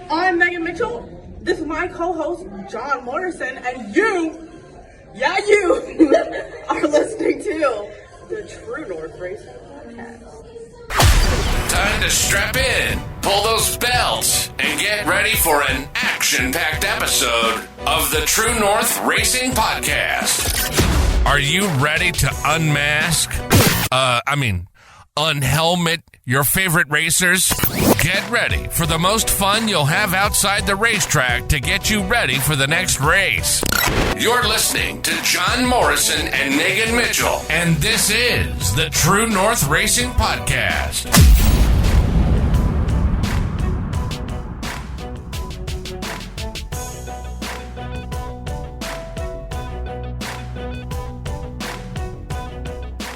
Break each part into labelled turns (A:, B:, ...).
A: I'm Megan Mitchell. This is my co-host, John Morrison, and you are listening to the True North Racing Podcast.
B: Time to strap in, pull those belts, and get ready for an action-packed episode of the True North Racing Podcast. Are you ready to unmask? Unhelmet your favorite racers? Get ready for the most fun you'll have outside the racetrack to get you ready for the next race. You're listening to John Morrison and Megan Mitchell, and this is the True North Racing Podcast.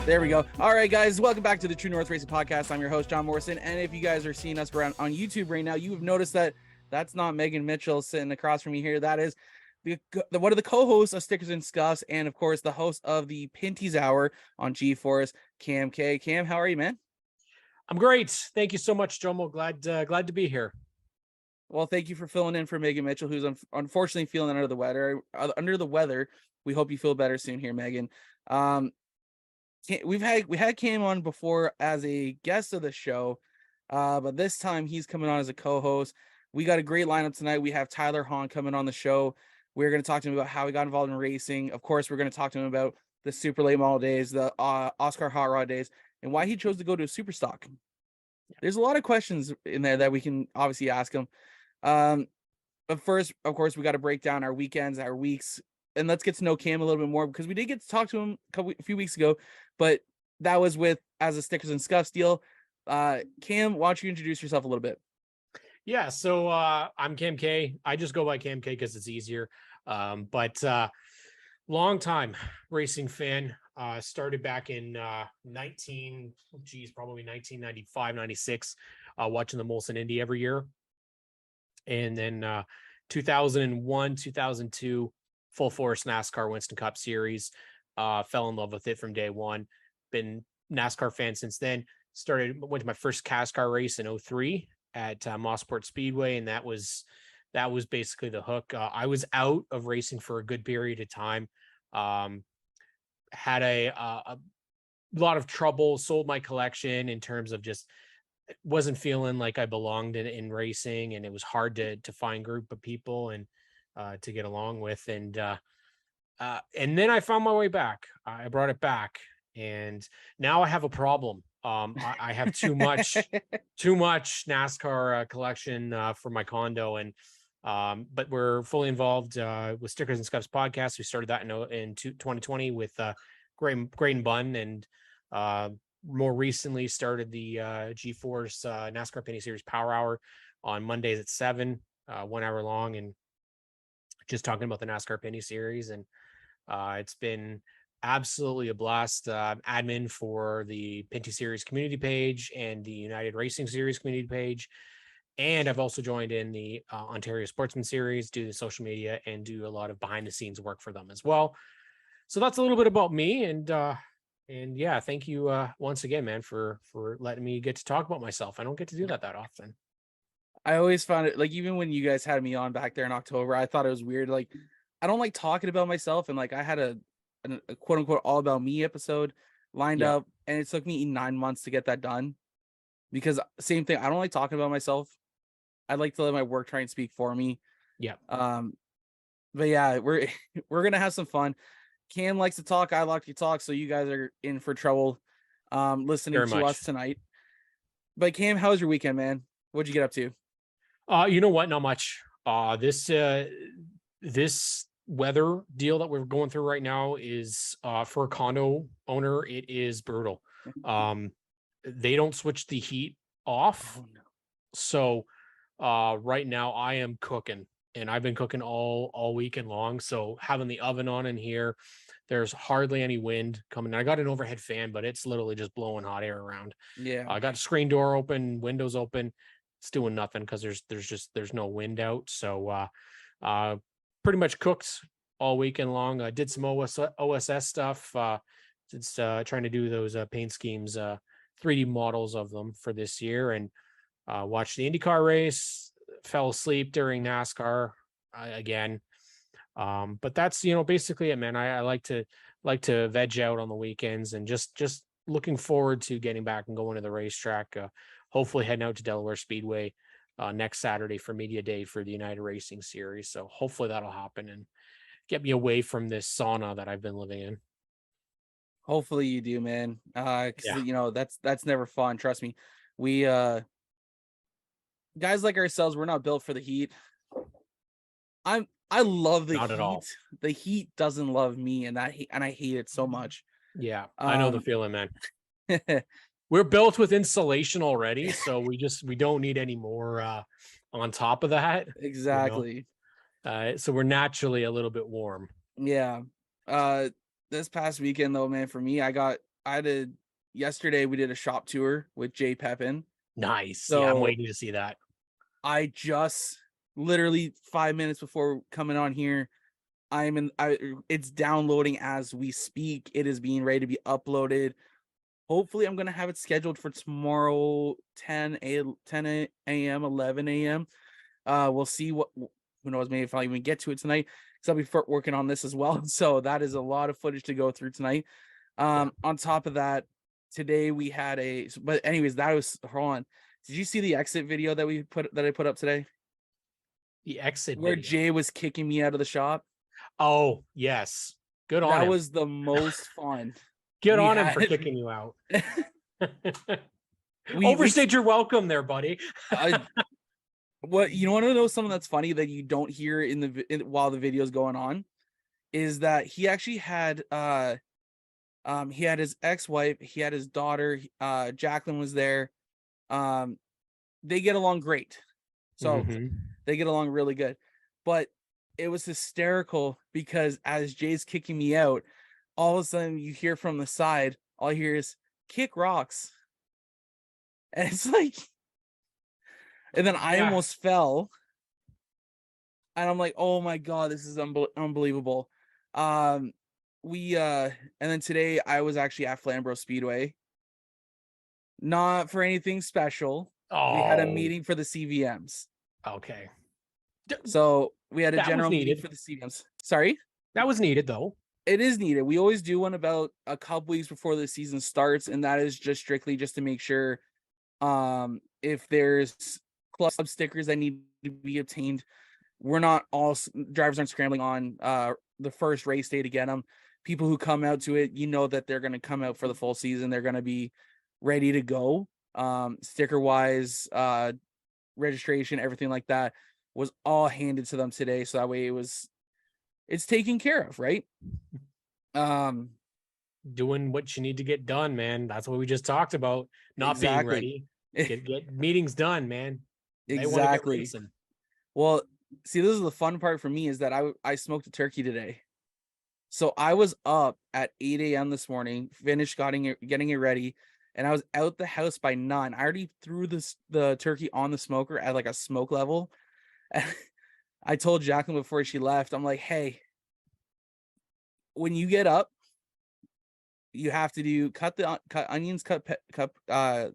C: There we go. All right, guys, welcome back to the True North Racing Podcast. I'm your host, John Morrison, and if you guys are seeing us around on YouTube right now, you have noticed that that's not Megan Mitchell sitting across from me here. That is one of the co-hosts of Stickers and Scuffs, and of course, the host of the Pinty's Hour on G-Force, Cam K. Cam, how are you, man?
D: I'm great. Thank you so much, Jomo. Glad to be here.
C: Well, thank you for filling in for Megan Mitchell, who's unfortunately feeling under the weather. We hope you feel better soon here, Megan. We had Cam on before as a guest of the show, but this time he's coming on as a co-host. We got a great lineup tonight. We have Tyler Hawn coming on the show. We're going to talk to him about how he got involved in racing. Of course, we're going to talk to him about the super late model days, the Oscar Hot Rod days, and why he chose to go to a super stock. There's a lot of questions in there that we can obviously ask him. But first, of course, we got to break down our weekends, our weeks, and let's get to know Cam a little bit more, because we did get to talk to him a few weeks ago, but that was as a Stickers and Scuffs deal. Cam, why don't you introduce yourself a little bit?
D: Yeah, so I'm Cam K. I just go by Cam K because it's easier. But long time racing fan. Started back in probably 1995, 96, watching the Molson Indy every year. And then 2001, 2002, full force NASCAR Winston Cup Series. Fell in love with it from day one. Been NASCAR fan since then. Went to my first CASCAR race in 2003 at Mosport Speedway, and that was basically the hook. I was out of racing for a good period of time. Had a lot of trouble. Sold my collection in terms of just wasn't feeling like I belonged in racing, and it was hard to find a group of people and to get along with. And then I found my way back. I brought it back, and now I have a problem. I have too much NASCAR collection for my condo, and but we're fully involved with Stickers and Scuffs podcast. We started that in 2020 with Graydon Bunn, and more recently started the G-Force NASCAR Penny Series Power Hour on Mondays at 7, 1 hour long, and just talking about the NASCAR Penny Series. And it's been absolutely a blast. Admin for the Pinty Series community page and the United Racing Series community page. And I've also joined in the Ontario Sportsman Series, do the social media, and do a lot of behind the scenes work for them as well. So that's a little bit about me. And yeah, thank you once again, man, for letting me get to talk about myself. I don't get to do that often.
C: I always found it, like, even when you guys had me on back there in October, I thought it was weird. Like, I don't like talking about myself, and like I had a quote unquote all about me episode lined up, and it took me 9 months to get that done, because same thing, I don't like talking about myself. I'd like to let my work try and speak for me. But yeah, we're gonna have some fun. Cam likes to talk, I like to talk, so you guys are in for trouble listening to us tonight. But Cam, how was your weekend, man? What'd you get up to?
D: You know what, not much. This weather deal that we're going through right now is for a condo owner, it is brutal. They don't switch the heat off. Oh, no. So right now I am cooking, and I've been cooking all weekend long. So having the oven on in here, there's hardly any wind coming. I got an overhead fan, but it's literally just blowing hot air around.
C: Yeah.
D: I got a screen door open, windows open. It's doing nothing because there's no wind out. So pretty much cooked all weekend long. I did some OSS stuff. It's trying to do those paint schemes, 3D models of them for this year, and watched the IndyCar race, fell asleep during NASCAR again. But that's, basically it, man. I like to veg out on the weekends and just looking forward to getting back and going to the racetrack. Hopefully heading out to Delaware Speedway next Saturday for media day for the United Racing Series. So hopefully that'll happen and get me away from this sauna that I've been living in.
C: Hopefully you do, man.
D: Yeah.
C: That's never fun. Trust me. We guys like ourselves, we're not built for the heat. I love the
D: Not at all.
C: heat. The heat doesn't love me, and I hate it so much.
D: Yeah, I know the feeling, man.
C: Yeah,
D: We're built with insulation already, so we don't need any more on top of that.
C: exactly.
D: So we're naturally a little bit warm.
C: Yeah. This past weekend though, man, for me, yesterday we did a shop tour with Jay Pepin.
D: Nice.
C: So
D: yeah, I'm waiting to see that.
C: I just literally 5 minutes before coming on here, it's downloading as we speak. It is being ready to be uploaded. Hopefully I'm gonna have it scheduled for tomorrow 10 a.m. 11 a.m. We'll see who knows, maybe if I'll even get to it tonight, because I'll be working on this as well. So that is a lot of footage to go through tonight. On top of that, today we had but anyways, that was Hawn. Did you see the exit video that I put up today?
D: The exit
C: where
D: video.
C: Jay was kicking me out of the shop.
D: Oh, yes. Good on him.
C: That was the most fun.
D: Good on him for kicking you out. Overstayed your welcome there, buddy.
C: What you want to know? Something that's funny that you don't hear while the video's going on is that he actually had he had his ex-wife, he had his daughter, Jacqueline was there. They get along great, so they get along really good. But it was hysterical because as Jay's kicking me out, all of a sudden you hear from the side, all I hear is "kick rocks," and it's like, and then I almost fell, and I'm like, oh my god, this is unbelievable. And then today I was actually at Flamborough Speedway, not for anything special. We had a meeting for the CVMs.
D: Okay.
C: So we had a general meeting for the CVMs. Sorry?
D: That was needed, though.
C: It is needed. We always do one about a couple weeks before the season starts, and that is just strictly just to make sure if there's club stickers that need to be obtained, we're not all drivers aren't scrambling on the first race day to get them. People who come out to it, that they're going to come out for the full season. They're going to be ready to go. Sticker wise, registration, everything like that was all handed to them today. So that way it's taken care of, right?
D: Doing what you need to get done, man. That's what we just talked about. Not being ready. Get meetings done, man.
C: Exactly. Well, see, this is the fun part for me is that I smoked a turkey today. So I was up at 8 a.m. this morning, finished getting it ready, and I was out the house by 9. I already threw the turkey on the smoker at like a smoke level. I told Jacqueline before she left, I'm like, hey, when you get up, you have to cut onions, cut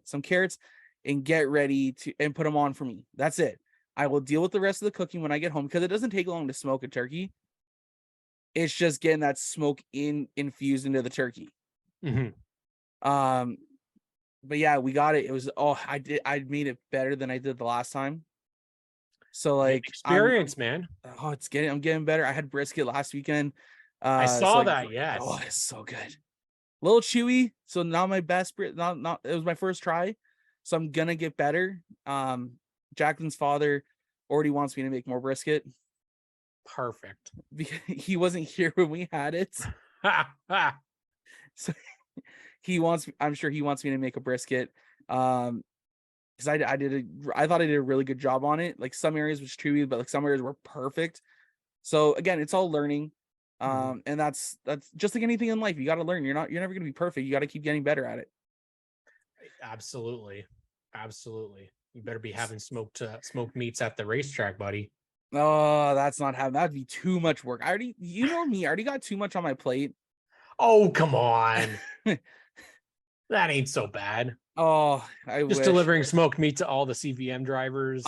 C: some carrots, and get ready and put them on for me. That's it. I will deal with the rest of the cooking when I get home because it doesn't take long to smoke a turkey. It's just getting that smoke infused into the turkey. But yeah, we got it. It was I made it better than I did the last time. So like
D: experience, man.
C: I'm getting better. I had brisket last weekend.
D: I saw that. Yes.
C: Oh, it's so good. A little chewy. So not my best. Not it was my first try. So I'm gonna get better. Jacqueline's father already wants me to make more brisket.
D: Perfect.
C: Because he wasn't here when we had it. So I'm sure he wants me to make a brisket. Because I thought I did a really good job on it. Like some areas was chewy, but like some areas were perfect. So again, it's all learning. And that's just like anything in life. You got to learn. You're never going to be perfect. You got to keep getting better at it.
D: Absolutely. You better be having smoked meats at the racetrack, buddy.
C: Oh, that's not having. That'd be too much work. I already got too much on my plate.
D: Oh, come on. That ain't so bad.
C: Oh, I
D: just
C: wish.
D: Delivering smoked meat to all the CVM drivers.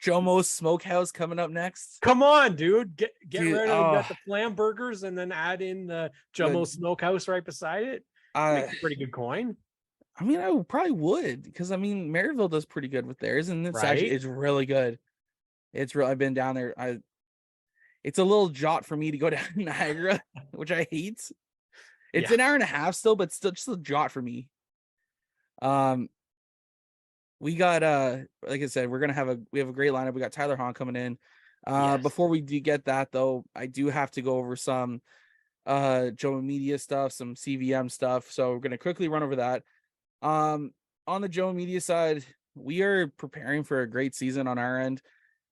C: Jomo's Smokehouse coming up next.
D: Come on, dude. Get
C: Dude,
D: rid of got the flam burgers and then add in the Jomo Smokehouse right beside it. Makes a pretty good coin.
C: I mean, I probably would, because I mean Maryville does pretty good with theirs, and it's really good. It's real. I've been down there. It's a little jaunt for me to go down to Niagara, which I hate. It's an hour and a half still, but still just a jaunt for me. We got like I said, we have a great lineup. We got Tyler Hawn coming in. Before we do get that though, I do have to go over some Joe Media stuff, some CVM stuff. So we're gonna quickly run over that. On the Joe Media side, we are preparing for a great season on our end.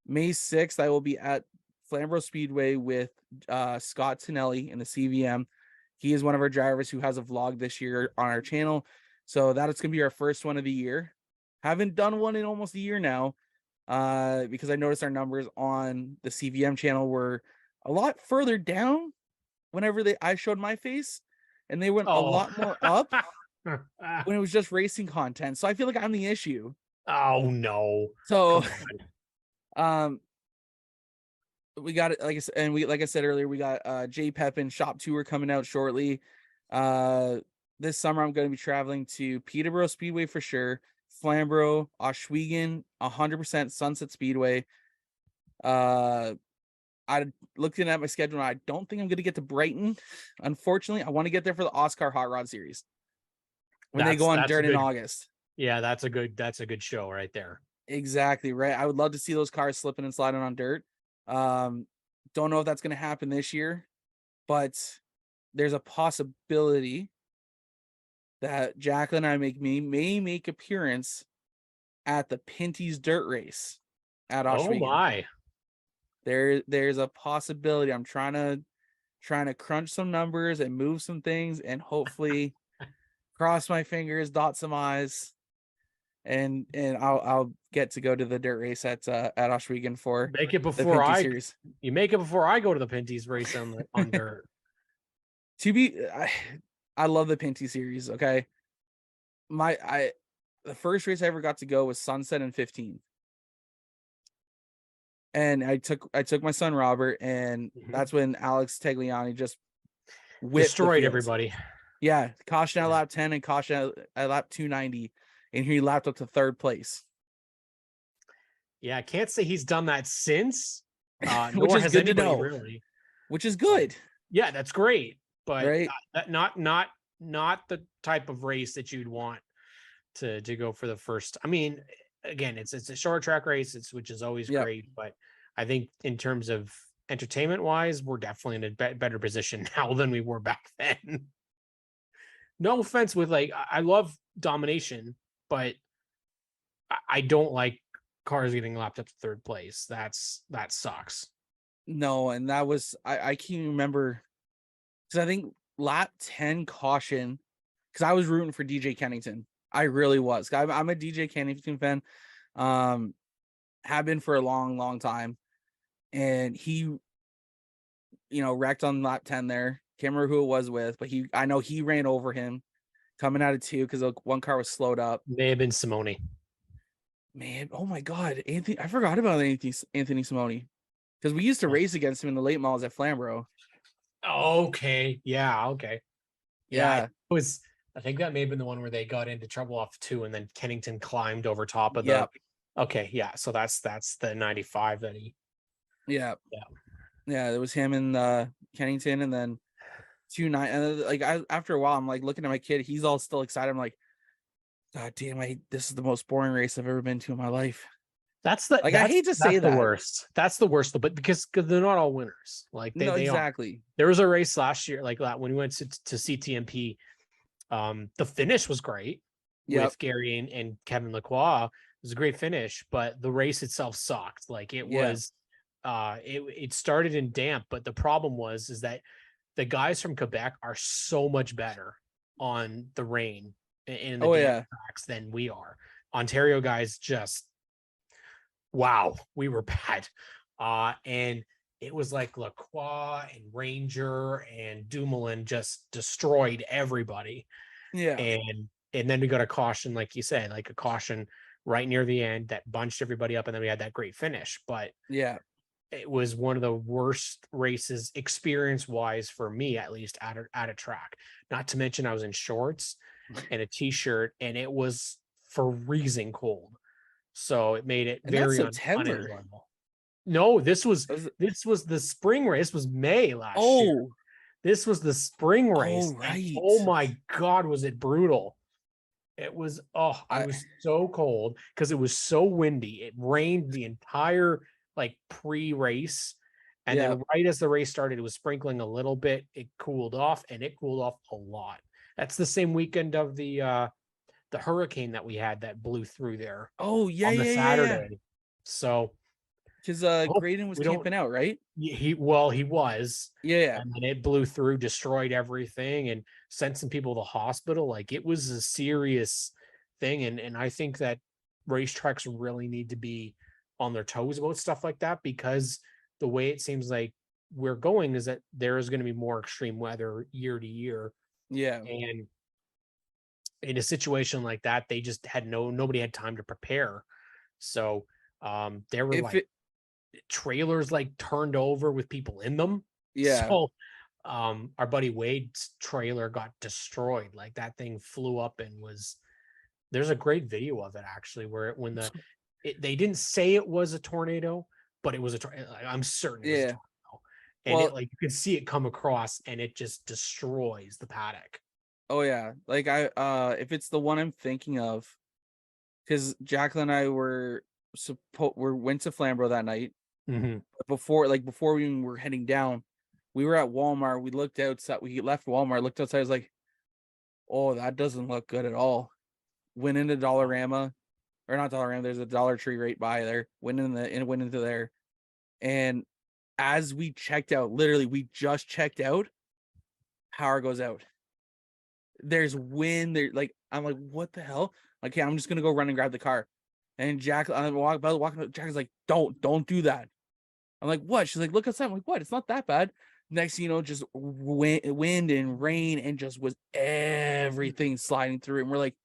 C: May 6th, I will be at Flamborough Speedway with Scott Tonelli in the CVM. He is one of our drivers who has a vlog this year on our channel. So that is going to be our first one of the year. Haven't done one in almost a year now because I noticed our numbers on the CVM channel were a lot further down whenever I showed my face, and they went a lot more up when it was just racing content. So I feel like I'm the issue.
D: Oh no.
C: So we got it, like I said, and like I said earlier, we got Jay Pepin Shop Tour coming out shortly. This summer I'm going to be traveling to Peterborough Speedway for sure, Flamborough, Oswego, 100% Sunset Speedway. I looked in at my schedule and I don't think I'm going to get to Brighton. Unfortunately, I want to get there for the Oscar Hot Rod Series when they go on dirt in August.
D: Yeah, that's a good show right there.
C: Exactly right. I would love to see those cars slipping and sliding on dirt. Don't know if that's going to happen this year, but there's a possibility that Jacqueline and I may make appearance at the Pinty's dirt race at Oswego.
D: Oh my.
C: There's a possibility. I'm trying to crunch some numbers and move some things and hopefully cross my fingers, dot some I's, and I'll get to go to the dirt race at Oswego for
D: make it before you make it before I go to the Pinty's race on dirt.
C: I love the Pinty series. Okay. The first race I ever got to go was Sunset in 15. And I took my son Robert, and that's when Alex Tagliani just
D: destroyed everybody.
C: Yeah. Caution at lap 10 and caution at lap 290. And he lapped up to third place.
D: Yeah. I can't say he's done that since.
C: Which is good to know.
D: Really.
C: Which is good.
D: Yeah, that's great. But
C: right?
D: not the type of race that you'd want to go for the first. I mean, again, it's a short track race, which is always great. But I think in terms of entertainment wise, we're definitely in a better position now than we were back then. No offense with I love domination, but I don't like cars getting lapped up to third place. That sucks.
C: No, and that was I can't remember. Because I think lap 10 caution, because I was rooting for DJ Kennington. I really was. I'm a DJ Kennington fan. Have been for a long, long time. And he, wrecked on lap 10 there. Can't remember who it was with, but I know he ran over him coming out of 2 because one car was slowed up.
D: May have been Simone.
C: Man, oh my God. Anthony, I forgot about Anthony Simone. Because we used to race against him in the late models at Flamborough.
D: Okay. Yeah. Okay.
C: Yeah.
D: I think that may have been the one where they got into trouble off 2 and then Kennington climbed over top of the. Okay. Yeah. So that's the 95 that he.
C: Yeah. It was him and Kennington, and then 2-9. And after a while, I'm looking at my kid. He's all still excited. I'm like, God damn! This is the most boring race I've ever been to in my life.
D: I hate to say that. That's the worst, but because they're not all winners.
C: No, exactly.
D: There was a race last year like that when we went to CTMP. The finish was great with Gary and Kevin Lacroix. It was a great finish, but the race itself sucked. Was, it started in damp, but the problem is that the guys from Quebec are so much better on the rain and the damp tracks than we are. Ontario guys just. Wow, we were bad. And it was like Lacroix and Ranger and Dumoulin just destroyed everybody.
C: Yeah.
D: And then we got a caution, like you said, like a caution right near the end that bunched everybody up, and then we had that great finish. But
C: Yeah.
D: it was one of the worst races experience wise for me, at least at a track. Not to mention I was in shorts and a t-shirt, and it was freezing cold. So it made it
C: And that's
D: very
C: September.
D: unenjoyable. No, this was
C: Was it-
D: the spring race. This was May last year.
C: Oh,
D: This was the spring race. And
C: right.
D: oh my God, was it brutal. It was, I was so cold because it was so windy. It rained the entire like pre-race. And then right as the race started, it was sprinkling a little bit. It cooled off, and it cooled off a lot. That's the same weekend of the hurricane that we had that blew through there.
C: Oh, yeah,
D: on the
C: yeah,
D: Saturday.
C: yeah.
D: So
C: Because Graydon was
D: we don't-
C: camping out, right?
D: he was.
C: Yeah.
D: And then it blew through, destroyed everything, and sent some people to the hospital. Like, it was a serious thing. And I think that racetracks really need to be on their toes about stuff like that, because the way it seems like we're going is that there is going to be more extreme weather year to year.
C: Yeah.
D: And in a situation like that, they just had nobody had time to prepare. So there were trailers like turned over with people in them.
C: Yeah.
D: So our buddy Wade's trailer got destroyed. Like, that thing flew up and there's a great video of it actually, where they didn't say it was a tornado, but it was I'm certain it was a tornado. And you could see it come across, and it just destroys the paddock.
C: Oh yeah. Like if it's the one I'm thinking of, because Jacqueline and I went to Flamborough that night.
D: Mm-hmm.
C: Before we even were heading down, we were at Walmart. We looked outside. We left Walmart, looked outside. I was like, oh, that doesn't look good at all. Went into Dollarama, or not Dollarama. There's a Dollar Tree right by there. Went into there, and as we checked out, literally, we just checked out. Power goes out. There's wind. I'm like, what the hell? Okay, I'm just gonna go run and grab the car. And I'm walking. Jack's like, don't do that. I'm like, what? She's like, look outside. I'm like, what? It's not that bad. Next thing you know, just wind and rain, and just was everything sliding through it. And we're like,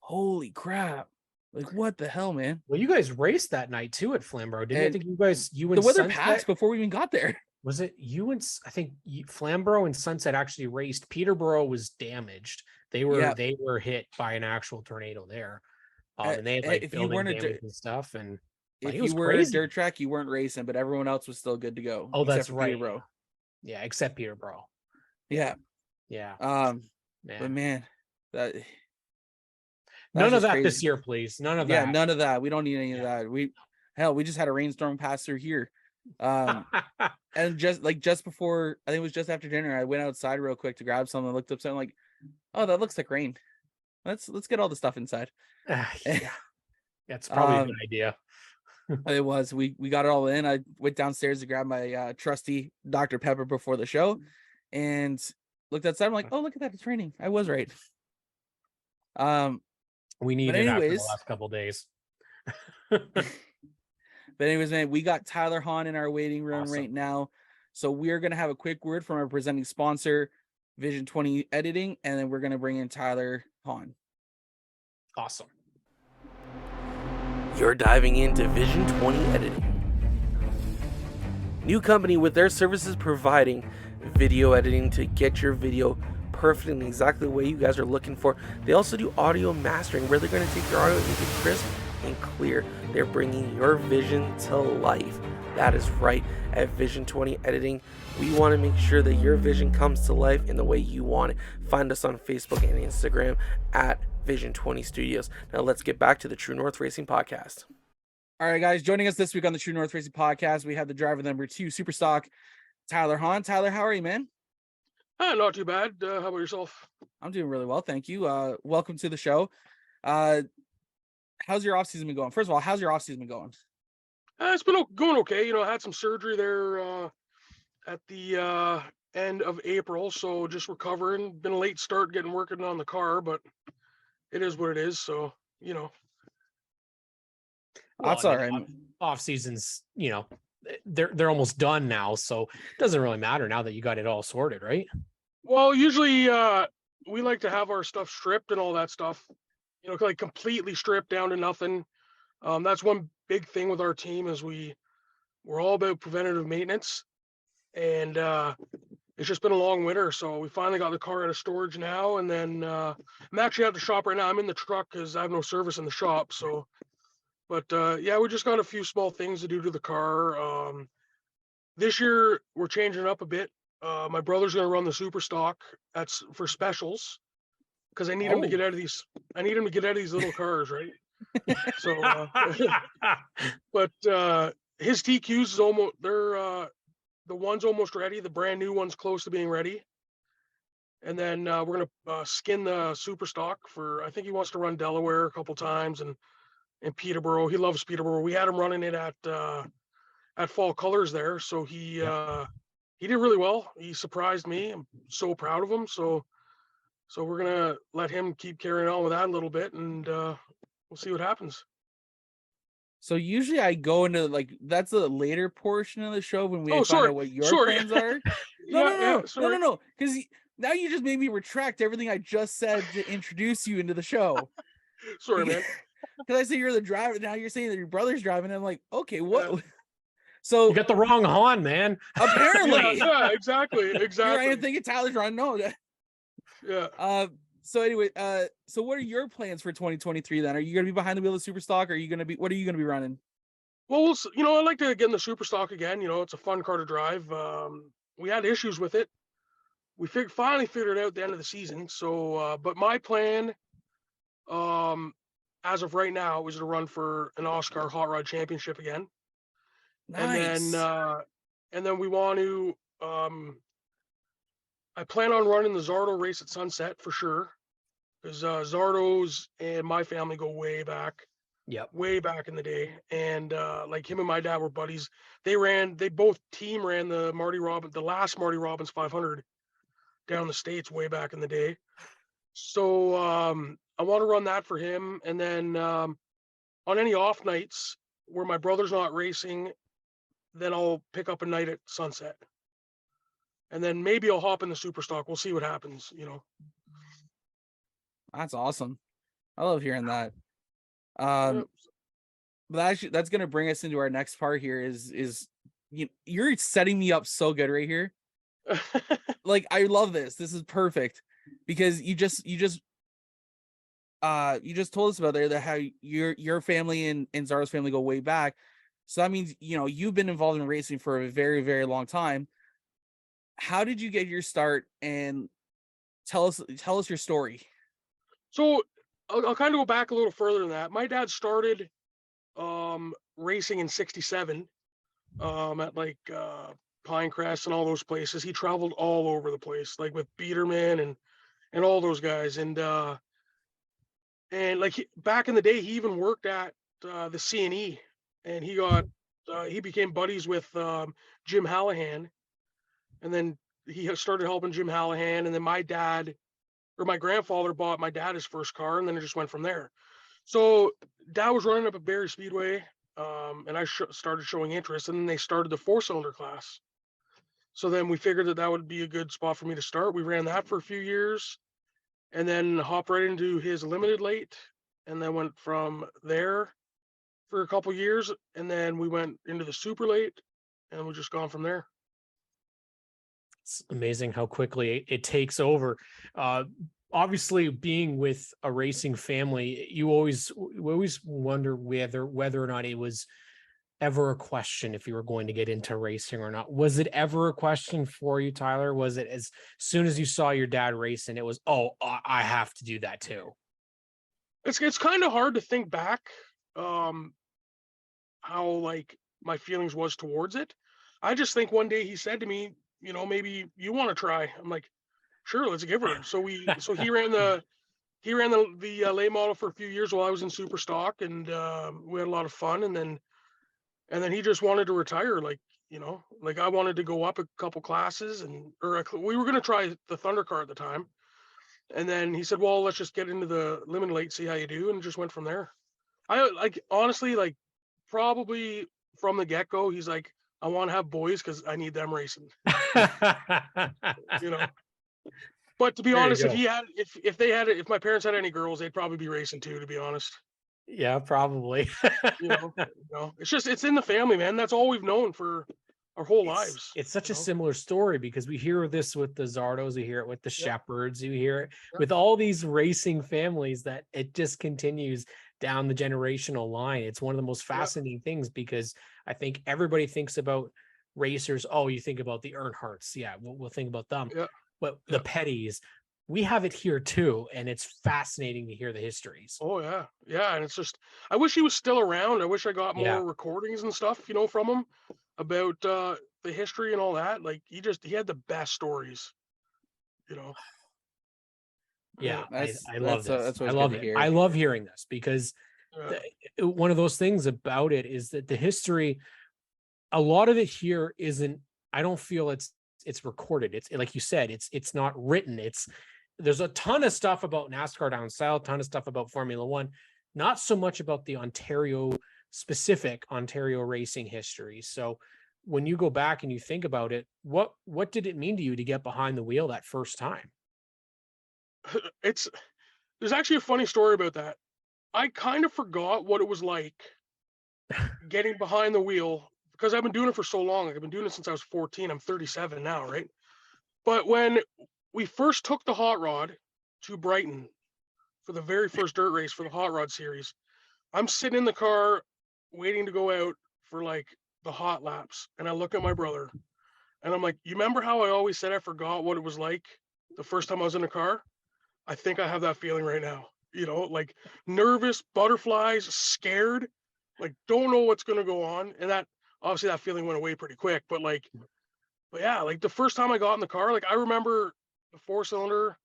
C: holy crap. Like, what the hell, man?
D: Well, you guys raced that night too at Flamborough, didn't you? I think you and
C: the weather
D: Sunset
C: passed before we even got there.
D: Was it you and I think Flamborough and Sunset actually raced. Peterborough was damaged. They were hit by an actual tornado there. And they had like building damage and stuff. And
C: if you were a dirt track, you weren't racing, but everyone else was still good to go.
D: Oh, that's right.
C: Peterborough.
D: Yeah, except Peterborough.
C: Yeah. But man,
D: none of that crazy. This year, please. None of that.
C: Yeah, none of that. We don't need any of that. We just had a rainstorm pass through here. And just before, I think it was just after dinner, I went outside real quick to grab something, looked up something, like, oh, that looks like rain. Let's get all the stuff inside.
D: Yeah. That's probably a good idea.
C: It was. We got it all in. I went downstairs to grab my trusty Dr. Pepper before the show, and looked outside. I'm like, oh, look at that, it's raining. I was right.
D: We need it after the last couple days.
C: But anyways, man, we got Tyler Hawn in our waiting room right now. So we're going to have a quick word from our presenting sponsor, Vision 20 Editing, and then we're going to bring in Tyler Hawn.
D: Awesome.
E: You're diving into Vision 20 Editing. New company with their services providing video editing to get your video perfect and exactly the way you guys are looking for. They also do audio mastering, where they're going to take your audio and make it crisp and clear. They're bringing your vision to life. That is right. At Vision 20 Editing, we want to make sure that your vision comes to life in the way you want it. Find us on Facebook and Instagram at Vision 20 Studios. Now let's get back to the True North Racing Podcast.
C: All right, guys, joining us this week on the True North Racing Podcast, we have the driver number 2 Superstock, Tyler Hawn. Tyler, how are you, man?
F: Not too bad. How about yourself?
C: I'm doing really well, thank you. Welcome to the show. How's your off-season been going? First of all, how's your off-season been going?
F: It's been going okay. I had some surgery there at the end of April, so just recovering. Been a late start working on the car, but it is what it is. So,
C: That's all right.
D: Off seasons, they're almost done now, so it doesn't really matter now that you got it all sorted, right?
F: Well, usually we like to have our stuff stripped and all that stuff, like completely stripped down to nothing. That's one big thing with our team is we're all about preventative maintenance, and it's just been a long winter. So we finally got the car out of storage now, and then I'm actually at the shop right now. I'm in the truck because I have no service in the shop. So, but yeah, we just got a few small things to do to the car. This year we're changing it up a bit. My brother's going to run the super stock. That's for specials because I need him to get out of these. I need him to get out of these little cars, right? So, but his TQs is almost they're the one's almost ready. The brand new one's close to being ready. And then we're gonna skin the super stock for. I think he wants to run Delaware a couple times and Peterborough. He loves Peterborough. We had him running it at Fall Colors there, so he did really well. He surprised me. I'm so proud of him. So we're gonna let him keep carrying on with that a little bit, and we'll see what happens.
C: So usually I go into that's the later portion of the show when we find out what your plans are. No. Because now you just made me retract everything I just said to introduce you into the show.
F: Sorry, man.
C: Because I say you're the driver. Now you're saying that your brother's driving. And I'm like, okay, what? Yeah. So
D: you got the wrong Hawn, man.
C: Apparently.
F: yeah, exactly.
C: Here I am thinking Tyler's running. No.
F: Yeah.
C: So anyway, so what are your plans for 2023 then? Are you going to be behind the wheel of super stock? Or what are you going to be running?
F: Well, I like to get in the super stock again. It's a fun car to drive. We had issues with it. We finally figured it out at the end of the season. So, but my plan, as of right now, was to run for an Oscar Hot Rod Championship again.
C: Nice.
F: And then we want to, I plan on running the Zardo race at Sunset for sure. Because Zardo's and my family go way back.
D: Yep.
F: Way back in the day. And like him and my dad were buddies. They both ran the last Marty Robbins 500 down the States way back in the day. So I want to run that for him. And then on any off nights where my brother's not racing, then I'll pick up a night at Sunset. And then maybe I'll hop in the super stock. We'll see what happens,
C: That's awesome. I love hearing that. But actually, that's going to bring us into our next part here is you're setting me up so good right here. Like, I love this. This is perfect because you just told us about there that how your family and Zara's family go way back. So that means, you've been involved in racing for a very, very long time. How did you get your start? And tell us your story.
F: So I'll kind of go back a little further than that. My dad started racing in '67 at Pinecrest and all those places. He traveled all over the place, like with Biederman and all those guys. And back in the day, he even worked at the C&E, and he became buddies with Jim Hallahan. And then he started helping Jim Hallahan. And then my grandfather bought my dad his first car, and then it just went from there. So Dad was running up at Barrie Speedway, and I started showing interest, and then they started the 4-cylinder class. So then we figured that would be a good spot for me to start. We ran that for a few years, and then hopped right into his limited late, and then went from there for a couple years, and then we went into the super late, and we just gone from there.
D: It's amazing how quickly it takes over. Obviously, being with a racing family, we always wonder whether or not it was ever a question if you were going to get into racing or not. Was it ever a question for you, Tyler? Was it as soon as you saw your dad racing, it was, I have to do that too?
F: It's kind of hard to think back how my feelings was towards it. I just think one day he said to me, maybe you want to try. I'm like, sure, let's give it. So he ran the late model for a few years while I was in super stock, and we had a lot of fun. And then he just wanted to retire. I wanted to go up a couple classes, we were going to try the Thunder car at the time. And then he said, well, let's just get into the limited late, see how you do. And just went from there. I honestly, probably from the get-go, he's like, I want to have boys because I need them racing. But to be
D: There you
F: honest,
D: go.
F: if my parents had any girls, they'd probably be racing too, to be honest.
D: Yeah, probably.
F: It's in the family, man. That's all we've known for our whole lives.
D: It's such a similar story because we hear this with the Zardos, we hear it with the Shepherds, you hear it with all these racing families, that it just continues down the generational line. It's one of the most fascinating things, because I think everybody thinks about racers. Oh, you think about the Earnhardts. Yeah, we'll think about them.
F: Yeah.
D: But the Pettys, we have it here too, and it's fascinating to hear the histories.
F: Oh yeah. Yeah. And it's just, I wish he was still around. I wish I got more recordings and stuff, from him about the history and all that. Like he had the best stories,
D: Yeah,
C: That's
D: I love this.
C: that's
D: I
C: what's
D: love
C: good to
D: it.
C: hear.
D: I love hearing this, because one of those things about it is that the history, a lot of it here isn't, I don't feel it's recorded. It's like you said, it's not written. There's a ton of stuff about NASCAR down south, ton of stuff about Formula One, not so much about the specific Ontario racing history. So when you go back and you think about it, what did it mean to you to get behind the wheel that first time?
F: There's actually a funny story about that. I kind of forgot what it was like getting behind the wheel, because I've been doing it for so long. Like I've been doing it since I was 14. I'm 37 now, right? But when we first took the hot rod to Brighton for the very first dirt race for the hot rod series, I'm sitting in the car waiting to go out for like the hot laps. And I look at my brother and I'm like, you remember how I always said I forgot what it was like the first time I was in a car? I think I have that feeling right now, like nervous, butterflies, scared, like don't know what's going to go on. And that, obviously that feeling went away pretty quick, but yeah, like the first time I got in the car, like I remember the 4-cylinder.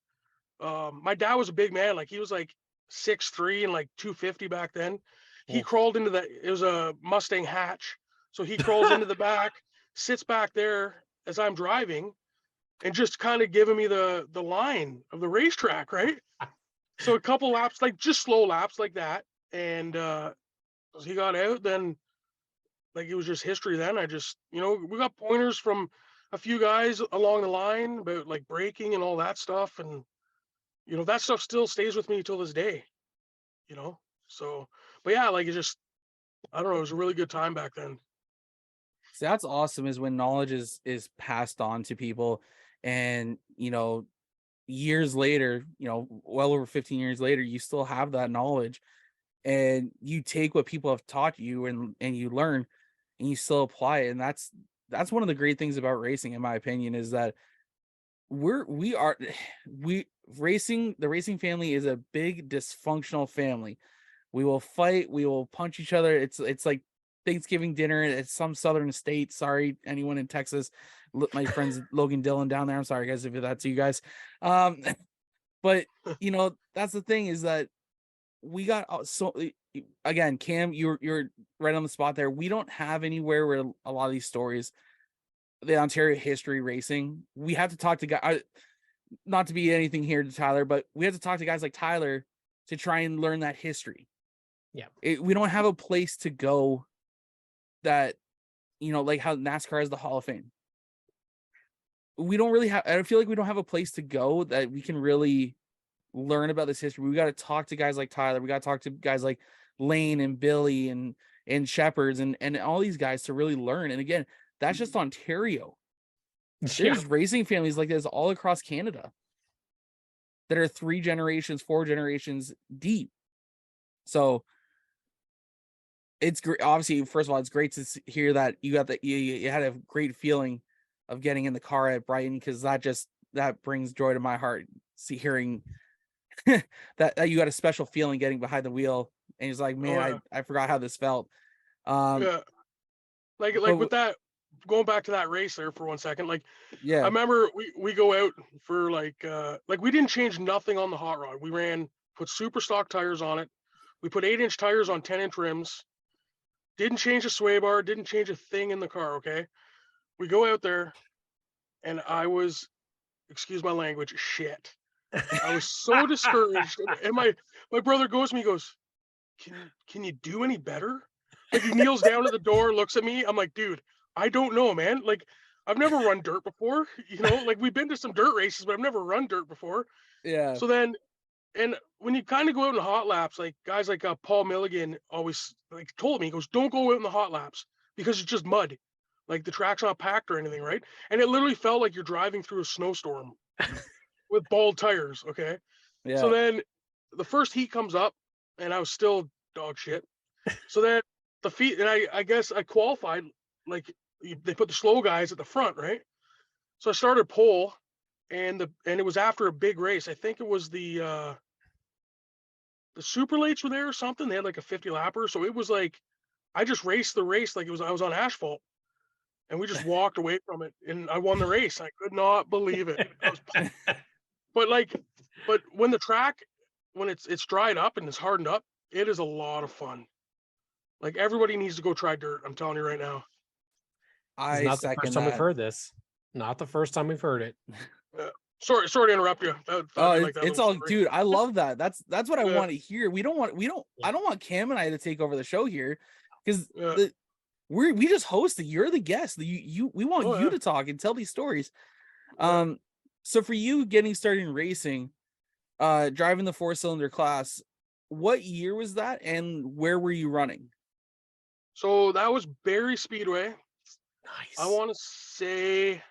F: My dad was a big man. Like he was like 6'3" and like 250 back then. He crawled into it was a Mustang hatch. So he crawls into the back, sits back there as I'm driving, and just kind of giving me the line of the racetrack, right? So a couple laps, like just slow laps like that. And as he got out, then like it was just history then. I just, we got pointers from a few guys along the line about like braking and all that stuff. And, that stuff still stays with me till this day, So, but yeah, like it just, I don't know, it was a really good time back then.
C: So that's awesome, is when knowledge is passed on to people, and years later, well over 15 years later, you still have that knowledge, and you take what people have taught you and you learn, and you still apply it. And that's one of the great things about racing, in my opinion, is that the racing family is a big dysfunctional family. We will fight, we will punch each other. It's like Thanksgiving dinner at some southern state. Sorry, anyone in Texas, my friends Logan Dillon down there. I'm sorry, guys, if that's you guys. But that's the thing, is that we got so again, Cam, you're right on the spot there. We don't have anywhere where a lot of these stories, the Ontario history racing, we have to talk to guys. Not to be anything here to Tyler, but we have to talk to guys like Tyler to try and learn that history.
D: Yeah,
C: we don't have a place to go that, like how NASCAR has the Hall of Fame. We don't really have, I feel like we don't have a place to go that we can really learn about this history. We got to talk to guys like Tyler. We got to talk to guys like Lane and Billy and Shepherds and all these guys to really learn. And again, that's just Ontario. There's racing families like this all across Canada that are 3 generations, 4 generations deep. So it's great. Obviously, first of all, it's great to hear that you got that. You had a great feeling of getting in the car at Brighton, because that brings joy to my heart. Hearing that you got a special feeling getting behind the wheel, and he's like, man, I forgot how this felt.
F: Like with that, going back to that race there for 1 second, I remember we go out for like we didn't change nothing on the hot rod. We put super stock tires on it. We put 8-inch tires on 10-inch rims. Didn't change a sway bar, didn't change a thing in the car, okay? We go out there, and I was, excuse my language, shit. I was so discouraged. And my brother goes to me, he goes, can you do any better? Like he kneels down at the door, looks at me. I'm like, dude, I don't know, man. Like I've never run dirt before, like we've been to some dirt races, but I've never run dirt before.
C: Yeah.
F: So then, and when you kind of go out in hot laps, like guys like Paul Milligan always like told me, he goes, don't go out in the hot laps because it's just mud. Like the track's not packed or anything, right? And it literally felt like you're driving through a snowstorm with bald tires. Okay.
C: Yeah.
F: So then the first heat comes up and I was still dog shit. So then the feet, and I guess I qualified, like they put the slow guys at the front, right? So I started pole and it was after a big race. I think it was the super lates were there or something. They had like a 50 lapper. So it was like, I just raced the race like I was on asphalt. And we just walked away from it, and I won the race. I could not believe it. But when the track, when it's dried up and it's hardened up, it is a lot of fun. Like everybody needs to go try dirt. I'm telling you right now.
D: It's
C: I
D: not the
C: second
D: first time we've
C: that.
D: heard this. Not the first time we've heard it.
F: Sorry to interrupt you.
C: Oh,
F: like that
C: it's
F: little
C: all,
F: story.
C: dude. I love that. That's what I
F: Yeah.
C: want to hear. I don't want Cam and I to take over the show here because
F: Yeah.
C: we just host it. You're the guest. We want
F: Oh,
C: you
F: yeah.
C: to talk and tell these stories.
F: Yeah.
C: So for you getting started in racing, driving the 4-cylinder class, what year was that, and where were you running?
F: So that was Barrie Speedway.
D: Nice.
F: I want to say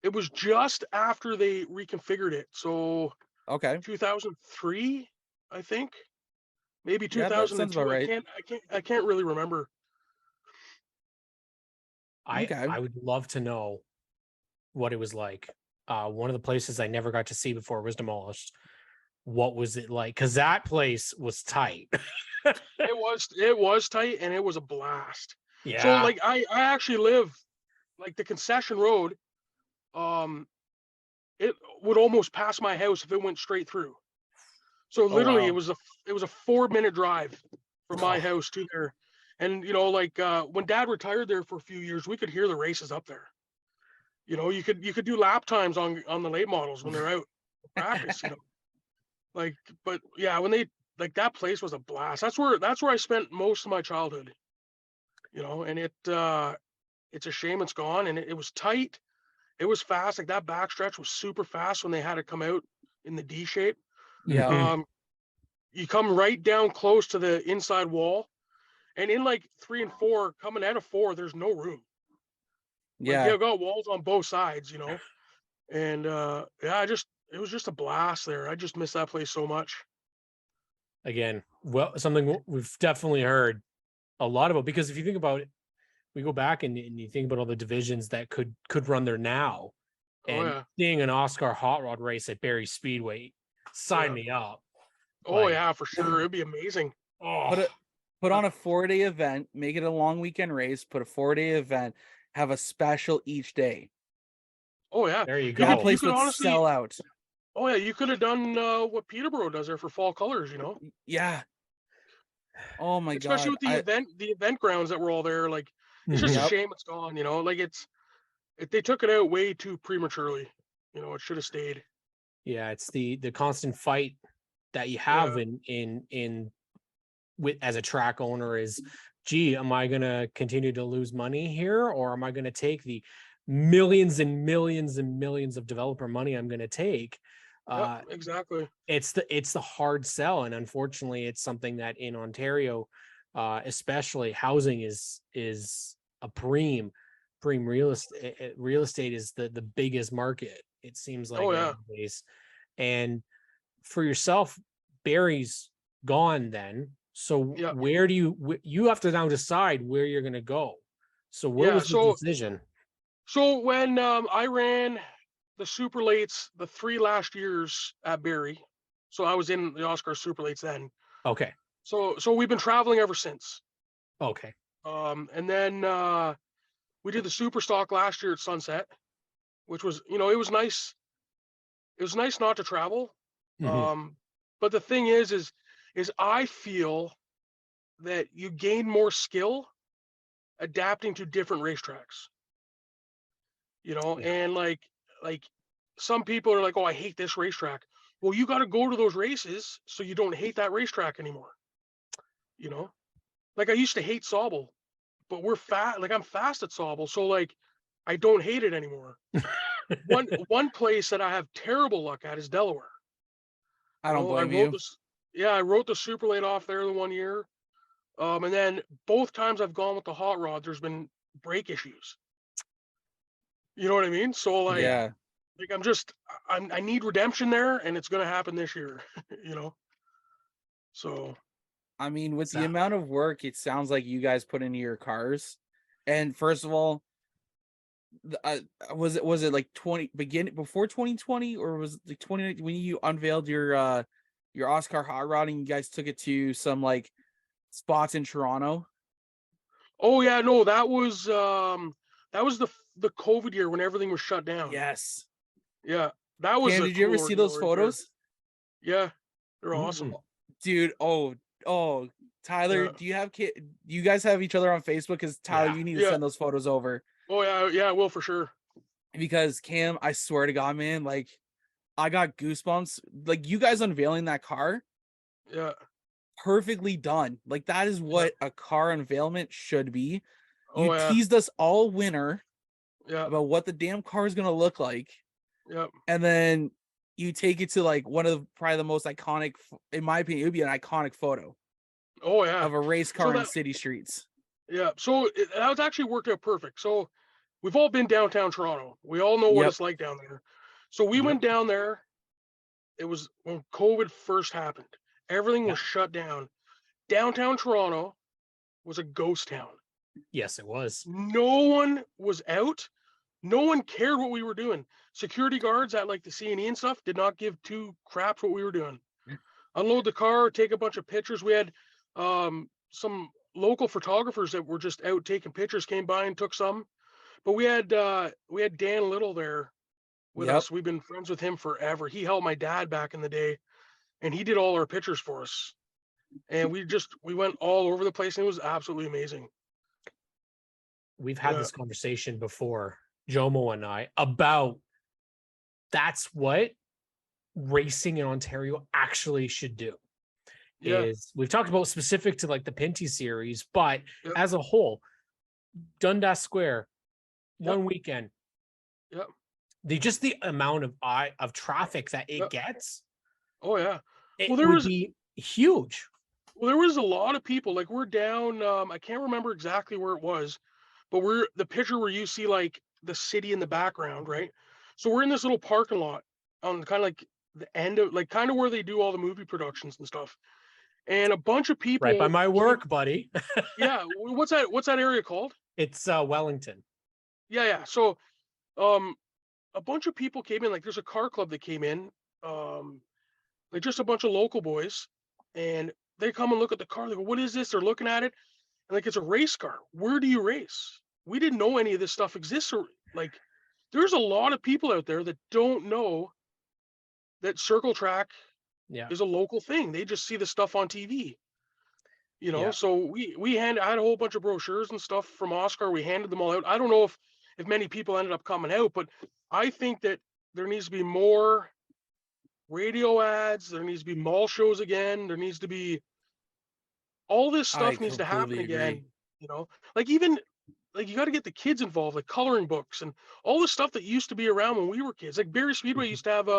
F: it was just after they reconfigured it. So
C: Okay.
F: 2003, I think. Maybe
C: Yeah, that sounds
F: 2002.
C: about right.
F: I can't really remember.
C: Okay.
D: I would love to know what it was like. One of the places I never got to see before it was demolished. What was it like? Because that place was tight.
F: It was tight and it was a blast.
D: Yeah.
F: So like I actually live like the concession road. It would almost pass my house if it went straight through. So literally
C: wow.
F: it was a 4-minute drive from my
D: Oh.
F: house to there. And like when Dad retired there for a few years, we could hear the races up there. You could do lap times on the late models when they're out practice. Like, but yeah, when they like that place was a blast. That's where I spent most of my childhood. And it's a shame it's gone. And it was tight. It was fast. Like that backstretch was super fast when they had it come out in the D shape.
C: Yeah.
D: Mhm.
F: You come right down close to the inside wall, and in like 3 and 4, coming out of 4, there's no room.
C: Yeah.
F: Like, you got walls on both sides, and yeah, it was just a blast there. I just miss that place so much.
D: Again, well, something we've definitely heard a lot about, because if you think about it, we go back and you think about all the divisions that could run there now, and
F: Yeah.
D: seeing an Oscar hot rod race at Barrie Speedway, sign me up.
F: Oh
D: Like,
F: yeah, for sure. It'd be amazing.
D: oh,
C: Put on a 4-day event, make it a long weekend race, put a 4-day event, have a special each day.
F: Oh yeah.
D: there you
C: That
D: go.
F: You
C: place
F: could
C: would
F: honestly-
C: sell out.
F: Oh yeah, you could have done what Peterborough does there for fall colors,
C: Yeah. Oh my
F: especially
C: god.
F: with the event grounds that were all there. Like, it's just
C: Yep.
F: a shame it's gone. Like they took it out way too prematurely. It should have stayed.
D: Yeah, it's the constant fight that you have in with as a track owner is, gee, am I gonna continue to lose money here, or am I gonna take the millions and millions and millions of developer money I'm gonna take?
F: Yep, exactly.
D: It's the hard sell, and unfortunately it's something that in Ontario, especially, housing is a real estate is the biggest market, it seems like,
F: Oh, yeah.
D: nowadays. And for yourself, Barrie's gone then, so
F: Yeah.
D: where do you have to now decide where you're going to go? So what
F: Yeah,
D: was the
F: so-
D: decision?
F: So when I ran the super lates the 3 last years at Barrie, so I was in the Oscar super lates then.
D: Okay.
F: So we've been traveling ever since.
D: Okay.
F: And then we did the super stock last year at Sunset, which was, it was nice. It was nice not to travel.
D: Mhm.
F: But the thing is I feel that you gain more skill adapting to different racetracks.
D: Yeah.
F: And like some people are like, oh, I hate this racetrack. Well, you got to go to those races so you don't hate that racetrack anymore. Like I used to hate Sauble, but we're fast. Like I'm fast at Sobel, so like I don't hate it anymore. One place that I have terrible luck at is Delaware.
C: I don't
F: I
C: blame
F: wrote
C: you.
F: this. Yeah, I wrote the super late off there the 1 year. And then both times I've gone with the hot rod, there's been brake issues. You know what I mean? So like,
C: Yeah.
F: like I need redemption there, and it's gonna happen this year. You know. So
C: I mean, with the
D: So-
C: amount of work it sounds like you guys put into your cars, and first of all, was it like before 2020, or was it like 20 when you unveiled your Oscar hot rod and you guys took it to some like spots in Toronto?
F: oh yeah, no, that was the COVID year when everything was shut down.
C: Yes.
F: Yeah, that was.
C: Cam,
F: a
C: did you ever
F: cool
C: see
F: ordeal
C: those
F: right there.
C: photos?
F: Yeah, they're awesome.
C: Dude, oh, Tyler,
F: Yeah.
C: do you guys have each other on Facebook? Because Tyler,
D: Yeah.
C: you need to
F: Yeah.
C: send those photos over.
F: Oh yeah, I will for sure.
C: Because Cam, I swear to God, man, like I got goosebumps. Like you guys unveiling that car,
F: Yeah.
C: perfectly done. Like that is what a car unveilment should be. You
F: Oh yeah.
C: teased us all winter
F: Yeah.
C: about what the damn car is gonna look like,
F: Yeah.
C: and then you take it to like one of probably the most iconic, in my opinion, it would be an iconic photo
F: Oh yeah.
C: of a race car in
F: that-
C: city streets.
F: Yeah. So that was actually worked out perfect. So we've all been downtown Toronto. We all know what
C: Yep.
F: it's like down there. So we
D: Yep.
F: went down there. It was when COVID first happened. Everything
D: Yeah.
F: was shut down. Downtown Toronto was a ghost town.
D: Yes, it was.
F: No one was out. No one cared what we were doing. Security guards at like the C&E and stuff did not give two craps what we were doing. Unload the car, take a bunch of pictures. We had some local photographers that were just out taking pictures, came by and took some. But we had Dan Little there with
C: Yep.
F: us. We've been friends with him forever. He helped my dad back in the day, and he did all our pictures for us. And we went all over the place, and it was absolutely amazing.
D: We've had
F: Yeah.
D: this conversation before, Jomo and I, about that's what racing in Ontario actually should do.
F: Yeah.
D: Is we've talked about specific to like the Pinty series, but
F: Yep.
D: as a whole, Dundas Square, one weekend.
F: Yep.
D: The amount of traffic that it
F: Yep.
D: gets,
F: Oh yeah.
D: it
F: Well, there
D: would
F: was-
D: be huge.
F: Well, there was a lot of people. Like we're down. I can't remember exactly where it was, but we're the picture where you see like the city in the background, right? So we're in this little parking lot on kind of like the end of like kind of where they do all the movie productions and stuff. And a bunch of people
D: Right by my
F: came-
D: work, buddy.
F: Yeah. What's that area called?
D: It's Wellington.
F: Yeah. So, a bunch of people came in. Like there's a car club that came in. Like just a bunch of local boys, and they come and look at the car. They go, "What is this?" They're looking at it, and like it's a race car. Where do you race? We didn't know any of this stuff exists. Or like, there's a lot of people out there that don't know that circle track
D: Yeah.
F: is a local thing. They just see the stuff on TV. You know,
D: Yeah.
F: so I had a whole bunch of brochures and stuff from Oscar. We handed them all out. I don't know if many people ended up coming out, but I think that there needs to be more radio ads. There needs to be mall shows again. There needs to be all this stuff needs to happen
C: completely
F: again.
C: agree.
F: You know, like even like you got to get the kids involved, like coloring books and all the stuff that used to be around when we were kids. Like Barrie Speedway used to have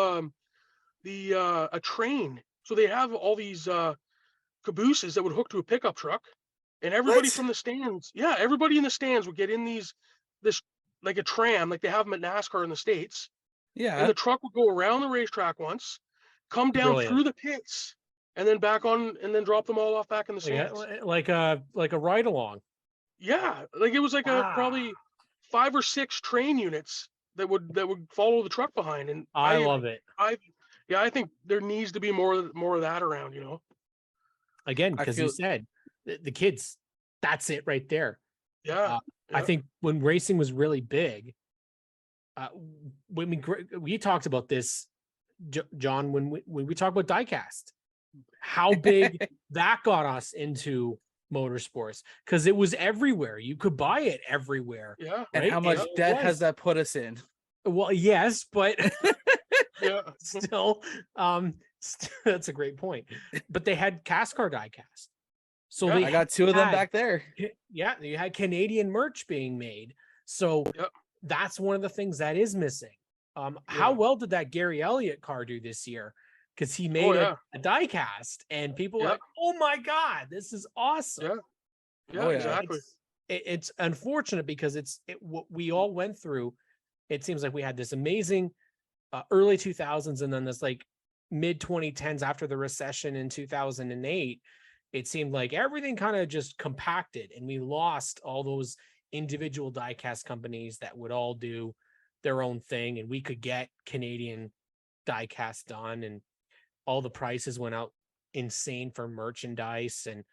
F: a train, so they have all these cabooses that would hook to a pickup truck, and everybody
C: What?
F: from the stands, everybody in the stands would get in this like a tram, like they have them at NASCAR in the States, and
C: Yeah.
F: the truck would go around the racetrack once, come down
D: Brilliant.
F: through the pits, and then back on, and then drop them all off back in the
D: Yeah,
F: stands.
D: like a ride along.
F: Yeah, like it was like a probably
D: Wow.
F: 5 or 6 train units that would follow the truck behind, and
D: I love it.
F: I think there needs to be more of that around, you know.
D: Again,
C: I
D: because
C: feel-
D: you said the kids, that's it right there.
F: Yeah,
D: I
F: Yeah.
D: think when racing was really big, when we talked about this, John, when we talked about diecast, how big that got us into motorsports, because it was everywhere. You could buy it everywhere.
F: yeah,
C: And
D: right?
C: how much
D: It
C: debt
D: was.
C: has that put us in?
D: Well, yes, but
F: yeah.
D: still, that's a great point. But they had cast car diecast. So
F: Yeah.
D: they
C: I got two of them
D: had-
C: back there.
D: Yeah, you had Canadian merch being made. So
F: Yep.
D: that's one of the things that is missing. How
F: Yeah.
D: well did that Gary Elliott car do this year? Because he made
F: yeah.
D: a die cast and people were
F: Yeah.
D: like, oh my God, this is awesome.
F: Yeah. Yeah,
C: Oh, yeah.
F: exactly.
D: It's unfortunate because what we all went through. It seems like we had this amazing early 2000s and then this like mid 2010s after the recession in 2008. It seemed like everything kind of just compacted and we lost all those individual diecast companies that would all do their own thing and we could get Canadian diecast done and all the prices went out insane for merchandise. And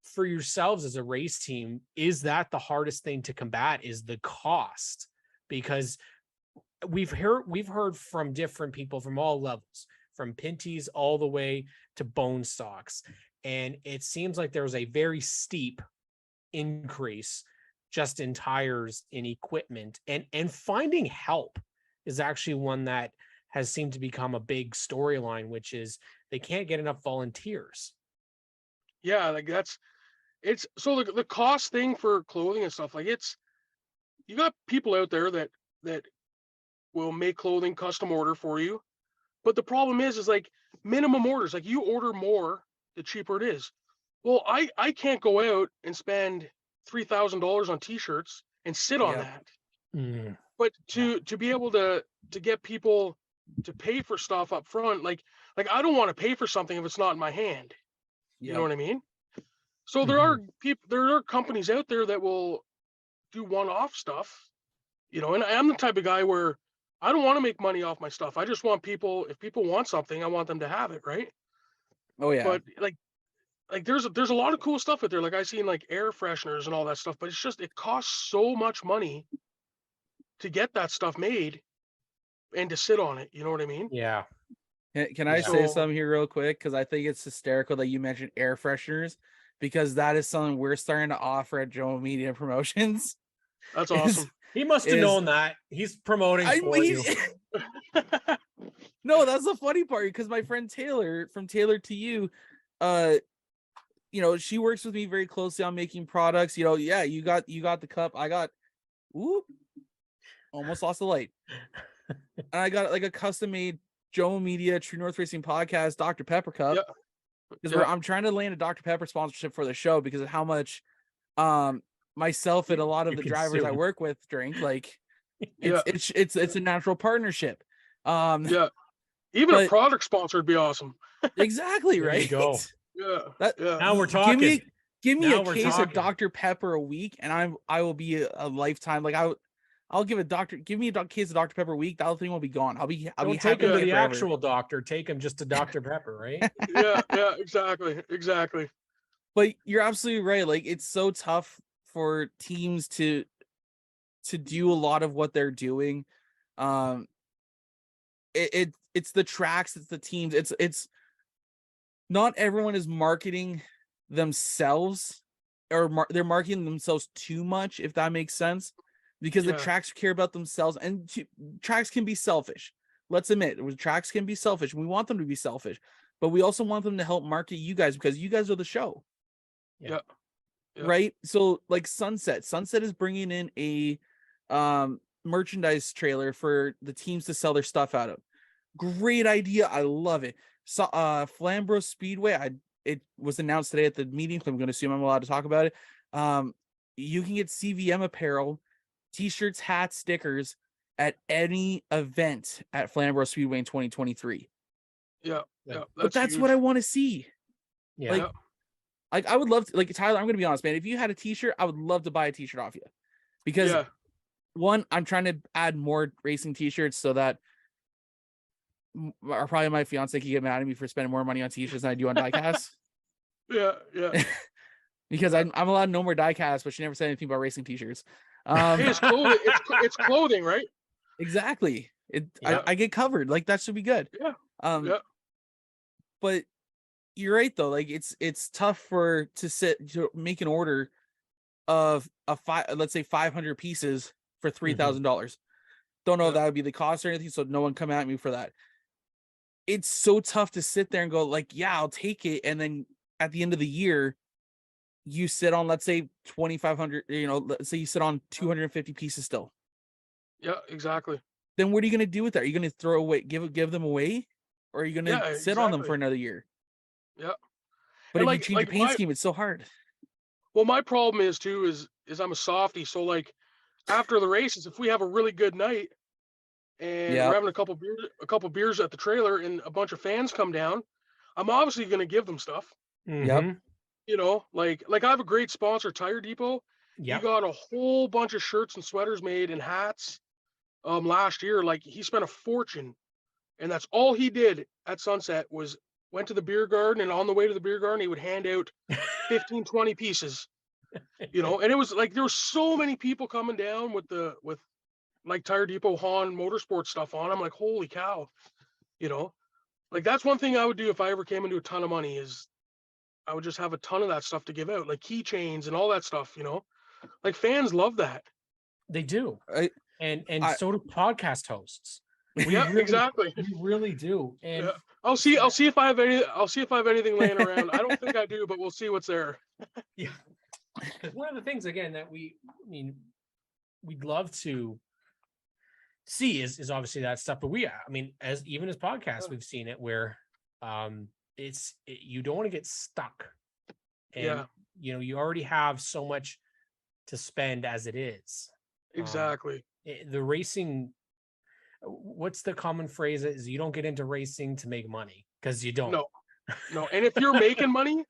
D: for yourselves as a race team, is that the hardest thing to combat is the cost? Because we've heard from different people from all levels, from Pinties all the way to bone stocks. And it seems like there was a very steep increase just in tires, in equipment, and finding help is actually one that has seemed to become a big storyline, which is they can't get enough volunteers.
F: Yeah, like it's so the cost thing for clothing and stuff, like you got people out there that will make clothing custom order for you. But the problem is like minimum orders, like you order more, the cheaper it is. Well, I can't go out and spend $3,000 on t-shirts and sit on
C: Yeah.
F: that. But to be able to get people to pay for stuff up front, like I don't want to pay for something if it's not in my hand. You know what I mean? So there are companies out there that will do one-off stuff, and I'm the type of guy where I don't want to make money off my stuff. I just want people, if people want something, I want them to have it, right?
C: Oh yeah.
F: But like there's a lot of cool stuff out there. Like I seen like air fresheners and all that stuff, but it's just it costs so much money to get that stuff made and to sit on it. You know what I mean?
D: Yeah.
C: Can I
D: Yeah.
C: say
F: So-
C: something here real quick? Because I think it's hysterical that you mentioned air fresheners, because that is something we're starting to offer at Joe Media Promotions.
F: That's
C: Is-
F: awesome.
D: He must have
C: Is-
D: known that. He's promoting for you.
C: No, that's the funny part, because my friend Taylor from Taylor to You, she works with me very closely on making products. Yeah, you got the cup. I got, almost lost the light. And I got like a custom made Joe Media True North Racing Podcast Dr. Pepper cup.
F: Yeah.
C: Because
F: Yeah.
C: I'm trying to land a Dr. Pepper sponsorship for the show because of how much myself and a lot of
D: You
C: the drivers I
D: consume.
C: work with drink. Like
F: Yeah.
C: it's a natural partnership.
F: Yeah. Even
C: But-
F: a product sponsor would be awesome.
C: Exactly,
D: There you
C: right?
D: go.
F: Yeah.
C: That-
F: Yeah.
D: Now we're talking.
C: Give me
D: Now
C: a
D: we're
C: case
D: talking.
C: of Dr. Pepper a week, and I will be a lifetime. Like I'll give me a case of Dr. Pepper a week. That thing will be gone. I'll be
D: Don't
C: happy
D: take him to
C: with it
D: the
C: forever.
D: actual doctor. Take him just to Dr. Pepper, right?
F: Yeah. Yeah. Exactly.
C: But you're absolutely right. Like it's so tough for teams to do a lot of what they're doing. It's the tracks, it's the teams. It's not everyone is marketing themselves, or they're marketing themselves too much, if that makes sense, because the
F: Yeah.
C: tracks care about themselves, and tracks can be selfish. Let's admit, tracks can be selfish. We want them to be selfish, but we also want them to help market you guys, because you guys are the show.
F: Yeah. Yeah.
C: Right. So like Sunset is bringing in a merchandise trailer for the teams to sell their stuff out of. Great idea. I love it. So Flamborough Speedway, it was announced today at the meeting, so I'm going to assume I'm allowed to talk about it. You can get CVM apparel, t-shirts, hats, stickers at any event at Flamborough Speedway in 2023.
F: Yeah.
D: Yeah.
F: Yeah.
C: But that's what I want to see.
D: Yeah.
C: Like I would love to, like Tyler, I'm going to be honest, man. If you had a t-shirt, I would love to buy a t-shirt off you, because
F: Yeah.
C: one, I'm trying to add more racing t-shirts so that or probably my fiance can get mad at me for spending more money on t-shirts than I do on diecast.
F: Yeah. Yeah.
C: Because I'm allowed no more diecast, but she never said anything about racing t-shirts.
F: Hey, it's clothing. It's clothing, right?
C: Exactly.
D: Yeah.
C: I get covered. Like that should be good.
F: Yeah.
C: Yeah. But you're right though. Like it's tough to make an order of let's say 500 pieces for $3,000. Don't know if that would be the cost or anything, so no one come at me for that. It's so tough to sit there and go like, yeah, I'll take it, and then at the end of the year, you sit on, let's say 2,500, let's say you sit on 250 pieces still.
F: Yeah, exactly.
C: Then what are you going to do with that? Are you going to throw away, give them away? Or are you going to
F: Yeah,
C: sit on them
F: exactly.
C: for another year?
F: Yeah.
C: But
F: And
C: if you change your paint scheme, it's so hard.
F: well, my problem is too, is I'm a softie. So like after the races, if we have a really good night and we're
C: Yeah.
F: having a couple beers at the trailer and a bunch of fans come down, I'm obviously going to give them stuff.
C: Yep.
D: Mhm.
F: You know, like I have a great sponsor, Tire Depot. He
D: Yep.
F: got a whole bunch of shirts and sweaters made and hats last year. Like he spent a fortune, and that's all he did at Sunset was went to the beer garden, and on the way to the beer garden he would hand out 15, 20 pieces. You know, and it was like there were so many people coming down with like Tire Depot Hawn Motorsports stuff on. I'm like, holy cow. You know, like that's one thing I would do if I ever came into a ton of money is I would just have a ton of that stuff to give out, like keychains and all that stuff, you know. Like fans love that.
D: They do.
C: I-
D: And
C: I-
D: so do podcast hosts. We
F: Yeah,
D: really,
F: exactly.
D: we really do. And
F: Yeah. I'll see if I have anything laying around. I don't think I do, but we'll see what's there.
D: yeah. Because one of the things again that we'd love to see is obviously that stuff. But as podcasts, we've seen it where you don't want to get stuck. And you already have so much to spend as it is.
F: Exactly.
D: The racing, what's the common phrase is you don't get into racing to make money, because you don't.
F: No. And if you're making money,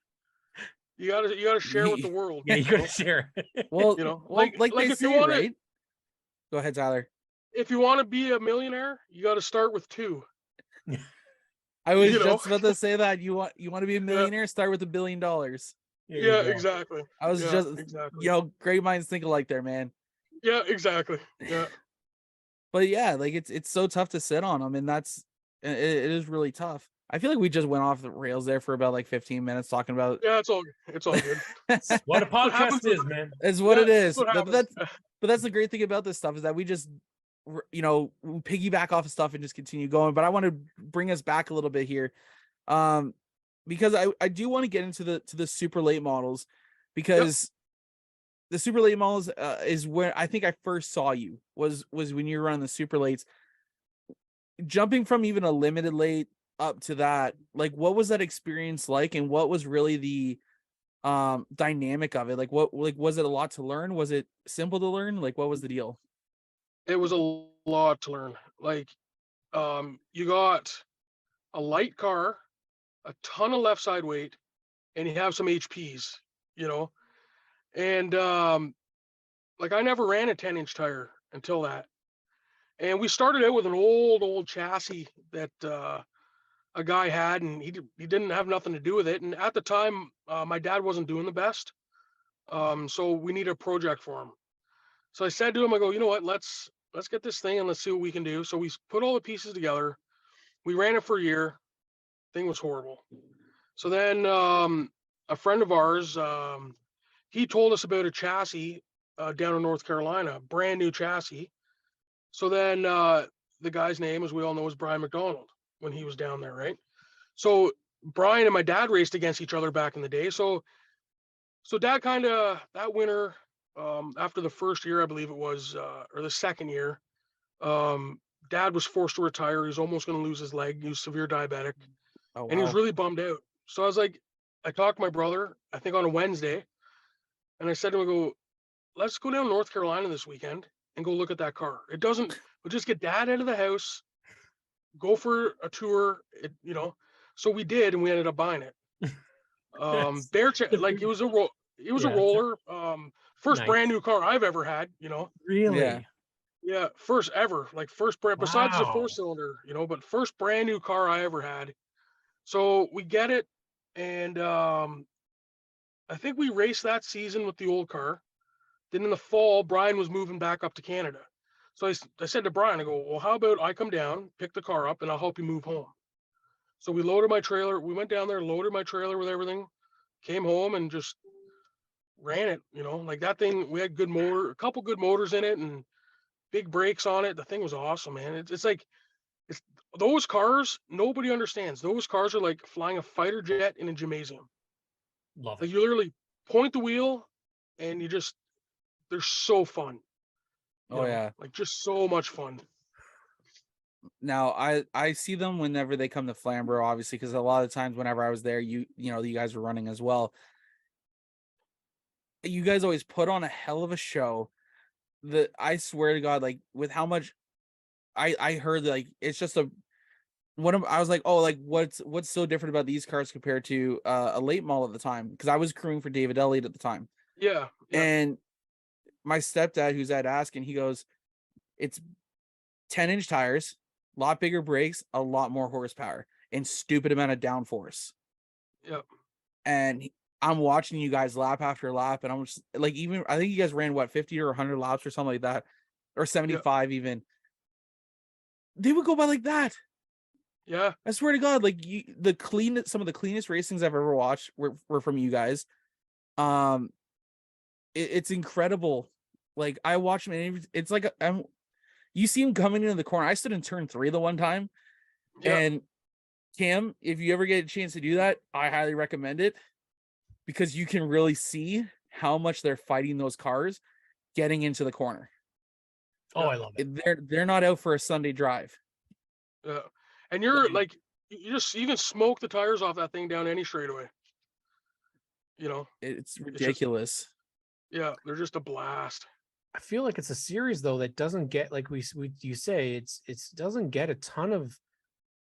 F: you gotta share with the world.
D: Yeah, you gotta share.
C: Well,
F: you know,
C: like they
F: if
C: say,
F: you want
C: right? Go ahead, Tyler.
F: If you want to be a millionaire, you got to start with 2.
C: I was just about to say that you want to be a millionaire, start with $1 billion.
F: Yeah, exactly.
C: I was
F: exactly.
C: Great minds think alike there, man.
F: Yeah, exactly. Yeah.
C: But yeah, like it's so tough to sit on them, and it is really tough. I feel like we just went off the rails there for about like 15 minutes talking about.
F: Yeah, it's all good.
D: What a podcast is, man.
C: It's what it is.
F: But
C: that's the great thing about this stuff is that we just, we piggyback off of stuff and just continue going. But I want to bring us back a little bit here, because I do want to get into the super late models, because the super late models is where I think I first saw you was when you were running the super lates, jumping from even a limited late up to that. Like, what was that experience like, and what was really the dynamic of it? Like, was it a lot to learn? Was it simple to learn? Like, what was the deal?
F: It was a lot to learn. Like, you got a light car, a ton of left side weight, and you have some HPs, and like I never ran a 10-inch tire until that. And we started out with an old chassis that a guy had, and he didn't have nothing to do with it. And at the time, my dad wasn't doing the best, so we needed a project for him. So I said to him, I go, you know what, let's get this thing and let's see what we can do. So we put all the pieces together. We ran it for a year. Thing was horrible. So then a friend of ours, he told us about a chassis down in North Carolina, brand new chassis. So then the guy's name, as we all know, is Brian McDonald when he was down there, right? So Brian and my dad raced against each other back in the day. So dad kind of, that winter, after the first year, I believe it was, or the second year, dad was forced to retire. He was almost going to lose his leg. He was severe diabetic.
C: Oh, wow.
F: And he was really bummed out. So I was like, I talked to my brother, I think on a Wednesday, and I said to him, I go, let's go down to North Carolina this weekend and go look at that car. We'll just get dad out of the house, go for a tour, So we did, and we ended up buying it. Like it was a roller. First
D: Nice.
F: brand new car I've ever had,
D: Really?
F: Yeah, first ever, like first brand, besides the
D: Wow.
F: 4-cylinder, but first brand new car I ever had. So we get it, and I think we raced that season with the old car. Then in the fall, Brian was moving back up to Canada. So I said to Brian, I go, well, how about I come down, pick the car up, and I'll help you move home. So we loaded my trailer. We went down there, loaded my trailer with everything, came home, and just ran it. Like that thing, we had a couple good motors in it, and big brakes on it. The thing was awesome, man. It's those cars, nobody understands. Those cars are like flying a fighter jet in a gymnasium.
D: Love
F: Like
D: it.
F: you literally point the wheel, and they're so fun.
C: Oh yeah.
F: Like just so much fun.
C: Now I see them whenever they come to Flamborough, obviously, because a lot of times whenever I was there, you guys were running as well. You guys always put on a hell of a show. I swear to God, like with how much I heard, like it's just I was like, oh, like what's so different about these cars compared to a late model at the time? Because I was crewing for David Elliott at the time.
F: Yeah.
C: And my stepdad, who's at asking, he goes, it's 10-inch tires, a lot bigger brakes, a lot more horsepower, and stupid amount of downforce.
F: Yep.
C: And I'm watching you guys lap after lap, and I'm just like, even I think you guys ran 50 or 100 laps or something like that, or 75 even. They would go by like that.
F: Yeah.
C: I swear to God, like some of the cleanest racings I've ever watched were from you guys. It's incredible. Like I watch them, and it's like you see him coming into the corner. I stood in turn 3 the one time, and Cam, if you ever get a chance to do that, I highly recommend it, because you can really see how much they're fighting those cars getting into the corner.
D: Oh, I love it.
C: They're not out for a Sunday drive.
F: Yeah. And you're like, you can smoke the tires off that thing down any straightaway.
C: It's ridiculous.
F: They're just a blast.
D: I feel like it's a series though that doesn't get, like you say, it doesn't get a ton of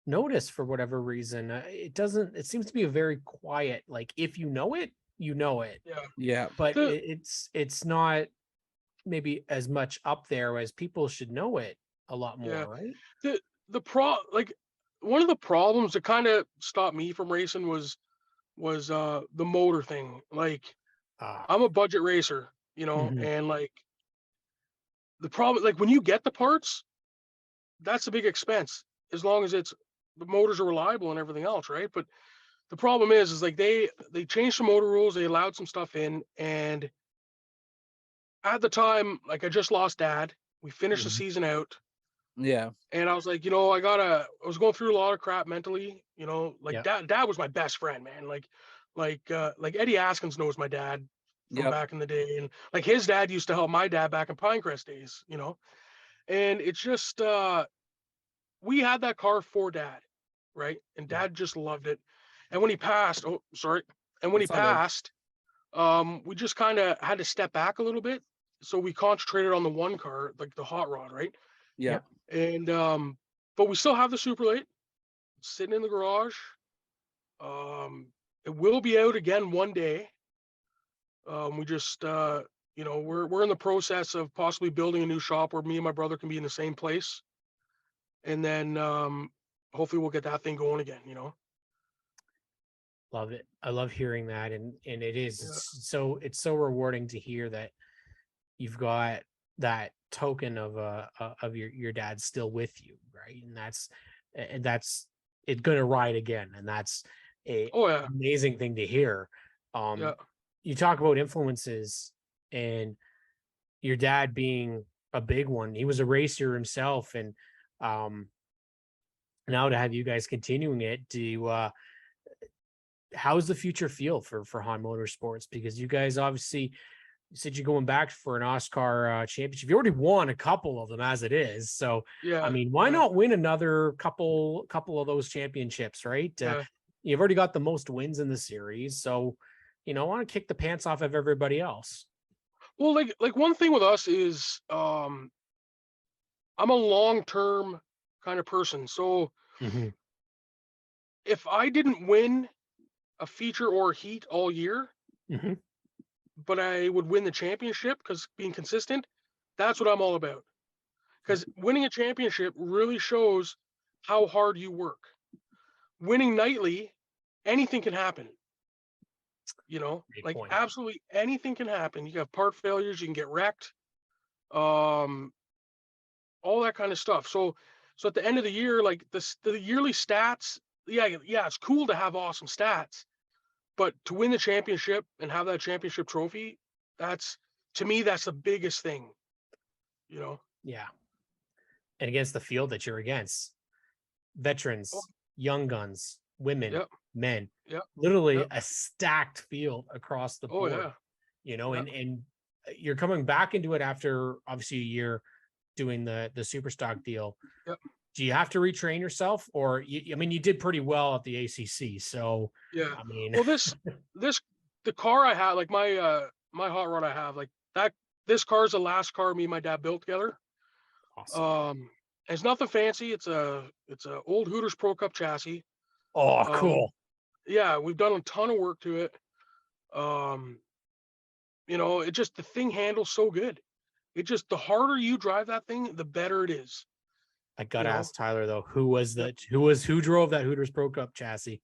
D: notice for whatever reason. It seems to be a very quiet, like if you know it, you know it.
C: Yeah.
D: But it's not maybe as much up there as people should know it a lot more, right?
F: One of the problems that kind of stopped me from racing was the motor thing. Like I'm a budget racer, and like the problem, like when you get the parts, that's a big expense, as long as the motors are reliable and everything else, right? But the problem is like they changed some motor rules, they allowed some stuff in, and at the time, like I just lost Dad. We finished the season out.
C: Yeah.
F: And I was like, I was going through a lot of crap mentally, Dad was my best friend, man. Like Eddie Askins knows my dad from back in the day. And like his dad used to help my dad back in Pinecrest days, and it's just, we had that car for Dad. Right. And Dad just loved it. And when he passed, we just kind of had to step back a little bit. So we concentrated on the one car, like the hot rod. Right.
C: Yeah.
F: And but we still have the Super Late sitting in the garage. It will be out again one day. We just we're in the process of possibly building a new shop where me and my brother can be in the same place, and then hopefully we'll get that thing going again.
D: Love it. I love hearing that, and it is it's so rewarding to hear that you've got that token of your dad still with you, right? And that's it's gonna ride again, and that's a amazing thing to hear. You talk about influences and your dad being a big one. He was a racer himself, and now to have you guys continuing it, how's the future feel for Hawn Motorsports? Because you guys obviously, you said you're going back for an Oscar championship. You already won a couple of them as it is. So, I mean, why not win another couple of those championships, right? You've already got the most wins in the series. So, I want to kick the pants off of everybody else.
F: Well, like one thing with us is I'm a long-term kind of person. So if I didn't win a feature or a heat all year, but I would win the championship, because being consistent, that's what I'm all about. Because winning a championship really shows how hard you work. Winning nightly, anything can happen.
D: Great point.
F: Absolutely anything can happen. You can have part failures, you can get wrecked, all that kind of stuff. So at the end of the year, like the yearly stats, it's cool to have awesome stats. But to win the championship and have that championship trophy, to me, that's the biggest thing,
D: Yeah. And against the field that you're against, veterans, young guns, women,
F: Yep.
D: men,
F: Yep.
D: literally
F: Yep.
D: a stacked field across the
F: Oh
D: board.
F: yeah. Yep.
D: And you're coming back into it after obviously a year doing the super stock deal.
F: Yep.
D: Do you have to retrain yourself, or you did pretty well at the ACC, so
F: Yeah.
D: I mean,
F: Well, the car I have, like my hot rod I have, like that. This car is the last car me and my dad built together.
D: awesome.
F: It's nothing fancy. It's a old Hooters Pro Cup chassis.
D: Oh,
F: Um,
D: cool.
F: yeah, we've done a ton of work to it. Um, it just, the thing handles so good. It just, the harder you drive that thing, the better it is.
D: I gotta
F: You know.
D: ask Tyler though,
F: Yep.
D: who drove that Hooters Pro Cup chassis?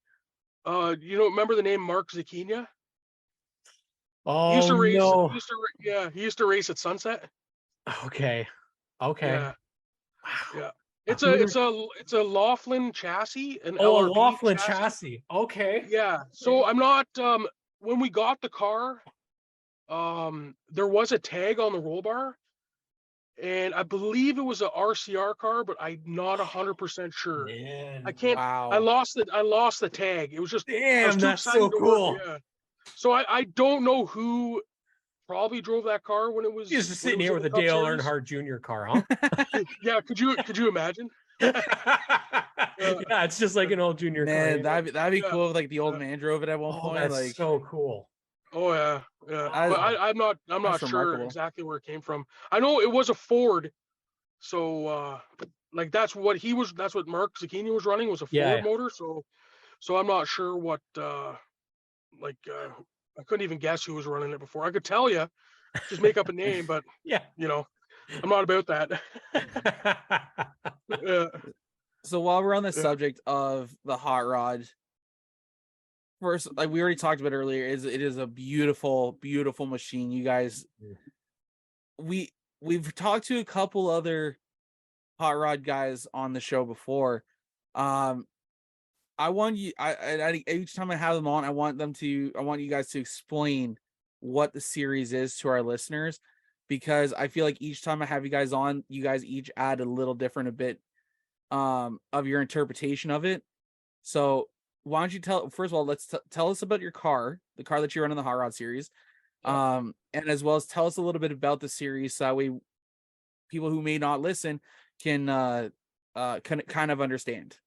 F: Remember the name Mark Zucchina? He used
D: Oh
F: to race.
D: no.
F: He used to race at Sunset.
D: Okay.
F: Yeah,
D: Wow.
F: yeah.
D: A
F: It's a
D: Hooters.
F: Laughlin chassis, an
D: Oh, a
F: LRP
D: Laughlin
F: chassis.
D: chassis. Okay.
F: Yeah. So I'm not. When we got the car, there was a tag on the roll bar, and I believe it was a RCR car, but I'm not 100% sure. I
D: Man,
F: can't. I
C: Wow.
F: lost it. I lost the tag. It was just. I was
D: damn,
F: too
D: that's so
F: excited to work.
D: cool.
F: Yeah. So I don't know who probably drove that car when it was
D: He's just
F: when it
D: sitting
F: was
D: here
F: in
D: with
F: the
D: a
F: Cup
D: Dale
F: Series.
D: Earnhardt Jr. car, huh?
F: Yeah. Could you imagine?
D: Yeah, it's just like an old junior car.
C: Man, that'd be
F: Yeah.
C: cool if like the old man drove it at one
D: Oh,
C: point.
D: that's
C: Like
D: so cool.
F: Oh yeah, yeah.
C: I-
F: But I'm not
C: that's
F: sure
C: remarkable.
F: exactly where it came from. I know it was a Ford, so like that's what Mark Zucchini was running, was a
D: Yeah.
F: Ford motor. So I'm not sure what I couldn't even guess who was running it before. I could tell you, just make up a name, but
D: Yeah.
F: I'm not about that. Yeah.
C: So while we're on the
F: Yeah.
C: subject of the hot rod, first, like we already talked about earlier, it is a beautiful, beautiful machine. You guys, we've talked to a couple other hot rod guys on the show before. I want you. Each time I have them on, I want you guys to explain what the series is to our listeners, because I feel like each time I have you guys on, you guys each add a little different a bit of your interpretation of it. So why don't you first of all, let's tell us about your car, the car that you run in the hot rod series, and as well as tell us a little bit about the series, so that way people who may not listen can kind of understand.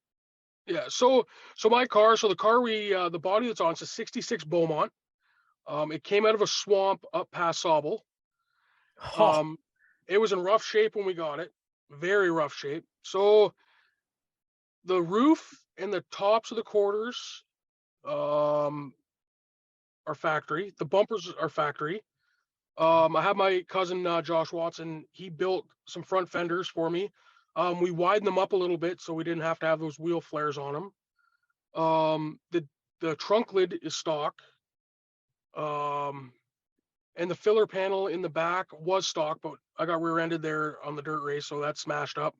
F: Yeah. So my car, the car the body that's on, it's a 66 Beaumont. It came out of a swamp up past Sauble.
D: Oh,
F: It was in rough shape when we got it, very rough shape. So the roof and the tops of the quarters are factory. The bumpers are factory. I have my cousin Josh Watson. He built some front fenders for me. We widened them up a little bit so we didn't have to have those wheel flares on them. The trunk lid is stock. And the filler panel in the back was stock, but I got rear-ended there on the dirt race, so that's smashed up.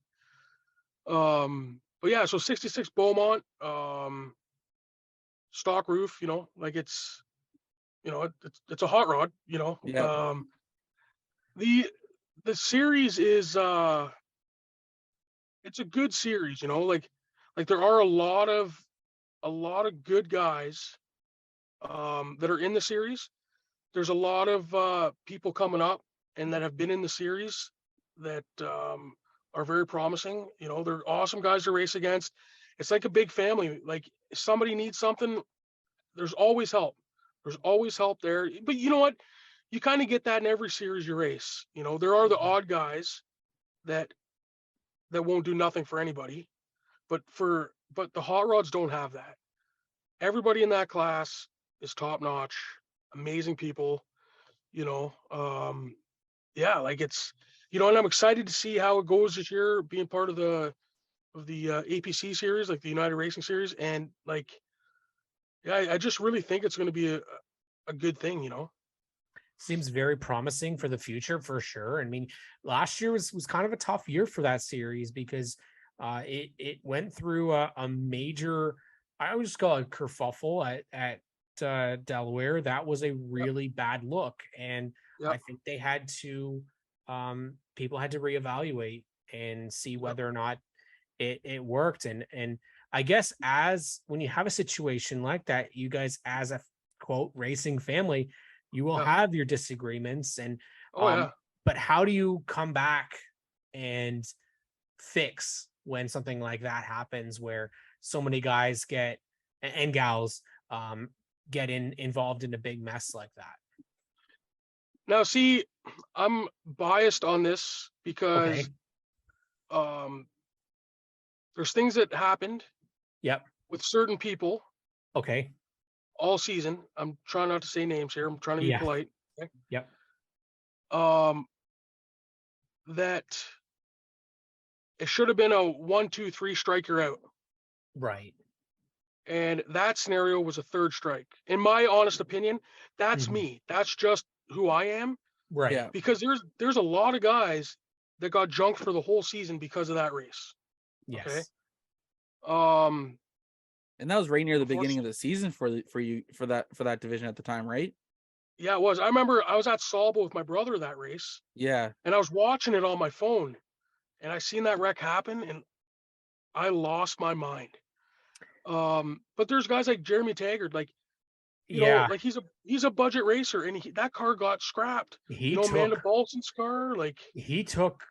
F: But yeah, so 66 Beaumont, stock roof, like it's a hot rod,
C: Yeah.
F: The series is it's a good series, like there are a lot of good guys that are in the series. There's a lot of people coming up and that have been in the series that are very promising. They're awesome guys to race against. It's like a big family. Like if somebody needs something, there's always help. There's always help there. But you know what? You kind of get that in every series you race. There are the odd guys that won't do nothing for anybody. But the hot rods don't have that. Everybody in that class is top notch, amazing people. Yeah, like it's, and I'm excited to see how it goes this year, being part of the APC series, like the United Racing Series, and like, yeah, I just really think it's going to be a good thing.
D: seems very promising for the future for sure. I mean, last year was kind of a tough year for that series because it went through a major, I would just call it kerfuffle at Delaware. That was a really bad look, and I think they had to people had to reevaluate and see whether or not it worked. And I guess as when you have a situation like that, you guys as a quote racing family, you will have your disagreements and but how do you come back and fix when something like that happens where so many guys get and gals get involved in a big mess like that?
F: Now, see, I'm biased on this because there's things that happened with certain people all season. I'm trying not to say names here. I'm trying to be polite. Okay? That it should have been a 1, 2, 3 strike, you're out.
D: Right.
F: And that scenario was a third strike. In my honest opinion, that's me. That's just who I am.
D: Right.
C: Yeah.
F: Because there's a lot of guys that got junked for the whole season because of that race.
D: Yes.
F: Okay.
C: And that was right near the beginning of the season for that division at the time, right?
F: Yeah, it was. I remember I was at Salbo with my brother that race.
C: Yeah.
F: And I was watching it on my phone, and I seen that wreck happen, and I lost my mind. But there's guys like Jeremy Taggart, like you know, like he's a budget racer, and that car got scrapped. Amanda Balson's car, like
D: he took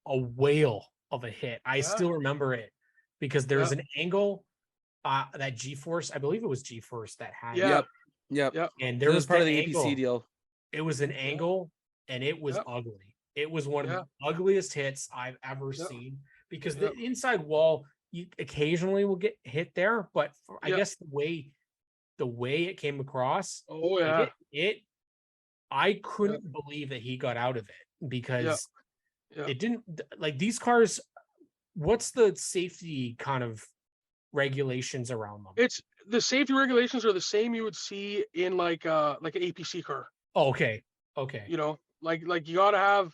D: a whale of a hit. I still remember it because there was an angle that G-Force, I believe it was G-Force that had
C: Yep.
D: And there was
C: part of the
D: angle.
C: APC deal.
D: It was an angle and it was ugly. It was one of the ugliest hits I've ever seen because the inside wall, you occasionally will get hit there, but I guess the way it came across, I couldn't believe that he got out of it because it didn't, like these cars, what's the safety kind of regulations around them?
F: It's the safety regulations are the same you would see in like an APC car.
D: Oh, okay.
F: You know, like you gotta have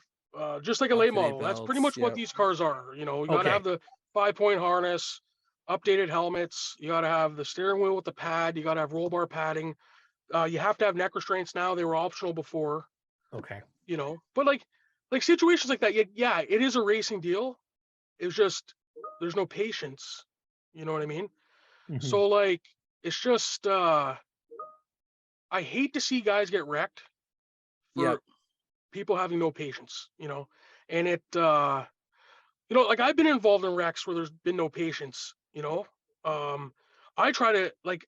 F: just like a late model. That's pretty much what these cars are. You know, you gotta have the 5-point harness, updated helmets. You gotta have the steering wheel with the pad. You gotta have roll bar padding. You have to have neck restraints now. They were optional before.
D: Okay.
F: You know, but like situations like that, yeah, it is a racing deal. It's just there's no patience. You know what I mean?
D: Mm-hmm.
F: So like it's just I hate to see guys get wrecked for people having no patience, you know. And it you know, like I've been involved in wrecks where there's been no patience, you know. I try to like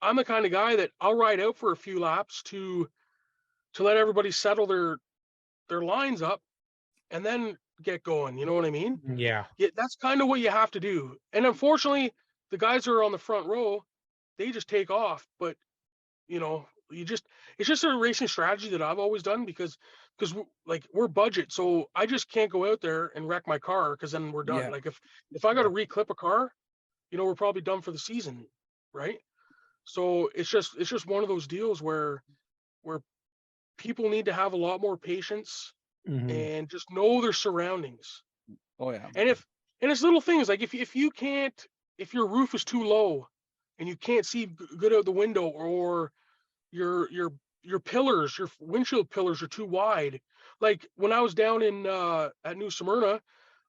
F: I'm the kind of guy that I'll ride out for a few laps to let everybody settle their lines up and then get going, you know what I mean?
D: Yeah,
F: that's kind of what you have to do. And unfortunately, the guys who are on the front row, they just take off. But you know, it's just a racing strategy that I've always done because like we're budget, so I just can't go out there and wreck my car because then we're done. Like if I got to reclip a car, you know, we're probably done for the season, right? So it's just one of those deals where people need to have a lot more patience and just know their surroundings.
C: Oh yeah.
F: And it's little things like if your roof is too low and you can't see good out the window, or your pillars, your windshield pillars are too wide. Like when I was down in at New Smyrna,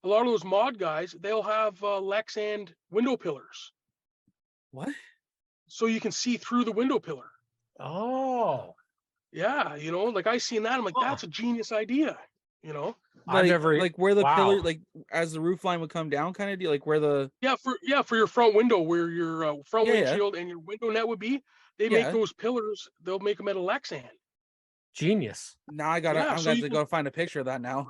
F: a lot of those mod guys, they'll have Lexan window pillars.
C: What?
F: So you can see through the window pillar.
D: Oh.
F: Yeah, you know, like I seen that, I'm like, that's a genius idea, you know.
C: I've never like where the pillar, like as the roof line would come down, kind of deal, like where the
F: for your front window, where your front windshield and your window net would be, they make those pillars. They'll make them out of Lexan.
D: Genius.
C: Now I'm gonna have to go find a picture of that now.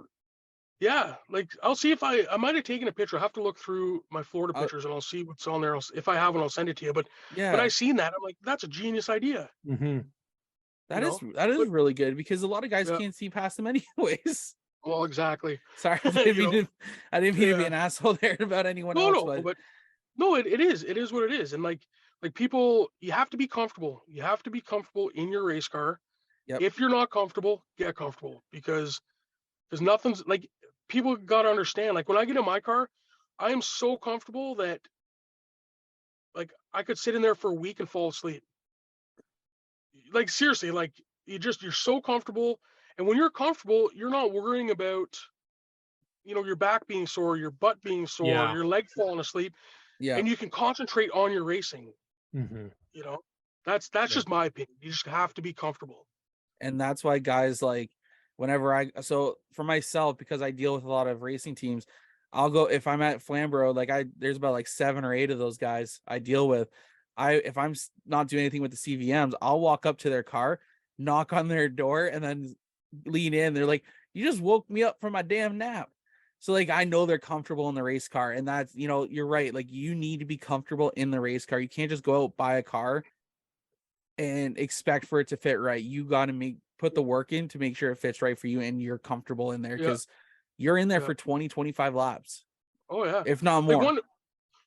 F: Yeah, like I'll see if I might have taken a picture. I have to look through my Florida pictures and I'll see what's on there. If I haven't, I'll send it to you. But I seen that, I'm like, that's a genius idea.
D: Mm-hmm.
C: That is really good because a lot of guys can't see past them anyways.
F: Well, exactly.
C: Sorry, I didn't mean to be an asshole there about anyone else.
F: But no, it is what it is. And like people, you have to be comfortable. You have to be comfortable in your race car.
C: Yep.
F: If you're not comfortable, get comfortable because nothing's like, people got to understand. Like when I get in my car, I am so comfortable that like I could sit in there for a week and fall asleep. Like seriously, like you're so comfortable. And when you're comfortable, you're not worrying about, you know, your back being sore, your butt being sore, your leg falling asleep.
C: Yeah.
F: and you can concentrate on your racing.
D: Mhm.
F: You know, that's just my opinion. You just have to be comfortable.
C: And that's why guys, like, whenever so for myself, because I deal with a lot of racing teams, I'll go, if I'm at Flamborough, like there's about like 7 or 8 of those guys I deal with. If I'm not doing anything with the CVMs, I'll walk up to their car, knock on their door, and then lean in. They're like, you just woke me up from my damn nap. So like, I know they're comfortable in the race car, and that's, you're right. Like, you need to be comfortable in the race car. You can't just go out, buy a car and expect for it to fit right. You got to put the work in to make sure it fits right for you and you're comfortable in there, because you're in there for 20-25 laps.
F: Oh yeah,
C: if not more.
F: Like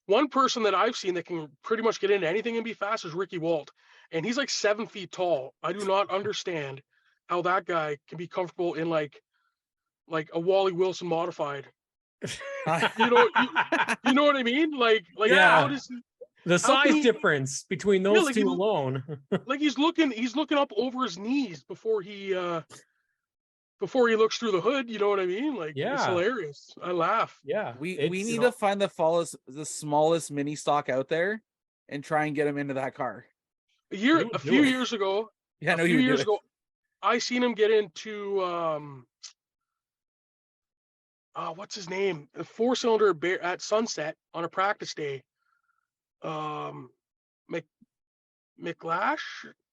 F: one person that I've seen that can pretty much get into anything and be fast is Ricky Walt, and he's like 7 feet tall. I do not understand how that guy can be comfortable in like a Wally Wilson modified. You know what I mean? Like
D: Yeah.
F: how does he?
D: The
F: How can
D: size
F: he-
D: difference between those
F: like
D: two
F: he-
D: alone.
F: Like he's looking up over his knees before he looks through the hood. You know what I mean? Like, it's
D: Yeah.
F: hilarious. I laugh.
D: Yeah.
C: we
D: it's-
C: need to find the smallest mini stock out there and try and get him into that car.
F: A
D: do
F: few
D: it.
F: years ago,
C: Yeah, I know
F: a few
C: you
F: years
C: do.
F: ago, I seen him get into what's his name? A 4-cylinder at Sunset on a practice day. McGlashan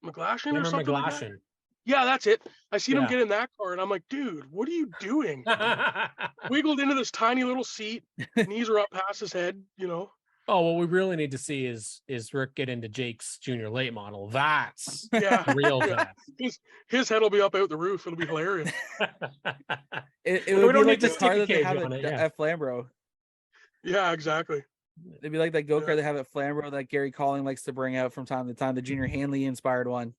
F: or
D: Cameron
F: something like that?
D: McGlashan.
F: Yeah, that's it. I seen him
D: Yeah.
F: get in that car, and I'm like, dude, what are you doing? Wiggled into this tiny little seat, knees are up past his head.
D: Oh, what we really need to see is Rick get into Jake's junior late model. That's
F: Yeah,
D: the real
F: yeah.
D: test.
F: His head will be up out the roof. It'll be hilarious.
C: It
D: We
C: would be
D: don't
C: like
D: need to
C: the car
D: stick a
C: that they
D: cage
C: have
D: on
C: at,
D: it, yeah.
C: at Flamborough.
F: Yeah, exactly.
C: It'd be like that go-kart
F: Yeah.
C: they have at Flamborough that Gary Colling likes to bring out from time to time, the Junior Hanley inspired one.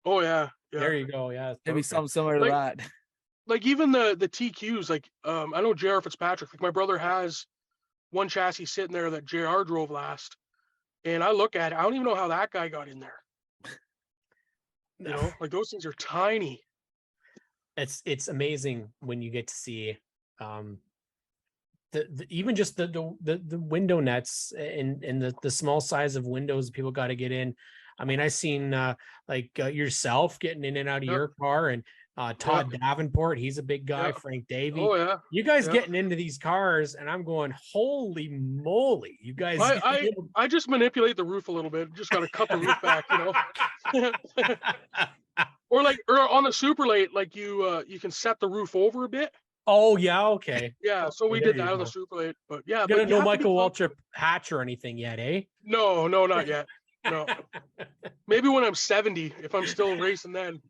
F: Oh yeah, yeah.
D: There you go. Yeah.
C: It'd be
D: perfect.
C: something similar to
F: Like-
C: that.
F: Like even the TQs. Like I know JR Fitzpatrick. Like my brother has one chassis sitting there that JR drove last, and I look at it. I don't even know how that guy got in there. Like those things are tiny.
D: It's amazing when you get to see the even just the window nets and the small size of windows people got to get in. I mean, I seen yourself getting in and out of
F: Yep.
D: your car, and Todd Davenport, he's a big guy.
F: Yep.
D: Frank Davey,
F: Oh yeah.
D: you guys
F: Yep.
D: getting into these cars, and I'm going, holy moly, you guys!
F: I just manipulate the roof a little bit. Just got to cut the roof back, Or on the super late, like you can set the roof over a bit.
D: Oh yeah, okay.
F: Yeah, so we
D: There
F: did
D: you
F: that on
D: go.
F: the super late. But yeah,
D: You
F: but
D: got
F: you
D: no
F: have to be
D: Michael
F: comfortable.
D: Waltrip hatch or anything yet, eh?
F: No, not yet. No. Maybe when I'm 70, if I'm still racing then.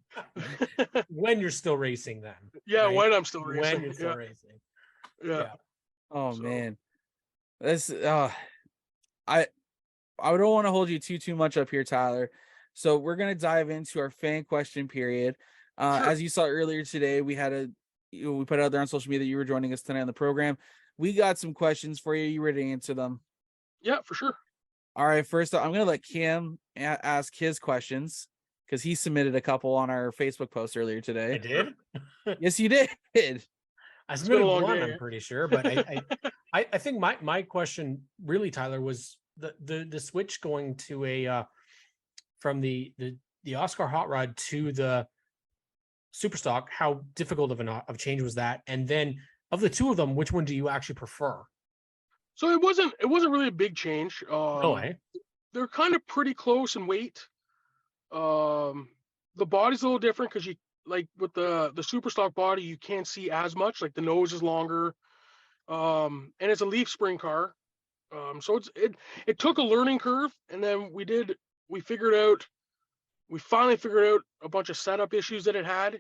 D: When you're still racing, then.
F: Yeah,
D: right?
F: when I'm still racing.
D: When you're still
F: yeah.
D: racing.
F: Yeah.
C: Oh
F: So-
C: man, this I don't want to hold you too much up here, Tyler. So we're gonna dive into our fan question period.
F: Sure.
C: As you saw earlier today, we put out there on social media that you were joining us tonight on the program. We got some questions for you. You ready to answer them?
F: Yeah, for sure.
C: All right. First up, I'm gonna let Kim ask his questions because he submitted a couple on our Facebook post earlier
D: I
C: today.
D: did.
C: Yes, you did.
D: I
F: been a
D: submitted
F: long
D: one,
F: day,
D: I'm
F: eh?
D: pretty sure, but I think my question really, Tyler, was the switch going to a from the Oscar Hot Rod to the Superstock. How difficult of change was that? And then of the two of them, which one do you actually prefer?
F: So it wasn't really a big change.
D: No way.
F: They're kind of pretty close in weight. The body's a little different because you like with the Superstock body, you can't see as much. Like the nose is longer. And it's a leaf spring car. So it took a learning curve, and then we finally figured out a bunch of setup issues that it had,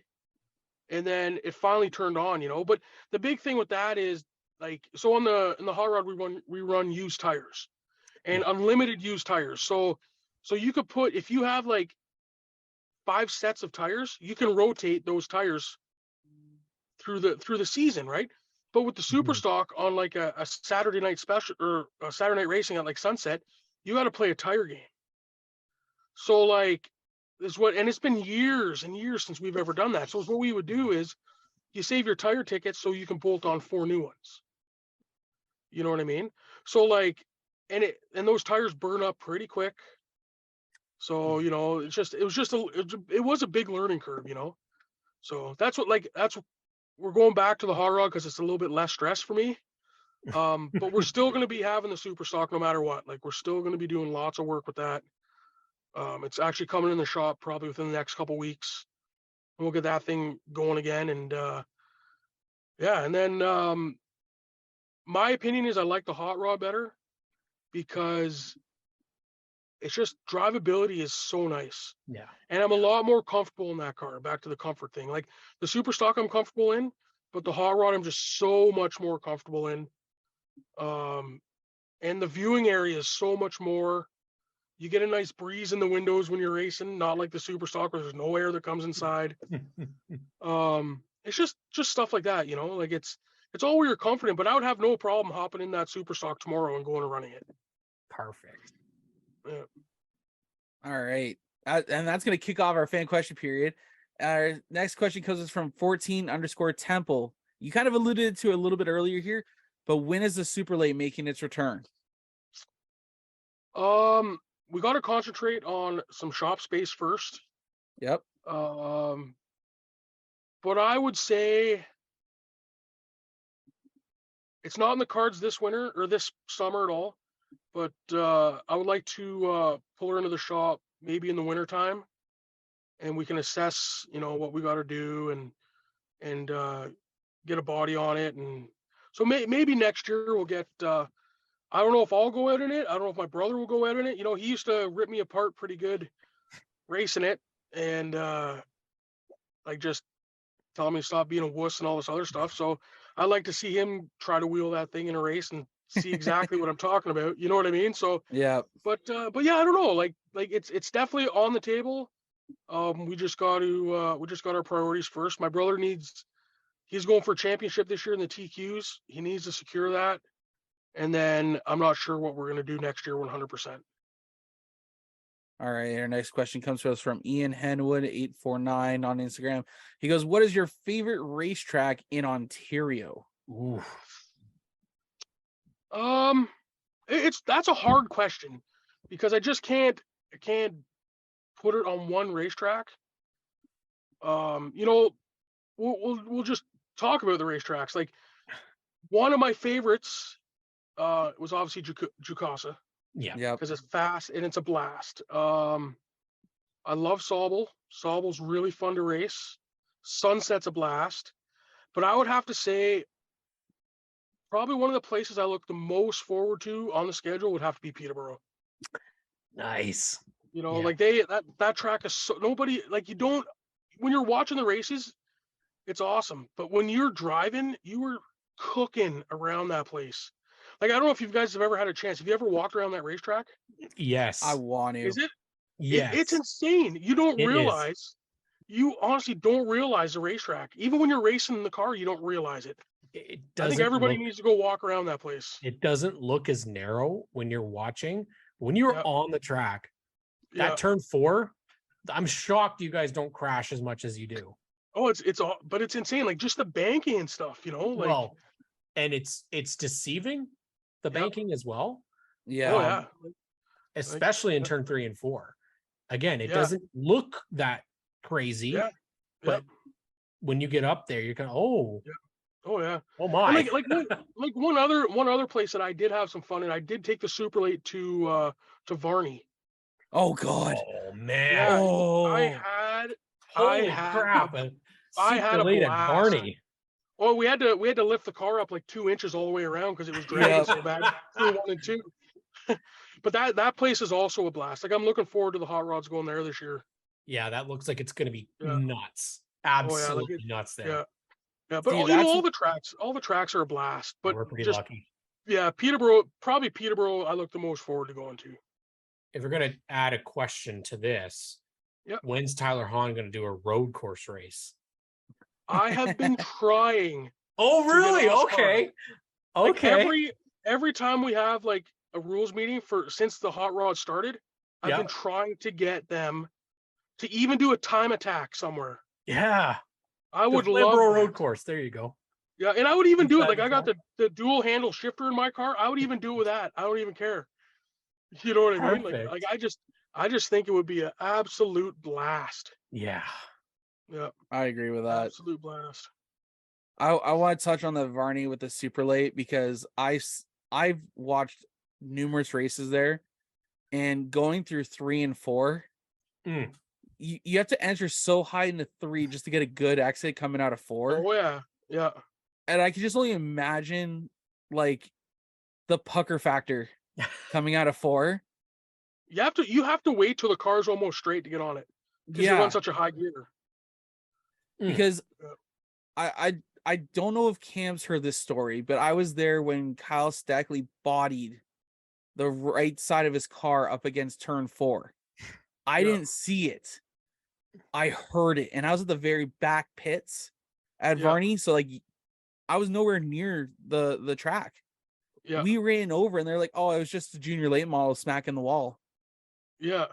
F: and then it finally turned on, But the big thing with that is like, so in the hot rod we run used tires, and unlimited used tires. So you could put, if you have like 5 sets of tires, you can rotate those tires through the season, right? But with the super stock on like a Saturday night special or a Saturday night racing at like Sunset, you got to play a tire game. So like and it's been years and years since we've ever done that. So what we would do is you save your tire tickets so you can bolt on 4 new ones. You know what I mean? So like and those tires burn up pretty quick. So, you know, it was a big learning curve, you know. So we're going back to the hot rod because it's a little bit less stress for me. But we're still going to be having the super stock no matter what. Like, we're still going to be doing lots of work with that. It's actually coming in the shop probably within the next couple weeks. We'll get that thing going again. And and then my opinion is I like the hot rod better because it's just drivability is so nice.
D: Yeah.
F: And I'm a lot more comfortable in that car. Back to the comfort thing. Like the super stock I'm comfortable in, but the hot rod I'm just so much more comfortable in. And the viewing area is so much more. You get a nice breeze in the windows when you're racing, not like the super stock where there's no air that comes inside. It's just stuff like that, you know, like it's all where you're confident, but I would have no problem hopping in that super stock tomorrow and going and running it.
D: Perfect.
F: Yeah.
C: All right. And that's going to kick off our fan question period. Our next question comes from 14_Temple. You kind of alluded to a little bit earlier here, but when is the Super Late making its return?
F: We got to concentrate on some shop space first.
C: Yep.
F: But I would say it's not in the cards this winter or this summer at all. But I would like to pull her into the shop maybe in the wintertime, and we can assess, you know, what we got to do and get a body on it. And so maybe next year we'll get. I don't know if I'll go out in it. I don't know if my brother will go out in it. You know, he used to rip me apart pretty good racing it, and like just telling me to stop being a wuss and all this other stuff. So I'd like to see him try to wheel that thing in a race and see exactly what I'm talking about. You know what I mean? So
C: yeah.
F: But yeah, I don't know. Like it's definitely on the table. We just got our priorities first. My brother he's going for a championship this year in the TQs. He needs to secure that. And then I'm not sure what we're going to do next year 100%.
C: All right. Our next question comes to us from Ian Henwood 849 on Instagram. He goes, "What is your favorite racetrack in Ontario?"
D: Ooh.
F: That's a hard question because I can't put it on one racetrack. You know, we'll just talk about the racetracks. Like one of my favorites was obviously Jukasa.
D: Yeah.
F: Because it's fast and it's a blast. I love Sauble. Sauble's really fun to race. Sunset's a blast. But I would have to say probably one of the places I look the most forward to on the schedule would have to be Peterborough.
D: Nice.
F: You know,
D: Yeah.
F: like that track is so nobody like you don't when you're watching the races, it's awesome. But when you're driving, you were cooking around that place. Like I don't know if you guys have ever had a chance. Have you ever walked around that racetrack?
D: Yes.
C: I want to.
F: Is it?
D: Yes.
F: It's insane. You don't
D: It
F: realize. You honestly don't realize the racetrack. Even when you're racing in the car, you don't realize it.
D: It
F: I think
D: doesn't
F: everybody
D: look,
F: needs to go walk around that place.
D: it doesn't look as narrow when you're watching. When you're
F: Yeah.
D: on the track, that
F: Yeah.
D: turn 4, I'm shocked you guys don't crash as much as you do.
F: Oh, but it's insane. Like just the banking and stuff, you know, like
D: Well, and it's deceiving, the
F: Yep.
D: banking as well.
C: Yeah.
F: oh yeah.
D: Especially in turn 3 and 4. Again, it
F: Yeah.
D: doesn't look that crazy,
F: Yeah.
D: but
F: Yep.
D: when you get up there, you're kind of, oh
F: yeah.
D: my.
F: And like one other place that I did have some fun in. I did take the Super Late to Varney.
C: Oh God.
D: Oh man.
F: Yeah.
C: Oh.
D: Holy
F: had
D: crap.
F: I had a
D: Super late at
F: blast.
D: Barney.
F: Well, we had to lift the car up like 2 inches all the way around because it was dragging
C: Yep.
F: so bad. 1 and 2. But that place is also a blast. Like I'm looking forward to the hot rods going there this year.
D: Yeah, that looks like it's going to be
F: Yeah.
D: nuts.
F: Oh, yeah, like
D: Absolutely nuts there.
F: Yeah. Yeah, but
C: Steve,
F: you know,
C: that's-
F: all the tracks are a blast. But
D: We're pretty
F: just
D: lucky.
F: yeah, Peterborough, I look the most forward to going to.
D: If we're going to add a question to this,
F: Yep.
D: when's Tyler Hawn going to do a road course race?
F: I have been trying.
D: Oh,
F: get
D: really?
F: on
D: Okay.
F: Like
D: Okay.
F: every time we have like a rules meeting since the hot rod started, I've
D: Yeah.
F: been trying to get them to even do a time attack somewhere.
D: Yeah.
F: I would
D: The
F: love
D: Flamborough
F: that.
D: road course. There you go.
F: Yeah, and I would even do it.
D: That
F: Like I got
D: yourself?
F: the dual handle shifter in my car. I would even do it with that. I don't even care. You know what I mean?
D: Perfect.
F: Like I just think it would be an absolute blast.
D: Yeah.
F: Yeah,
C: I agree with that.
F: absolute blast.
C: I want to touch on the Varney with the super late because I've watched numerous races there, and going through 3 and 4,
D: Mm.
C: you have to enter so high into 3 just to get a good exit coming out of 4.
F: Oh yeah, yeah.
C: And I can just only imagine like the pucker factor coming out of 4.
F: You have to wait till the car's almost straight to get on it because you
C: Yeah,
F: run such a high gear.
C: because
F: Yeah.
C: I don't know if Cam's heard this story, but I was there when Kyle Stackley bodied the right side of his car up against turn 4. I
F: Yeah.
C: didn't see it. I heard it, and I was at the very back pits at
F: Yeah.
C: Varney, so like I was nowhere near the track.
F: Yeah,
C: We ran over, and they're like, "Oh, it was just a junior late model smacking the wall."
F: yeah.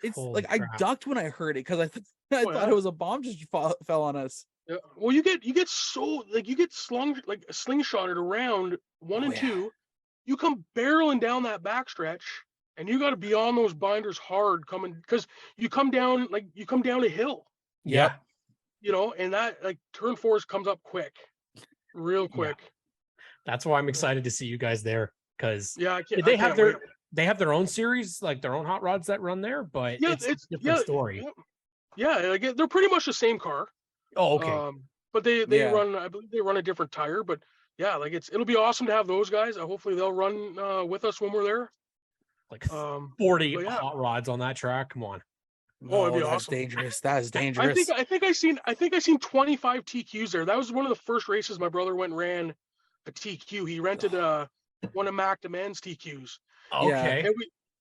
C: It's
D: Holy
C: like I
D: crap.
C: ducked when I heard it because I
F: Oh,
C: thought
F: yeah.
C: it was a bomb just fell on us.
F: Yeah. Well, you get so like you get slung like slingshotted around 1
C: Oh,
F: and
C: yeah.
F: 2. You come barreling down that backstretch, and you got to be on those binders hard coming because you come down a hill,
D: Yeah.
F: you know, and that like turn 4 comes up quick, real
D: Yeah.
F: quick.
D: That's why I'm excited to see you guys there, because
F: Yeah, I
D: they
F: can't
D: have
F: wait.
D: their own series, like their own hot rods that run there, but
F: Yeah,
D: it's a different story.
F: Yeah, like they're pretty much the same car.
D: Oh, okay.
F: But they
C: Yeah.
F: run, I believe they run a different tire, but yeah, like it'll be awesome to have those guys. Hopefully they'll run with us when we're there.
D: Like 40
F: but yeah.
D: hot rods on that track. Come on.
F: Oh, it'd be
C: that's
F: awesome.
C: dangerous. That is
F: I
C: dangerous.
F: think I seen 25 TQs there. That was one of the first races my brother went and ran a TQ. He rented one of Mac Demands TQs.
D: Okay.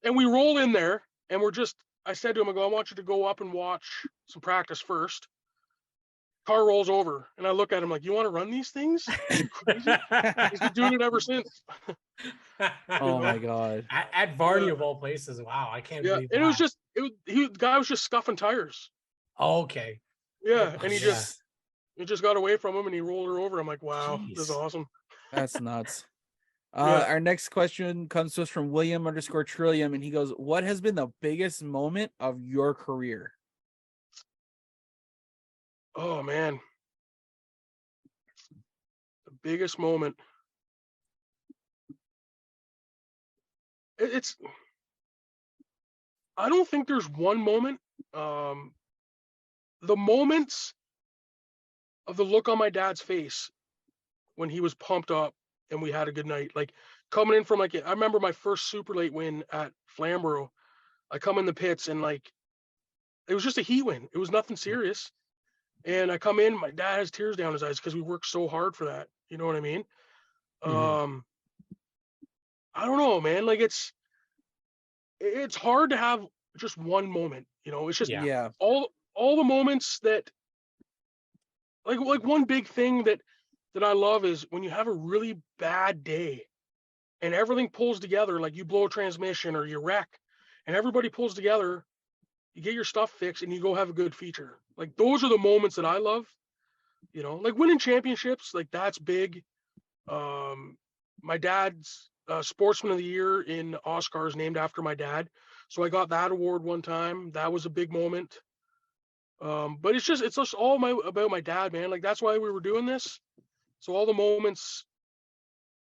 F: And we roll in there, and I said to him, I want you to go up and watch some practice first. Car rolls over, and I look at him like, you want to run these things? Are you crazy? He's been doing it ever since.
C: Oh my god.
D: At Varney of all places. Wow, I can't
F: Yeah,
D: believe
F: and
D: that.
F: the guy was just scuffing tires.
D: Okay.
F: Yeah, and he
D: Yeah.
F: just got away from him, and he rolled her over. I'm like, wow, this is
D: Jeez.
F: awesome.
C: That's nuts.
F: Yeah.
C: Our next question comes to us from William_Trillium, and he goes, "What has been the biggest moment of your career?"
F: Oh man, the biggest moment. It's. I don't think there's one moment. The moments of the look on my dad's face when he was pumped up and we had a good night. Like coming in from I remember my first super late win at Flamborough. I come in the pits and like it was just a heat win. It was nothing serious. And I come in, my dad has tears down his eyes because we worked so hard for that. You know what I mean?
D: Mhm.
F: I don't know, man. Like it's hard to have just one moment. You know, it's just
C: Yeah.
F: all the moments that like one big thing that I love is when you have a really bad day and everything pulls together, like you blow a transmission or you wreck and everybody pulls together, you get your stuff fixed and you go have a good feature. Like those are the moments that I love, you know, like winning championships, like that's big. My dad's sportsman of the year in Oscar is named after my dad. So I got that award one time. That was a big moment. But it's just all about my dad, man. Like that's why we were doing this. So all the moments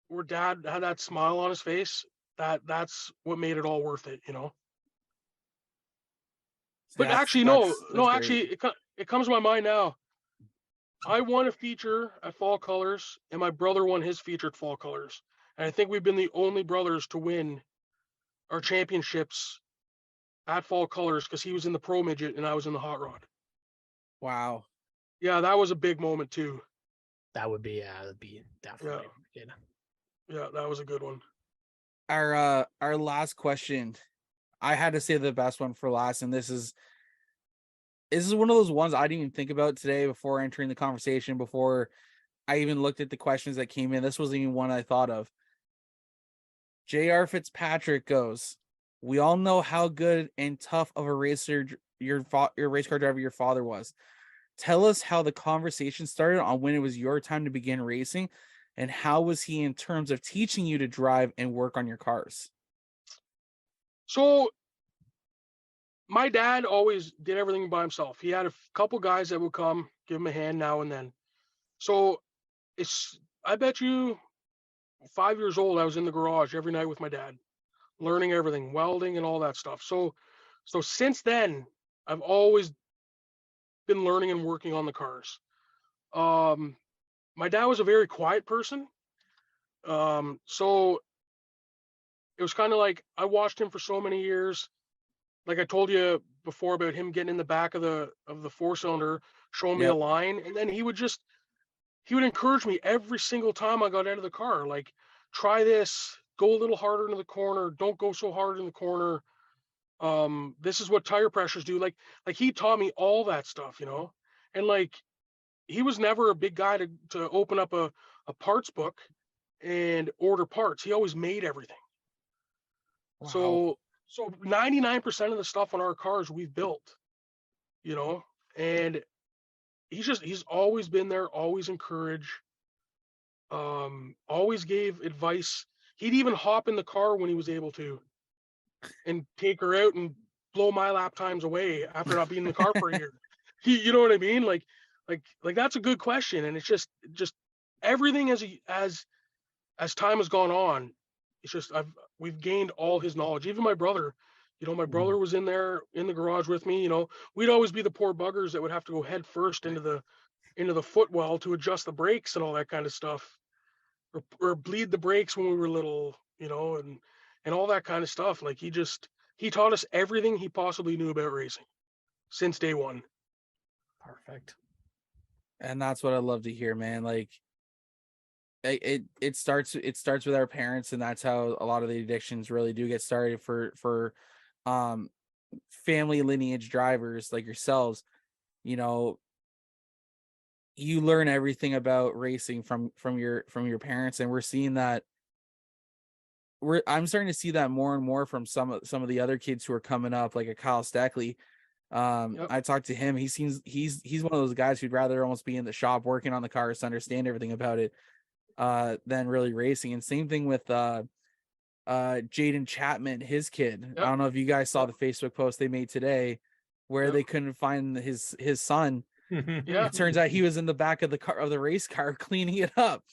F: where dad had that smile on his face, that's what made it all worth it, you know. But actually, no, actually, it comes to my mind now. I won a feature at Fall Colors, and my brother won his feature at Fall Colors, and I think we've been the only brothers to win our championships at Fall Colors because he was in the Pro Midget and I was in the Hot Rod.
C: Wow.
F: Yeah, that was a big moment too.
D: That would be definitely.
F: Yeah, that was a good one.
C: Our last question, I had to say the best one for last, and this is one of those ones I didn't even think about today before entering the conversation, before I even looked at the questions that came in. This wasn't even one I thought of. J.R. Fitzpatrick goes, "We all know how good and tough of a racer your race car driver your father was. Tell us how the conversation started on when it was your time to begin racing, and how was he in terms of teaching you to drive and work on your cars?"
F: So my dad always did everything by himself. He had a couple guys that would come give him a hand now and then. So I bet you 5 years old, I was in the garage every night with my dad, learning everything, welding and all that stuff. So since then, I've always been learning and working on the cars. My dad was a very quiet person. So it was kind of like I watched him for so many years. Like I told you before about him getting in the back of the 4-cylinder, showing me a
C: Yep.
F: line, and then he would encourage me every single time I got out of the car. Like, try this, go a little harder into the corner, don't go so hard in the corner. This is what tire pressures do. Like he taught me all that stuff, and like he was never a big guy to open up a parts book and order parts. He always made everything.
C: Wow.
F: So 99% of the stuff on our cars we've built, and he's always been there, always encouraged, always gave advice. He'd even hop in the car when he was able to and take her out and blow my lap times away after not being in the car for a year. You know what I mean? Like that's a good question. And it's just everything as time has gone on, it's just we've gained all his knowledge. Even my brother, my brother was in there in the garage with me. We'd always be the poor buggers that would have to go head first into the footwell to adjust the brakes and all that kind of stuff, or bleed the brakes when we were little, and all that kind of stuff. Like he taught us everything he possibly knew about racing since day one.
D: Perfect.
C: And that's what I love to hear, man. Like it starts with our parents, and that's how a lot of the addictions really do get started for family lineage drivers like yourselves. You learn everything about racing from your parents, and we're seeing that. I'm starting to see that more and more from some of the other kids who are coming up, like a Kyle Stackley.
F: Yep.
C: I talked to him. He's one of those guys who'd rather almost be in the shop working on the cars to understand everything about it than really racing. And same thing with Jaden Chapman, his kid.
F: Yep.
C: I don't know if you guys saw the Facebook post they made today where they couldn't find his son.
F: Yeah.
C: It turns out he was in the back of the race car cleaning it up.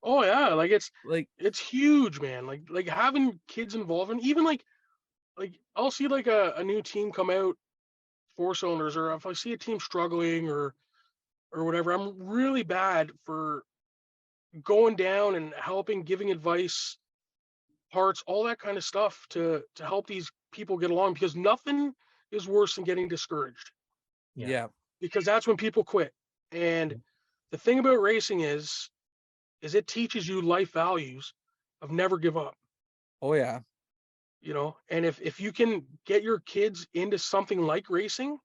F: Oh yeah, like it's huge, man. Like having kids involved, and even like I'll see like a new team come out, 4-cylinders, or if I see a team struggling or whatever, I'm really bad for going down and helping, giving advice, parts, all that kind of stuff to help these people get along, because nothing is worse than getting discouraged.
C: Yeah.
F: Because that's when people quit. And the thing about racing is it teaches you life values of never give up.
C: Oh yeah.
F: And if you can get your kids into something like racing,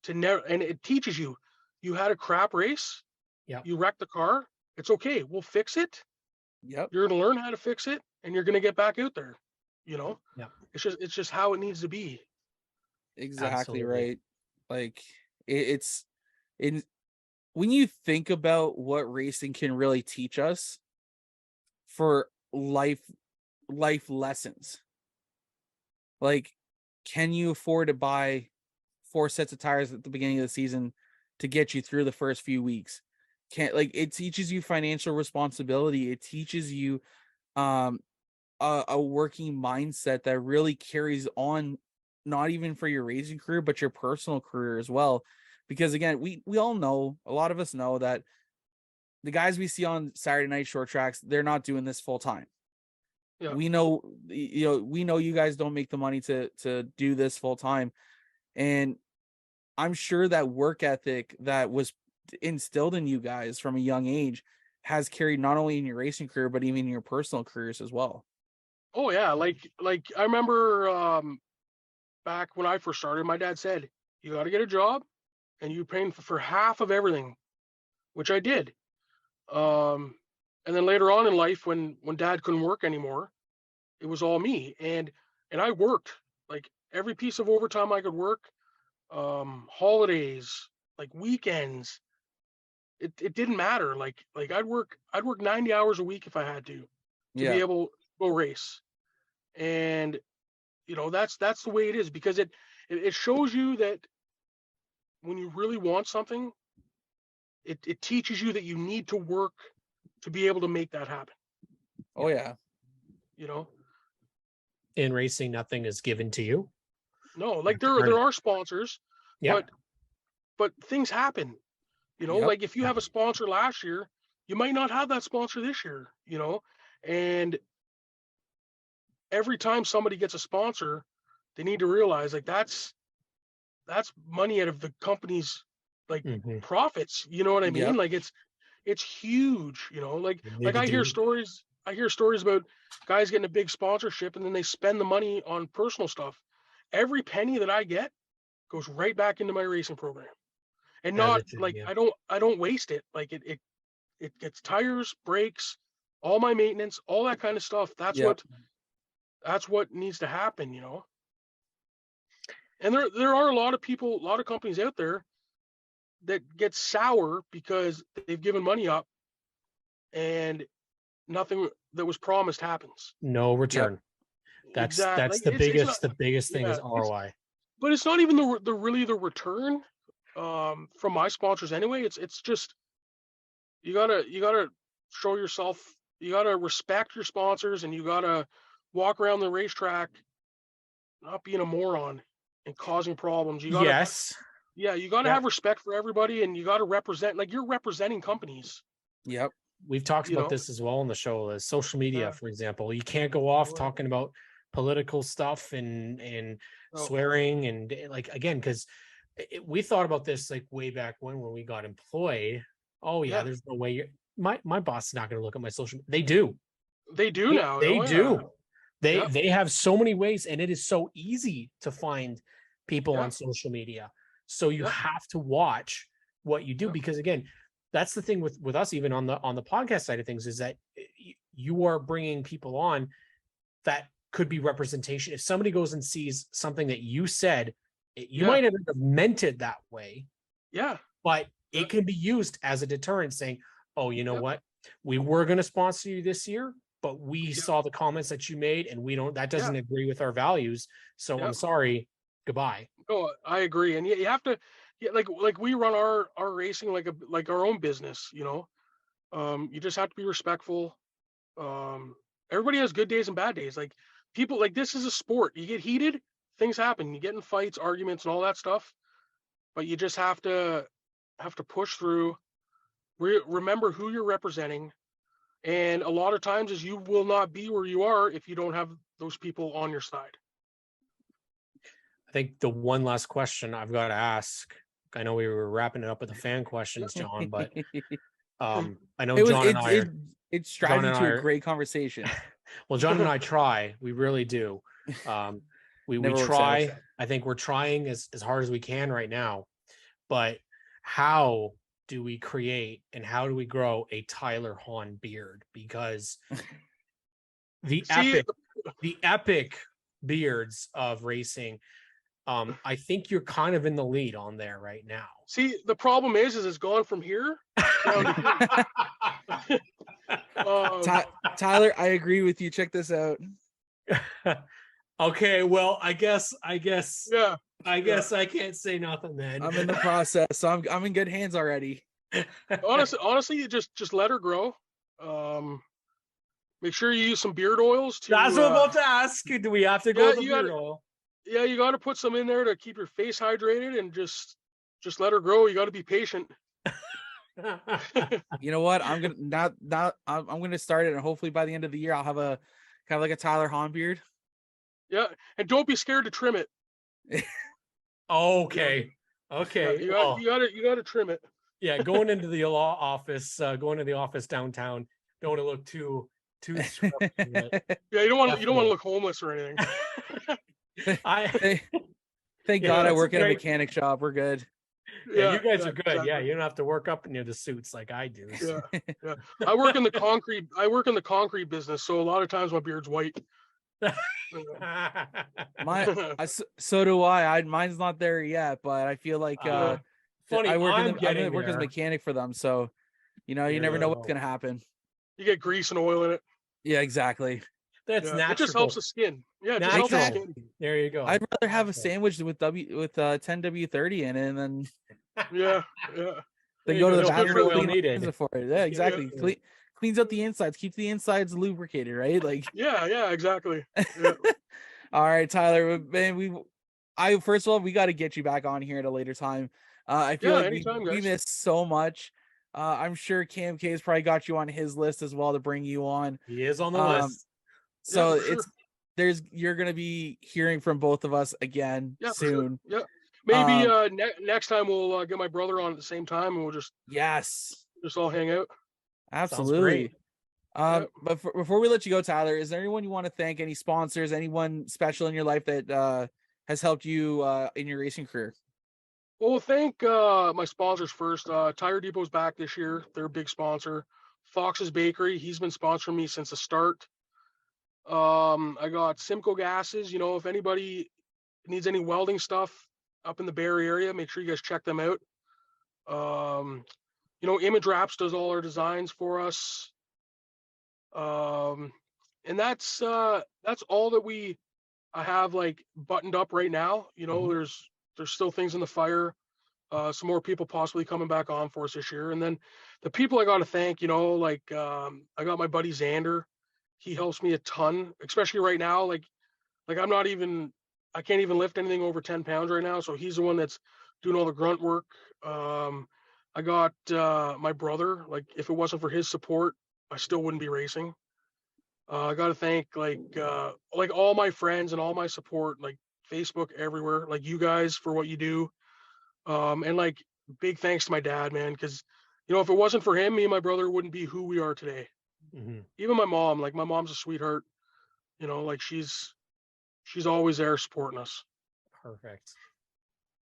F: and it teaches you had a crap race, you wrecked the car, it's okay, we'll fix it.
C: Yep.
F: You're going to learn how to fix it, and you're going to get back out there.
D: Yeah.
F: It's just how it needs to be.
C: Exactly.
D: Absolutely.
C: Right. Like it's when you think about what racing can really teach us for life lessons, like, can you afford to buy 4 sets of tires at the beginning of the season to get you through the first few weeks? It teaches you financial responsibility. It teaches you a working mindset that really carries on, not even for your racing career, but your personal career as well. Because again, we all know, a lot of us know that the guys we see on Saturday night short tracks, they're not doing this full time.
F: Yeah.
C: We know you guys don't make the money to do this full time. And I'm sure that work ethic that was instilled in you guys from a young age has carried not only in your racing career, but even in your personal careers as well.
F: Oh yeah. Like I remember back when I first started, my dad said, you got to get a job and you're paying for half of everything, which I did. And then later on in life, when dad couldn't work anymore, it was all me. And I worked like every piece of overtime I could work, holidays, like weekends. It didn't matter. Like I'd work 90 hours a week if I had to be able to go race. And That's the way it is, because it shows you that when you really want something, it teaches you that you need to work to be able to make that happen.
C: Oh yeah.
D: In racing, nothing is given to you.
F: No, like there are sponsors,
D: Yeah.
F: but things happen.
C: Yep.
F: Like if you have a sponsor last year, you might not have that sponsor this year. And every time somebody gets a sponsor, they need to realize like that's money out of the company's like profits. You know what I mean?
C: Yep.
F: Like it's huge. Like I
D: do.
F: hear stories about guys getting a big sponsorship and then they spend the money on personal stuff. Every penny that I get goes right back into my racing program, and not like I don't waste it. Like it gets tires, brakes, all my maintenance, all that kind of stuff. That's what needs to happen. And there are a lot of companies out there that get sour because they've given money up and nothing that was promised happens.
D: No return.
C: Yep.
D: That's
F: Exactly.
D: the biggest thing is ROI.
F: But it's not even the return from my sponsors anyway. It's just you gotta show yourself, you gotta respect your sponsors, and you gotta walk around the racetrack not being a moron and causing problems. You gotta you gotta have respect for everybody, and you gotta represent, like you're representing companies.
C: Yep.
D: We've talked about this as well on the show, as social media, for example. You can't go off talking about political stuff and swearing and like, again, because we thought about this like way back when we got employed. There's no way my boss is not going to look at my social. They do
F: now.
D: They do. They have so many ways, and it is so easy to find people on social media. So you have to watch what you do, because again, that's the thing with us, even on the podcast side of things, is that you are bringing people on that could be representation. If somebody goes and sees something that you said, you might have meant it that way. Yeah. But it can be used as a deterrent, saying, oh, you know what? We were going to sponsor you this year, but we saw the comments that you made, and that doesn't agree with our values. So I'm sorry. Goodbye.
F: Oh, I agree. And you have to, like we run our racing like our own business, you just have to be respectful. Everybody has good days and bad days. Like people, like this is a sport. You get heated, things happen. You get in fights, arguments, and all that stuff. But you just have to push through. Remember who you're representing, and a lot of times is you will not be where you are if you don't have those people on your side.
D: I think the one last question I've got to ask, I know we were wrapping it up with the fan questions, John, but I know
C: it strives into a great conversation.
D: Well, John and I try. We really do. We try. I think we're trying as hard as we can right now. But how do we create and how do we grow a Tyler Hawn beard? Because the epic beards of racing, I think you're kind of in the lead on there right now.
F: See, the problem is it's gone from here down to here.
C: Tyler, I agree with you. Check this out.
D: Okay, well, I guess I can't say nothing then.
C: I'm in the process, so I'm in good hands already.
F: Honestly, you just let her grow. Make sure you use some beard oils.
D: That's what I'm about to ask. Do we have to go with the beard oil?
F: Yeah, you got to put some in there to keep your face hydrated, and just let her grow. You got to be patient.
C: You know what? I'm gonna start it, and hopefully by the end of the year, I'll have a kind of like a Tyler Hawn beard.
F: Yeah, and don't be scared to trim it.
D: Okay. Okay.
F: Yeah, you got to trim it.
D: Yeah, going into the law office, downtown, don't want to look too.
F: Yeah, you don't want to look homeless or anything.
C: Thank God I work in a mechanic shop. We're good.
D: Yeah, you guys are good. Exactly. Yeah, you don't have to work up into the suits like I do.
F: So. Yeah. I work in the concrete business, so a lot of times my beard's white.
C: So do I. Mine's not there yet, but I feel like
F: funny.
C: I work as a mechanic for them, so you never know what's gonna happen.
F: You get grease and oil in it.
C: Yeah, exactly.
D: That's
F: Yeah,
D: natural.
F: it just helps the skin. Yeah, it just helps the
D: Natural.
F: skin.
D: There you go.
C: I'd rather have a
D: Natural.
C: sandwich with 10W30 in it, and then
F: Yeah, yeah.
D: There you
C: go to
D: go.
C: the
F: It's good
C: bathroom
F: for
C: and
F: the-
C: clean my
D: needed.
C: hands before it. Yeah, exactly.
D: yeah.
C: Cleans out the insides, keeps the insides lubricated, right? Like,
F: Yeah, exactly. Yeah.
C: all right, Tyler, man, first of all, we got to get you back on here at a later time. I feel
F: Yeah,
C: like
F: anytime,
C: we
F: guys.
C: missed so much. I'm sure Cam K's probably got you on his list as well to bring you on.
D: He is on the
C: Um,
D: list.
C: So
F: Yeah, for sure.
C: you're gonna be hearing from both of us again
F: Yeah, for
C: soon.
F: sure. Yeah. Maybe next time we'll get my brother on at the same time, and we'll just
C: Yes,
F: all hang out.
C: absolutely.
F: Yep.
C: But before we let you go, Tyler, is there anyone you want to thank? Any sponsors? Anyone special in your life that has helped you in your racing career?
F: Well, thank my sponsors first. Tire Depot's back this year. They're a big sponsor. Fox's Bakery, he's been sponsoring me since the start. I got Simcoe Gases. You know, if anybody needs any welding stuff up in the Barrie area, make sure you guys check them out. You know, Image Wraps does all our designs for us. And that's all that I have like buttoned up right now. You know, there's still things in the fire. Some more people possibly coming back on for us this year. And then the people I got to thank, you know, like I got my buddy Xander. He helps me a ton, especially right now. Like I can't even lift anything over 10 pounds right now. So he's the one that's doing all the grunt work. I got my brother. Like if it wasn't for his support, I still wouldn't be racing. I got to thank like all my friends and all my support, like Facebook, everywhere, like you guys for what you do. And like big thanks to my dad, man, because you know if it wasn't for him, me and my brother wouldn't be who we are today. Even my mom, like my mom's a sweetheart. You know, like she's always there supporting us.
D: Perfect.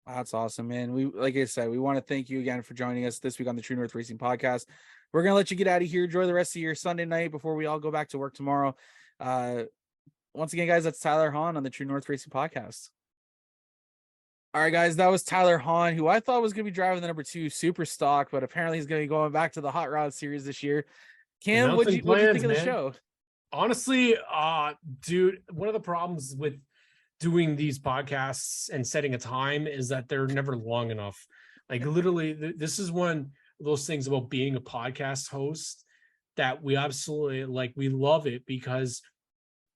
C: That's awesome, man. Like I said, we want to thank you again for joining us this week on the True North Racing Podcast. We're gonna let you get out of here. Enjoy the rest of your Sunday night before we all go back to work tomorrow. Once again, guys, that's Tyler Hawn on the True North Racing Podcast. All right, guys, that was Tyler Hawn, who I thought was going to be driving the number 2 Super Stock, but apparently he's going to be going back to the Hot Rod Series this year. Cam, what'd you think of the show?
D: Honestly, dude, one of the problems with doing these podcasts and setting a time is that they're never long enough. Like literally, this is one of those things about being a podcast host that we absolutely like. We love it because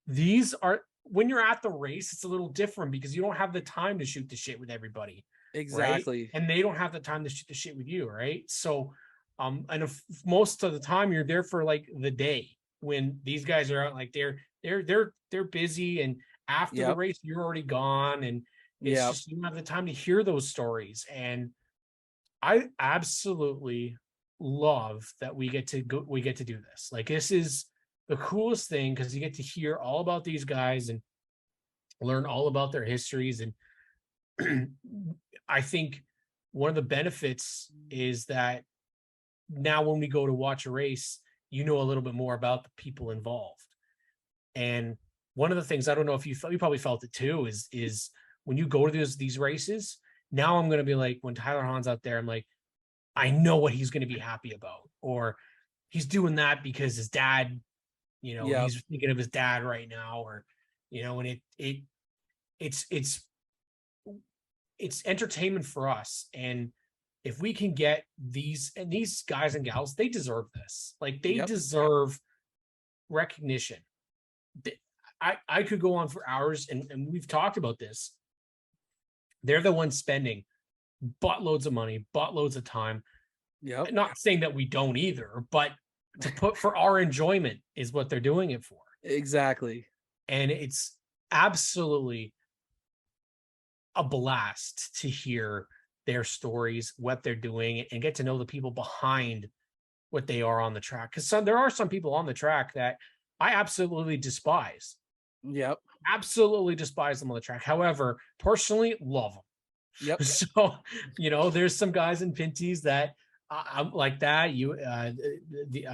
D: these are, when you're at the race, it's a little different because you don't have the time to shoot the shit with everybody.
C: Exactly.
D: Right? And they don't have the time to shoot the shit with you. Right. So, and if most of the time you're there for like the day when these guys are out, like they're busy. And after the race, you're already gone. And it's just, you don't have the time to hear those stories. And I absolutely love that we get to do this. Like, this is the coolest thing because you get to hear all about these guys and learn all about their histories. And I think one of the benefits is that now when we go to watch a race, you know a little bit more about the people involved. And one of the things, I don't know if you probably felt it too, is when you go to these races, now I'm going to be like, when Tyler Hawn's out there, I'm like, I know what he's going to be happy about, or he's doing that because his dad, you know, he's thinking of his dad right now, or, you know, and it's entertainment for us. And if we can get these guys and gals, they deserve this. Like they deserve recognition. I could go on for hours and we've talked about this. They're the ones spending buttloads of money, buttloads of time. Yeah. Not saying that we don't either, but to put for our enjoyment is what they're doing it for.
C: Exactly.
D: And it's absolutely a blast to hear their stories, what they're doing, and get to know the people behind what they are on the track. Because there are some people on the track that I absolutely despise.
C: Yep.
D: Absolutely despise them on the track. However, personally, love them.
C: Yep.
D: So, you know, there's some guys in Pinty's that I'm like that. I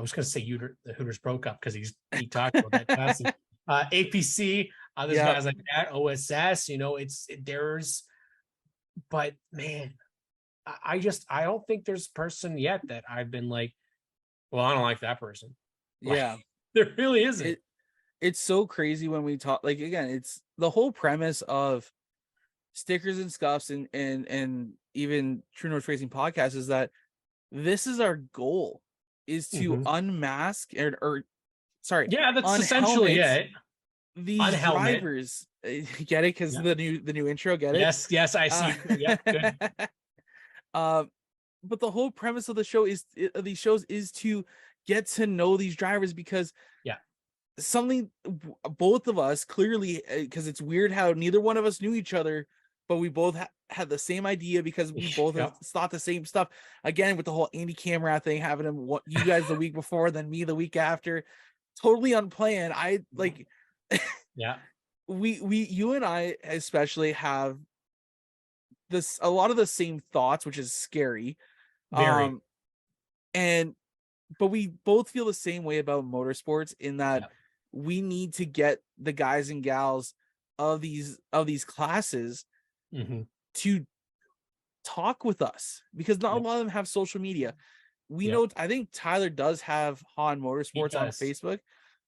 D: was going to say the Hooters broke up because he talked about that classic. APC, there's guys like that, OSS, you know, but man, I don't think there's a person yet that I've been like, well, I don't like that person.
C: Yeah.
D: There really isn't.
C: it's so crazy when we talk, like, again, it's the whole premise of Stickers and Scuffs and even True North Racing podcast is that this is our goal, is to unmask or sorry,
D: Yeah, that's essentially
C: unhelmet
D: it.
C: these
D: Unhelmet.
C: drivers. Get it? Because the new intro, get it?
D: Yes, I see. Yeah, good.
C: But the whole premise of the show is of these shows is to get to know these drivers, because something both of us clearly, because it's weird how neither one of us knew each other, but we both had the same idea because we both thought the same stuff. Again, with the whole Andy Camera thing, having him you guys the week before, then me the week after, totally unplanned. I like, you and I especially have a lot of the same thoughts, which is scary.
D: Very.
C: But we both feel the same way about motorsports, in that we need to get the guys and gals of these classes to talk with us, because not a lot of them have social media. We know, I think Tyler does have Hawn Motorsports on Facebook,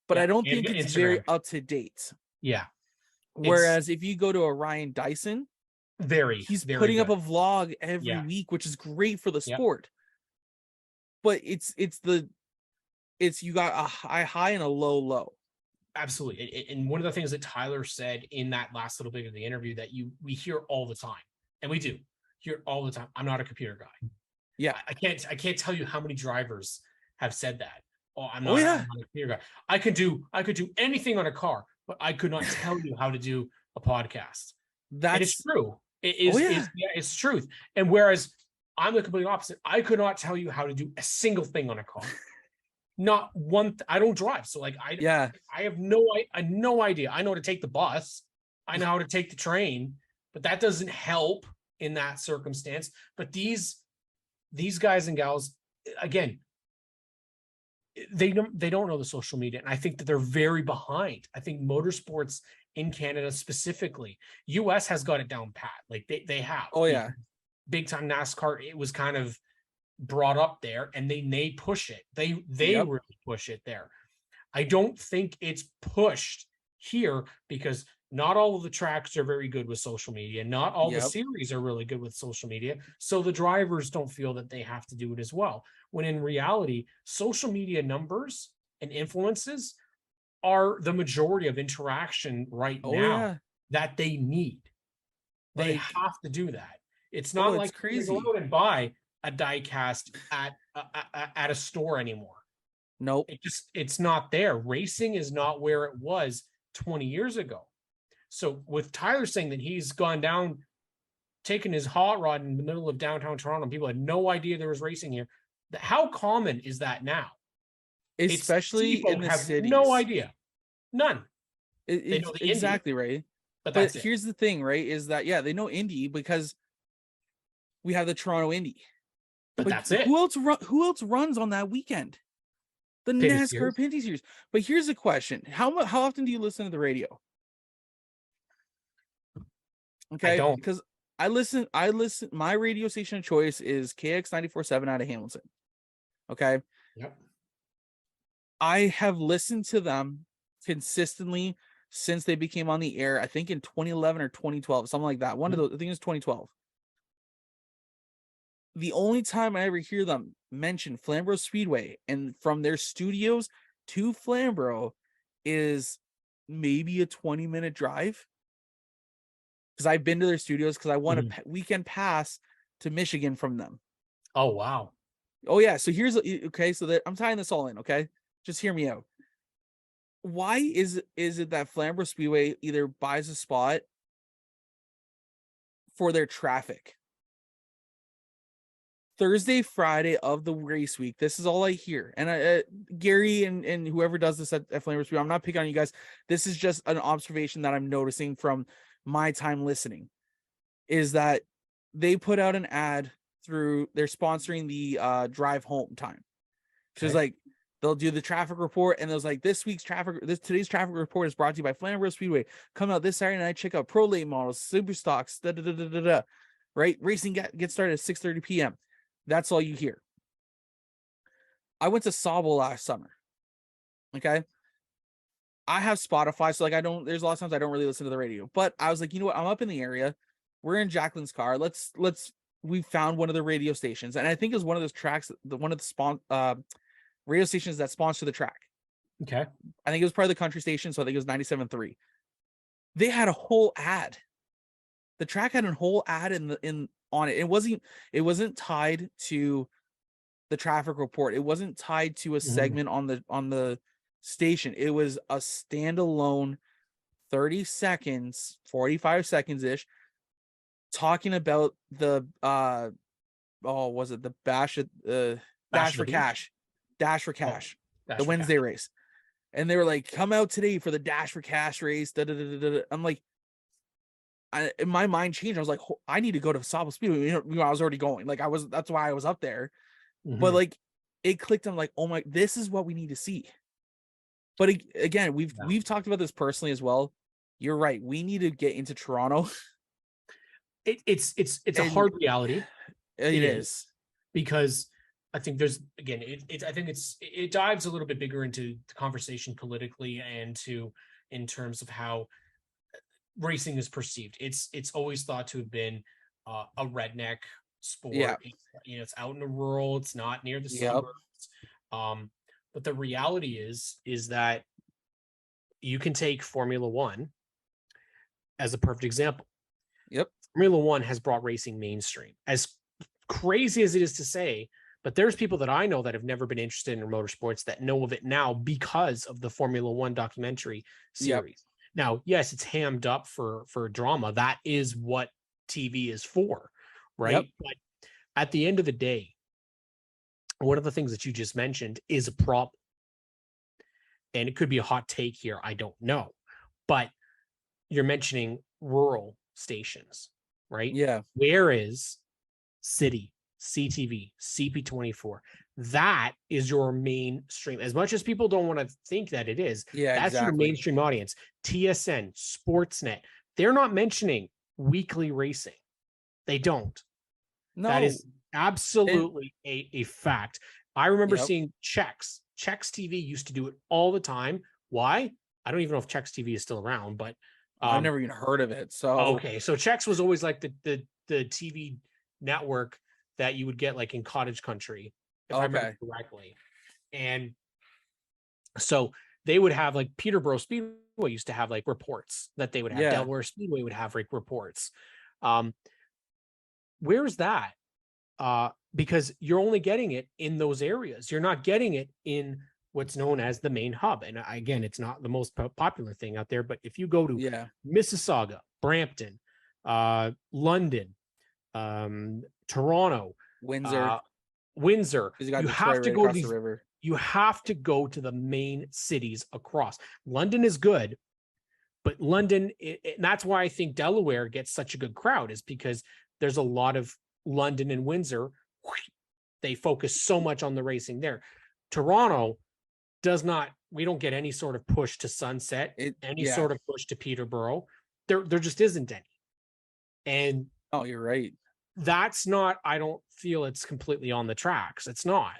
C: but I don't think it's very up to date.
D: Yeah.
C: Whereas if you go to a Ryan Dyson, he's putting up a vlog every week, which is great for the sport. But it's you got a high and a low.
D: Absolutely. And one of the things that Tyler said in that last little bit of the interview that we hear all the time, and we do hear all the time, I'm not a computer guy.
C: Yeah.
D: I can't tell you how many drivers have said that. I'm not a computer guy. I could do anything on a car, but I could not tell you how to do a podcast. And it's true. It is it's truth. And whereas I'm the complete opposite, I could not tell you how to do a single thing on a car. Not one. I don't drive, so like I have no idea. I know how to take the bus. I know how to take the train, but that doesn't help in that circumstance. But these guys and gals, again, they don't know the social media, and I think that they're very behind. I think motorsports in Canada specifically, US has got it down pat. Like they have.
C: Oh yeah,
D: big time NASCAR. It was kind of brought up there, and they push it. They really push it there. I don't think it's pushed here because not all of the tracks are very good with social media. Not all the series are really good with social media. So the drivers don't feel that they have to do it as well. When in reality, social media numbers and influences are the majority of interaction right now that they need. They have to do that. It's not like crazy. You go out and buy a die-cast at a store anymore.
C: Nope.
D: It's not there. Racing is not where it was 20 years ago. So with Tyler saying that he's gone down, taken his hot rod in the middle of downtown Toronto, and people had no idea there was racing here. How common is that now?
C: Especially in the cities.
D: No idea. None.
C: They know the exactly Indy, right. But here's the thing, right? Is that they know Indy because we have the Toronto Indy.
D: But that's it.
C: Who else runs on that weekend? The NASCAR Pinty Series. But here's a question: How often do you listen to the radio? Okay,
D: I don't.
C: Because I listen. My radio station of choice is KX 94.7 out of Hamilton. Okay.
D: Yep.
C: I have listened to them consistently since they became on the air. I think in 2011 or 2012, something like that. One of those. I think it was 2012. The only time I ever hear them mention Flamborough Speedway and from their studios to Flamborough is maybe a 20-minute drive. Because I've been to their studios because I won a weekend pass to Michigan from them.
D: Oh, wow.
C: Oh, yeah. So here's, okay, so I'm tying this all in, okay? Just hear me out. Why is it that Flamborough Speedway either buys a spot for their traffic? Thursday, Friday of the race week, this is all I hear. And Gary and whoever does this at Flamborough Speedway, I'm not picking on you guys. This is just an observation that I'm noticing from my time listening, is that they put out an ad through, they're sponsoring the drive home time. So it's like, they'll do the traffic report, and there's like, today's traffic report is brought to you by Flamborough Speedway. Come out this Saturday night, check out pro late models, super stocks, right? Racing gets started at 6:30 p.m. That's all you hear. I went to Sauble last summer. Okay. I have Spotify, so like there's a lot of times I don't really listen to the radio. But I was like, you know what? I'm up in the area. We're in Jacqueline's car. We found one of the radio stations, and I think it was one of those tracks, one of the radio stations that sponsor the track.
D: Okay.
C: I think it was part of the country station, so I think it was 97.3. They had a whole ad. The track had a whole ad on it. It wasn't tied to the traffic report. It wasn't tied to a segment on the station. It was a standalone 30 seconds, 45 seconds ish, talking about the was it the Dash for Cash, the Wednesday race. And they were like, come out today for the Dash for Cash race. I'm like, in my mind changed. I was like, I need to go to Sabo Speedway. You know, I was already going. Like that's why I was up there. But like it clicked. I'm like, oh my, this is what we need to see. But again, we've talked about this personally as well. You're right. We need to get into Toronto.
D: It's a hard reality.
C: It is.
D: Because I think there's, again, it dives a little bit bigger into the conversation politically and in terms of how racing is perceived. It's always thought to have been a redneck sport. Yeah. It's out in the rural. It's not near the suburbs. But the reality is that you can take Formula One as a perfect example.
C: Yep.
D: Formula One has brought racing mainstream. As crazy as it is to say, but there's people that I know that have never been interested in motorsports that know of it now because of the Formula One documentary series. Yep. Now, yes, it's hammed up for drama. That is what TV is for, right? Yep. But at the end of the day, one of the things that you just mentioned is a problem. And it could be a hot take here. I don't know. But you're mentioning rural stations, right?
C: Yeah.
D: Where is City, CTV, CP24? That is your mainstream. As much as people don't want to think that it is, that's your mainstream audience. TSN, Sportsnet, they're not mentioning weekly racing. They don't. No. That is absolutely a fact. I remember seeing Chex TV used to do it all the time. Why? I don't even know if Chex TV is still around, but
C: I've never even heard of it. So
D: okay, so Chex was always like the TV network that you would get like in cottage country, if I remember correctly. And so they would have like Peterborough Speedway used to have like reports that they would have. Delaware Speedway would have like reports. Where's that? Because you're only getting it in those areas. You're not getting it in what's known as the main hub. And again, it's not the most popular thing out there, but if you go to Mississauga, Brampton, London, Toronto, Windsor, you have to go to these, you have to go to the main cities across. London is good, but London, and that's why I think Delaware gets such a good crowd, is because there's a lot of London and Windsor. They focus so much on the racing there. Toronto does not, we don't get any sort of push to Sunset, sort of push to Peterborough. There just isn't any. And
C: oh, you're right.
D: That's not, I don't feel it's completely on the tracks. It's not.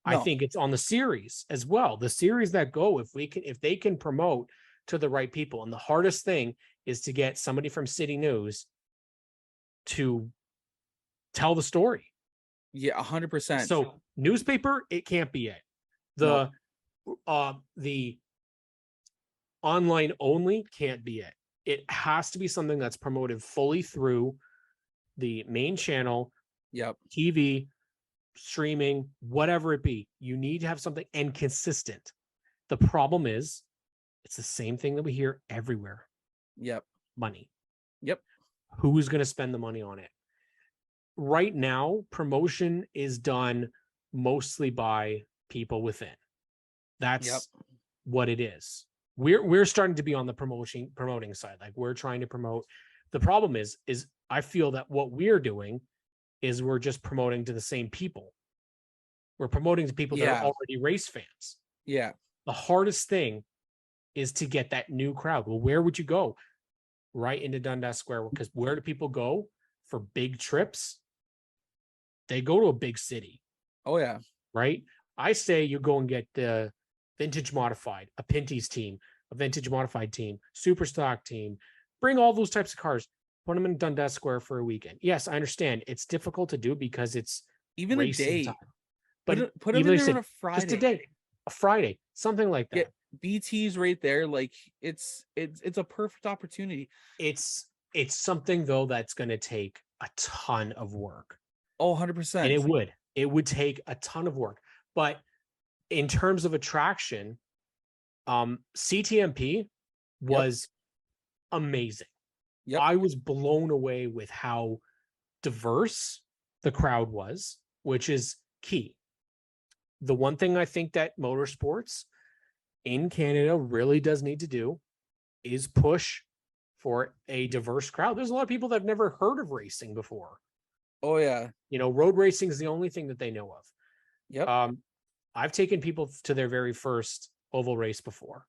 D: No. I think it's on the series as well. The series that go, if they can promote to the right people. And the hardest thing is to get somebody from City News to tell the story.
C: Yeah, 100%.
D: So newspaper, it can't be it. The online only can't be it. It has to be something that's promoted fully through the main channel, TV, streaming, whatever it be. You need to have something and consistent. The problem is, it's the same thing that we hear everywhere. Money. Who's going to spend the money on it? Right now, promotion is done mostly by people within. That's what it is. We're starting to be on the promoting side. Like, we're trying to promote. The problem is I feel that what we're doing is we're just promoting to the same people. We're promoting to people that are already race fans.
C: Yeah.
D: The hardest thing is to get that new crowd. Well, where would you go? Right into Dundas Square, because where do people go for big trips? They go to a big city.
C: Oh yeah.
D: Right. I say you go and get the vintage modified, a Pinty's team, a vintage modified team, super stock team, bring all those types of cars, put them in Dundas Square for a weekend. Yes, I understand it's difficult to do because it's
C: Even a
D: racing
C: day.
D: time. But
C: Put them
D: even
C: in
D: like I
C: there on
D: said,
C: a Friday.
D: just a day, a Friday, something like that.
C: Yeah, BT's right there. Like it's a perfect opportunity.
D: It's something though that's going to take a ton of work.
C: Oh,
D: And
C: 100%.
D: it would take a ton of work. But in terms of attraction, CTMP was amazing.
C: Yep.
D: I was blown away with how diverse the crowd was, which is key. The one thing I think that motorsports in Canada really does need to do is push for a diverse crowd. There's a lot of people that have never heard of racing before.
C: Oh yeah.
D: You know, road racing is the only thing that they know of.
C: Yep.
D: I've taken people to their very first oval race before.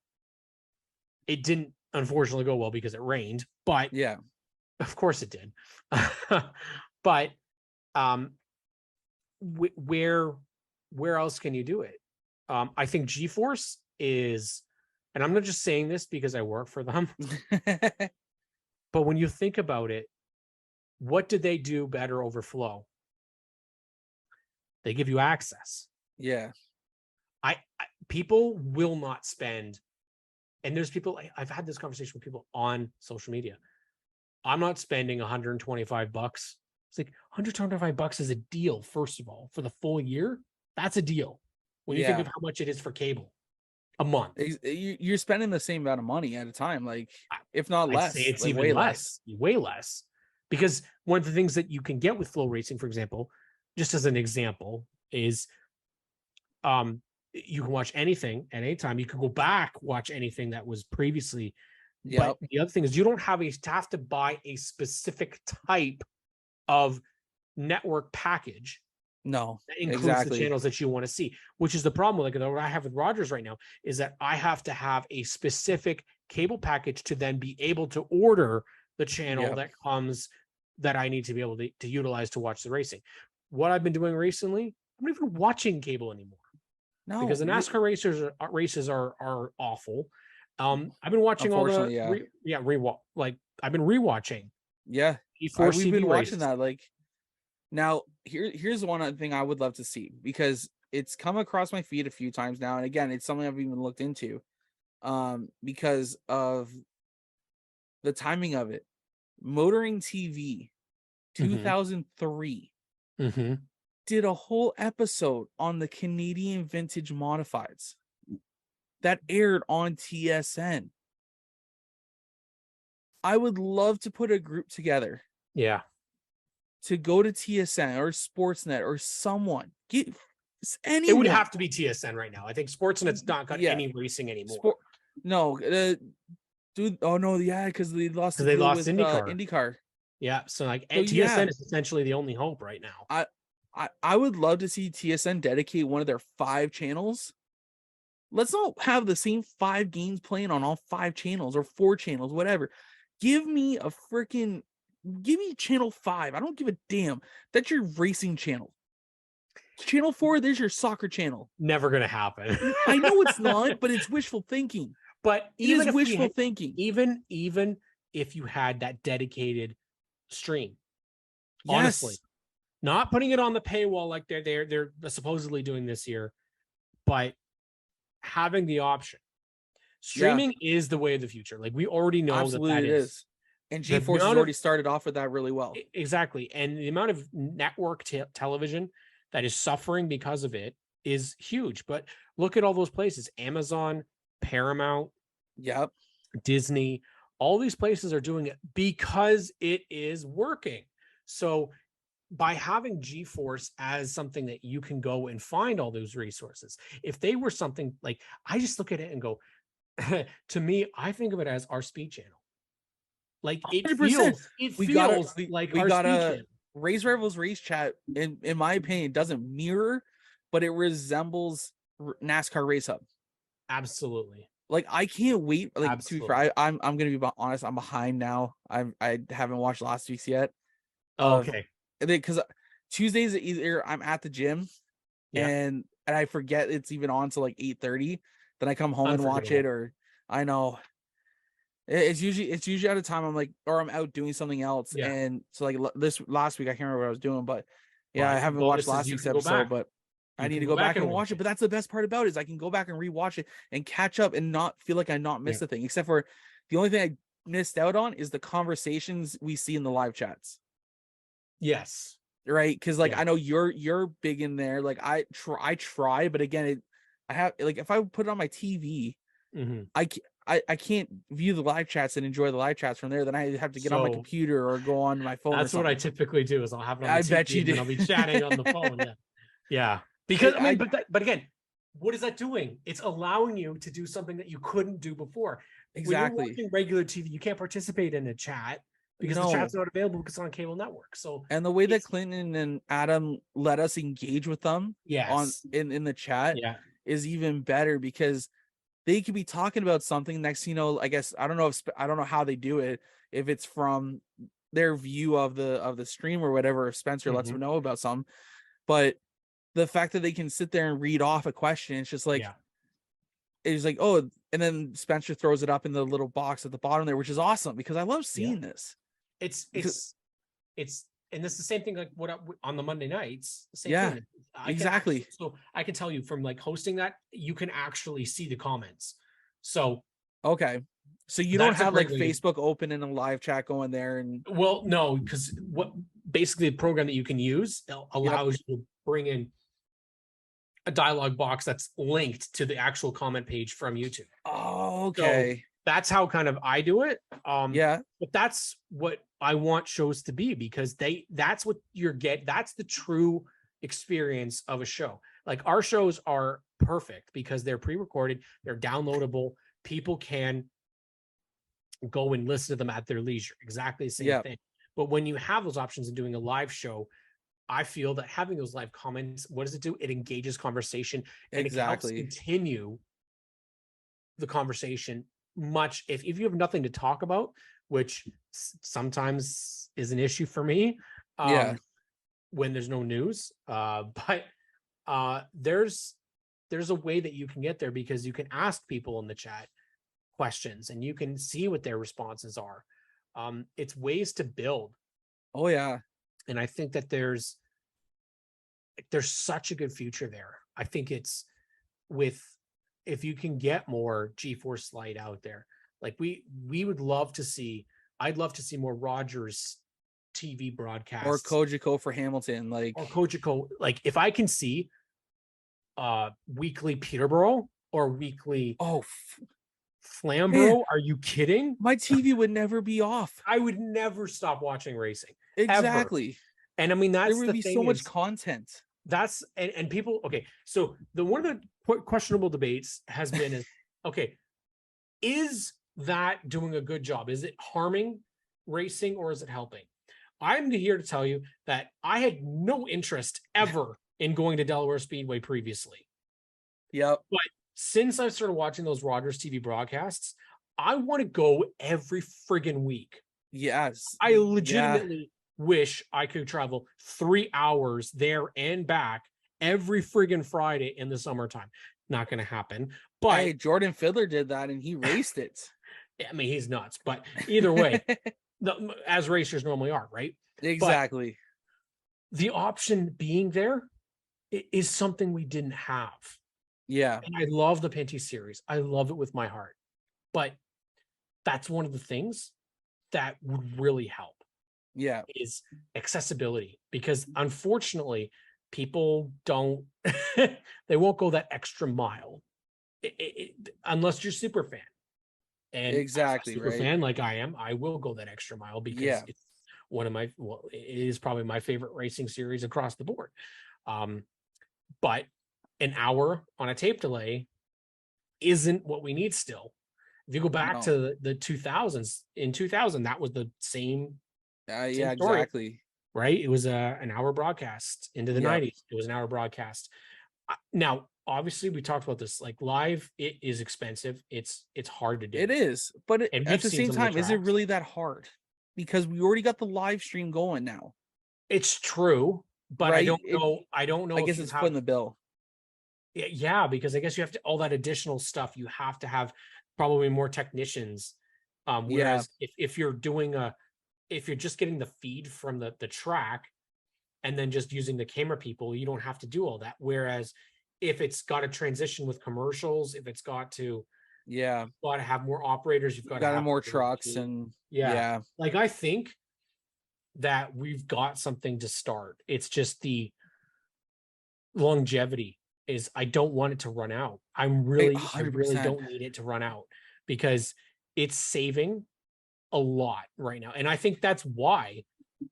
D: It didn't unfortunately go well because it rained, but
C: yeah.
D: Of course it did. But where else can you do it? I think G-Force is, and I'm not just saying this because I work for them, but when you think about it, what did they do better over Flow? They give you access.
C: Yeah.
D: I people will not spend, and there's people, I've had this conversation with people on social media. I'm not spending $125. It's like $125 is a deal, first of all, for the full year. That's a deal. When you think of how much it is for cable a month.
C: You're spending the same amount of money at a time, like if not
D: I'd
C: less.
D: say it's
C: like
D: even
C: way
D: less, way less. Because one of the things that you can get with Flow Racing, for example, just as an example, is you can watch anything at any time. You can go back, watch anything that was previously. But the other thing is you don't have to buy a specific type of network package.
C: No,
D: that includes the channels that you want to see, which is the problem. Like what I have with Rogers right now is that I have to have a specific cable package to then be able to order the channel that comes that I need to be able to utilize to watch the racing. What I've been doing recently, I'm not even watching cable anymore. No, because the NASCAR races are awful. I've been watching all the I've been rewatching.
C: Yeah, we've been watching that. Like now, here's one other thing I would love to see, because it's come across my feed a few times now, and again, it's something I've even looked into, because of the timing of it. Motoring TV, 2003, did a whole episode on the Canadian vintage modifieds that aired on TSN. I would love to put a group together.
D: Yeah.
C: To go to TSN or Sportsnet or someone. Anyone.
D: It would have to be TSN right now. I think Sportsnet's not got any racing anymore.
C: Dude. Oh no, yeah, because they lost
D: IndyCar. Yeah, so TSN is essentially the only hope right now.
C: I would love to see TSN dedicate one of their 5 channels. Let's not have the same 5 games playing on all 5 channels or 4 channels, whatever. Give me channel 5. I don't give a damn. That's your racing channel. Channel 4, there's your soccer channel.
D: Never gonna happen.
C: I know it's not, but it's wishful thinking.
D: But even if
C: wishful thinking.
D: Even if you had that dedicated stream, honestly, not putting it on the paywall like they're supposedly doing this year, but having the option. Streaming is the way of the future. Like we already know that is.
C: And G-Force has already started off with that really well.
D: Exactly. And the amount of network television that is suffering because of it is huge. But look at all those places: Amazon, Paramount, Disney. All these places are doing it because it is working. So by having G-Force as something that you can go and find all those resources, if they were something like, I just look at it and go, to me, I think of it as our speed channel. Like it 100%. feels like we got a
C: Race Rivals Race Chat. In my opinion, doesn't mirror, but it resembles NASCAR Race Hub.
D: Absolutely.
C: Like I can't wait. Like to be fair, I'm gonna be honest. I'm behind now. I haven't watched last week's yet.
D: Okay.
C: Because Tuesdays either I'm at the gym, and I forget it's even on till like 8:30. Then I come home and watch it, or I know. It's usually at a time I'm like, or I'm out doing something else,
D: Yeah.
C: and so like this last week I can't remember what I was doing, but yeah, I
D: But
C: haven't
D: bonus
C: watched
D: is
C: last
D: you
C: week's
D: can go
C: episode,
D: back.
C: but I
D: You
C: need
D: can
C: to
D: go
C: go back and
D: watch
C: watch it. But that's the best part about it is I can go back and rewatch it and catch up and not feel like I not missed a thing. Except for the only thing I missed out on is the conversations we see in the live chats.
D: Yes.
C: Right, because like
D: Yeah.
C: I know you're big in there. Like I try, but again, I have like if I put it on my TV,
D: Mhm.
C: I can't view the live chats and enjoy the live chats from there. Then I have to get on my
D: So,
C: computer or go on my phone.
D: That's
C: or
D: what I
C: something.
D: typically do is I'll have it on the
C: I
D: TV
C: bet you
D: and then
C: do.
D: I'll be chatting on the phone. Yeah. Yeah. Because I mean, but again, what is that doing? It's allowing you to do something that you couldn't do before. When you're
C: Exactly.
D: watching regular TV, you can't participate in a chat because the
C: No.
D: chat's not available because it's on a cable network. So
C: And the way that Clinton and Adam let us engage with them
D: yes,
C: in the chat
D: yeah,
C: is even better because they could be talking about something. Next, you know, I guess I don't know how they do it, if it's from their view of the stream or whatever, if Spencer lets them know about something. But the fact that they can sit there and read off a question, it's just like it's like, oh, and then Spencer throws it up in the little box at the bottom there, which is awesome because I love seeing this.
D: It's and it's the same thing like on the Monday nights. The same
C: Yeah,
D: thing.
C: exactly.
D: So I can tell you from like hosting that, you can actually see the comments. So
C: okay, so you don't
D: that's a
C: have like
D: great way
C: Facebook open and a live chat going there, and
D: well, no, because what basically the program that you can use allows you to bring in a dialogue box that's linked to the actual comment page from YouTube.
C: oh, okay,
D: So that's how kind of I do it.
C: yeah,
D: But that's what I want shows to be because that's what that's the true experience of a show. Like our shows are perfect because they're pre-recorded, they're downloadable, people can go and listen to them at their leisure. Exactly the same thing. But when you have those options in doing a live show, I feel that having those live comments, what does it do? It engages conversation and it helps continue the conversation much. If you have nothing to talk about, which sometimes is an issue for me, when there's no news, but there's a way that you can get there because you can ask people in the chat questions and you can see what their responses are. It's ways to build.
C: Oh yeah.
D: And I think that there's such a good future there. I think it's if you can get more GeForce Lite out there, like we would love to see, I'd love to see more Rogers TV broadcasts
C: or Kojiko for Hamilton,
D: or Kojiko. Like if I can see weekly Peterborough or weekly Flamborough,
C: man,
D: are you kidding?
C: My TV would never be off.
D: I would never stop watching racing.
C: Exactly.
D: Ever. And I mean, that's
C: there would be so much content.
D: That's and people. Okay, so one of the questionable debates has been, is that doing a good job? Is it harming racing or is it helping? I'm here to tell you that I had no interest ever in going to Delaware Speedway previously.
C: Yep.
D: But since I started watching those Rogers TV broadcasts, I want to go every friggin' week.
C: Yes.
D: I legitimately wish I could travel 3 hours there and back every friggin' Friday in the summertime. Not going to happen. But
C: hey, Jordan Fiddler did that and he raced it.
D: I mean, he's nuts. But either way, as racers normally are, right?
C: Exactly.
D: But the option being there is something we didn't have.
C: Yeah.
D: And I love the Pinty series. I love it with my heart. But that's one of the things that would really help.
C: Yeah.
D: Is accessibility. Because unfortunately, people don't, they won't go that extra mile unless you're super fan. And
C: exactly,
D: super
C: right?
D: fan like I am, I will go that extra mile because it's one of my, it is probably my favorite racing series across the board. But an hour on a tape delay isn't what we need still. If you go back to the 2000s, in 2000, that was the same.
C: Yeah,
D: story,
C: exactly.
D: Right. It was an hour broadcast into the 90s. It was an hour broadcast. Now, obviously, we talked about this. Like live, it is expensive. It's hard to do.
C: It is, but at the same time, is it really that hard? Because we already got the live stream going now.
D: It's true, but right? I don't know.
C: I guess it's putting the bill.
D: Yeah, because I guess you have to all that additional stuff. You have to have probably more technicians.
C: Yeah.
D: Whereas if you're doing if you're just getting the feed from the track and then just using the camera people, you don't have to do all that. Whereas if it's got to transition with commercials, if it's got to
C: Yeah.
D: you've got to have more operators, you've
C: You
D: got to
C: got
D: have
C: more trucks and yeah.
D: Like I think that we've got something to start. It's just the longevity is I don't want it to run out. I really
C: 100%.
D: don't need it to run out because it's saving a lot right now. And I think that's why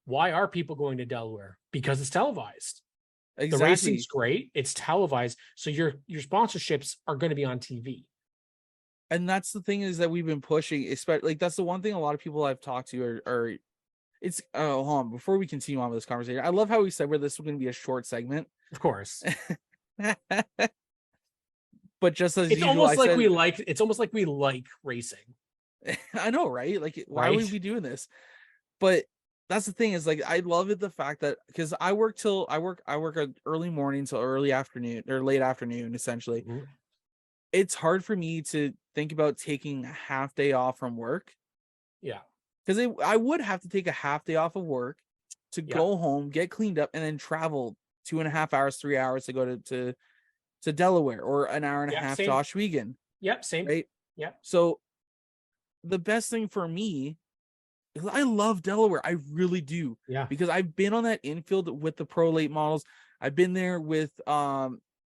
D: are people going to Delaware? Because it's televised.
C: Exactly.
D: The racing's great. It's televised. So your sponsorships are going to be on TV.
C: And that's the thing is that we've been pushing, especially like that's the one thing a lot of people I've talked to are it's hold on, before we continue on with this conversation. I love how we said where this was going to be a short segment.
D: Of course.
C: But just as
D: it's
C: usual,
D: almost like we like racing.
C: I know, right? Like, why
D: Right?
C: would we be doing this? But that's the thing is like I love it the fact that because I work an early morning till early afternoon or late afternoon essentially.
D: Mhm.
C: It's hard for me to think about taking a half day off from work.
D: Yeah.
C: Because I would have to take a half day off of work to go home, get cleaned up, and then travel 2.5 hours, 3 hours to go to Delaware, or an hour and a half
D: same.
C: to Oswego.
D: Yep, same.
C: Right?
D: Yep.
C: So the best thing for me is I love Delaware. I really do.
D: Yeah.
C: Because I've been on that infield with the pro late models. I've been there with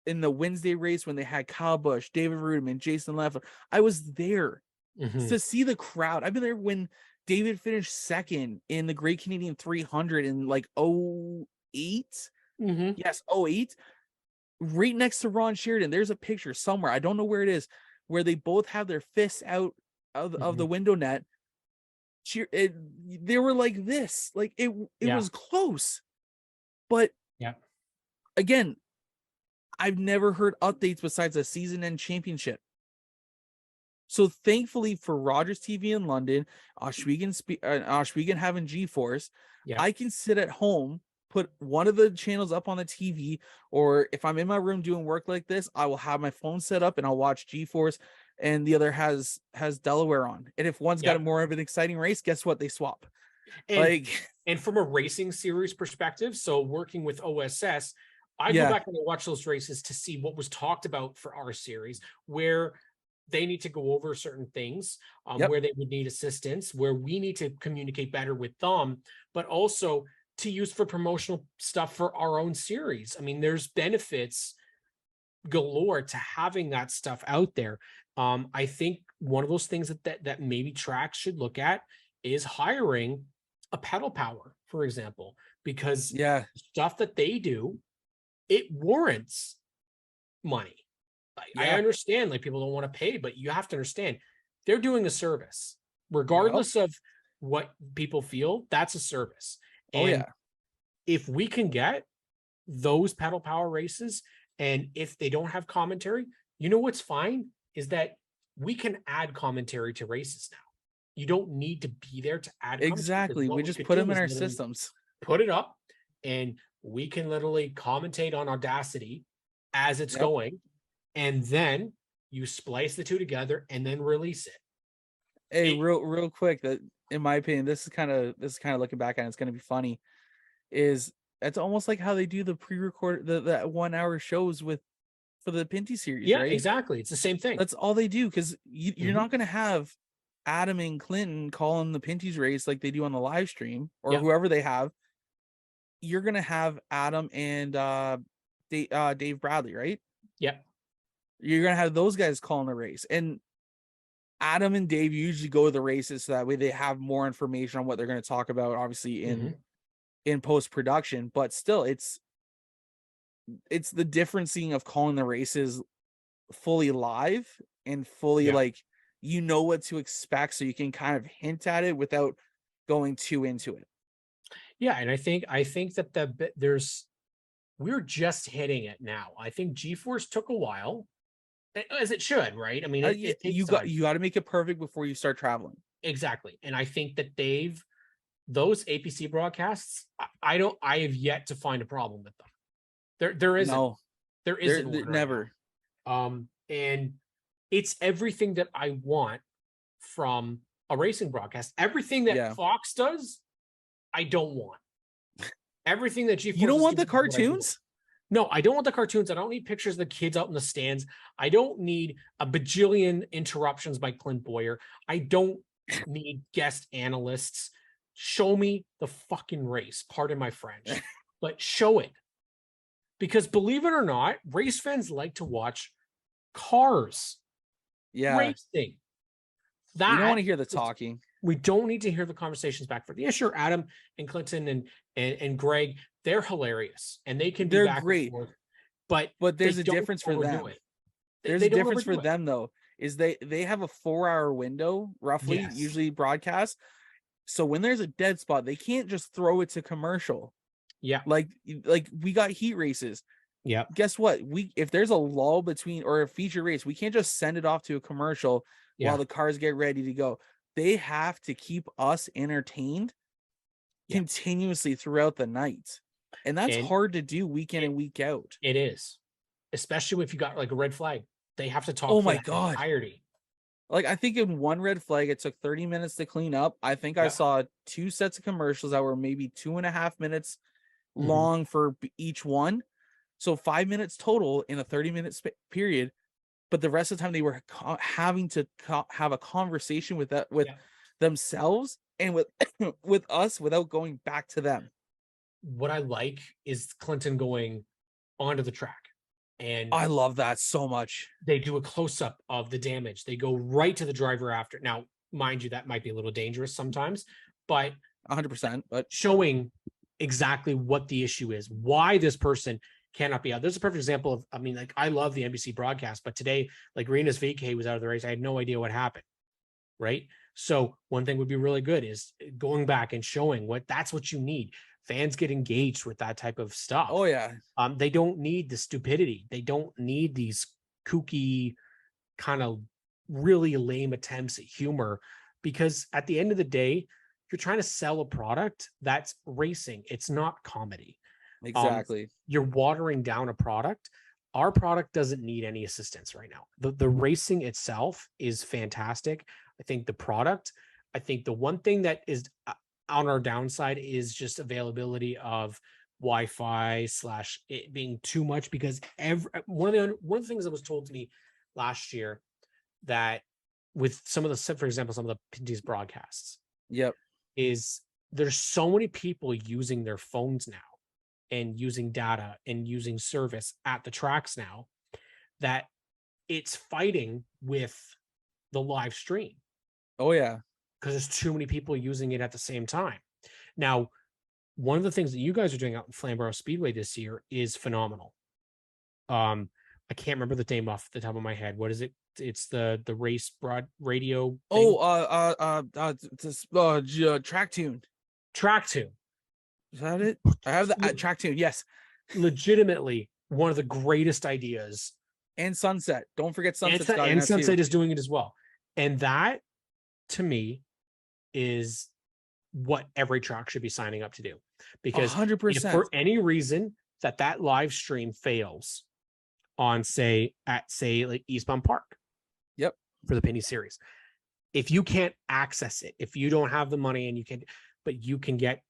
C: in the Wednesday race when they had Kyle Busch, David Rudiman, Jason Leffler. I was there to see the crowd. I've been there when David finished second in the Great Canadian 300 in like 08. Yes, 08. Right next to Ron Sheridan. There's a picture somewhere. I don't know where it is, where they both have their fists out of the window net. They were like this. Like it was close. But again, I've never heard updates besides a season end championship. So thankfully for Rogers TV in London, Oswego having G-Force, I can sit at home, put one of the channels up on the TV, or if I'm in my room doing work like this, I will have my phone set up and I'll watch G-Force, and the other has Delaware on. And if one's got a more of an exciting race, guess what? They swap.
D: And from a racing series perspective, so working with OSS, I go back and I watch those races to see what was talked about for our series, where they need to go over certain things, where they would need assistance, where we need to communicate better with them, but also to use for promotional stuff for our own series. I mean, there's benefits galore to having that stuff out there. I think one of those things that maybe tracks should look at is hiring a pedal power, for example, because stuff that they do, it warrants money. I understand like people don't want to pay, but you have to understand they're doing a service regardless of what people feel. That's a service. And if we can get those pedal power races, and if they don't have commentary, you know what's fine is that we can add commentary to races now. You don't need to be there to add
C: exactly. We just put them in our systems.
D: Put it up, and we can literally commentate on Audacity as it's going, and then you splice the two together and then release it.
C: Hey, real quick, that in my opinion, this is kind of looking back at it, it's going to be funny. Is it's almost like how they do the pre-record the 1 hour shows for the Pinty series, right?
D: Exactly. It's the same thing.
C: That's all they do, because you're not going to have Adam and Clinton calling the Pinty's race like they do on the live stream, or whoever they have. You're going to have Adam and Dave Bradley, right?
D: Yep.
C: You're going to have those guys calling the race, and Adam and Dave usually go to the races so that way they have more information on what they're going to talk about, obviously in post-production. But still, it's the differencing of calling the races fully live and fully like you know what to expect, so you can kind of hint at it without going too into it.
D: Yeah, and I think that we're just hitting it now. I think G-Force took a while, as it should, right? I mean,
C: you got to make it perfect before you start traveling.
D: Exactly. And I think that those APC broadcasts, I have yet to find a problem with them. There isn't.
C: No,
D: there isn't.
C: Never.
D: And It's everything that I want from a racing broadcast. Everything that Fox does, I don't want. Everything that G4
C: You don't want the
D: is what I do.
C: cartoons?
D: No, I don't want the cartoons. I don't need pictures of the kids out in the stands. I don't need a bajillion interruptions by Clint Boyer. I don't need guest analysts. Show me the fucking race. Pardon my French, but show it. Because believe it or not, race fans like to watch cars.
C: Yeah.
D: Racing. That
C: you don't want to hear the talking.
D: We don't need to hear the conversations back for the sure. Adam and Clinton and Greg, they're hilarious and they can be back
C: great.
D: And forth, but
C: there's a difference for them. There's a difference for them though, is they have a 4-hour window roughly, usually broadcast. So when there's a dead spot, they can't just throw it to commercial.
D: Yeah.
C: Like we got heat races.
D: Yeah.
C: Guess what? If there's a lull between or a feature race, we can't just send it off to a commercial while the cars get ready to go. They have to keep us entertained continuously throughout the night. And that's hard to do week in and week out.
D: It is. Especially if you got like a red flag. They have to talk
C: for my God.
D: Entirety.
C: Like I think in one red flag, it took 30 minutes to clean up. I think I saw 2 sets of commercials that were maybe 2.5 minutes long for each one. So 5 minutes total in a 30-minute period. But the rest of the time they were having to have a conversation with themselves and with us without going back to them.
D: What I like is Clinton going onto the track. And
C: I love that so much.
D: They do a close-up of the damage. They go right to the driver after. Now, mind you, that might be a little dangerous sometimes, but
C: 100%. But
D: showing exactly what the issue is, why this person cannot be out. There's a perfect example of, I love the NBC broadcast, but today, like Rena's Vacay was out of the race. I had no idea what happened. Right. So one thing would be really good is going back and showing that's what you need. Fans get engaged with that type of stuff.
C: Oh yeah.
D: They don't need the stupidity. They don't need these kooky kind of really lame attempts at humor, because at the end of the day, you're trying to sell a product that's racing. It's not comedy.
C: Exactly.
D: You're watering down a product. Our product doesn't need any assistance right now. The racing itself is fantastic. I think the product, I think the one thing that is on our downside is just availability of Wi-Fi / it being too much, because one of the things that was told to me last year that with some of the, for example, some of the Pinty's broadcasts, is there's so many people using their phones now and using data and using service at the tracks now that it's fighting with the live stream.
C: Oh yeah.
D: Because there's too many people using it at the same time. Now, one of the things that you guys are doing out in Flamborough Speedway this year is phenomenal. I can't remember the name off the top of my head. What is it? It's the race broad radio thing.
C: Track Tune.
D: Track Tune.
C: Is that it? I have the Track Tune. Yes.
D: Legitimately one of the greatest ideas.
C: And Sunset. Don't forget Sunset.
D: And Sunset is doing it as well. And that, to me, is what every track should be signing up to do. Because
C: 100%.
D: if for any reason that live stream fails on say like Eastbound Park, for the Penny Series, if you can't access it, if you don't have the money and you can get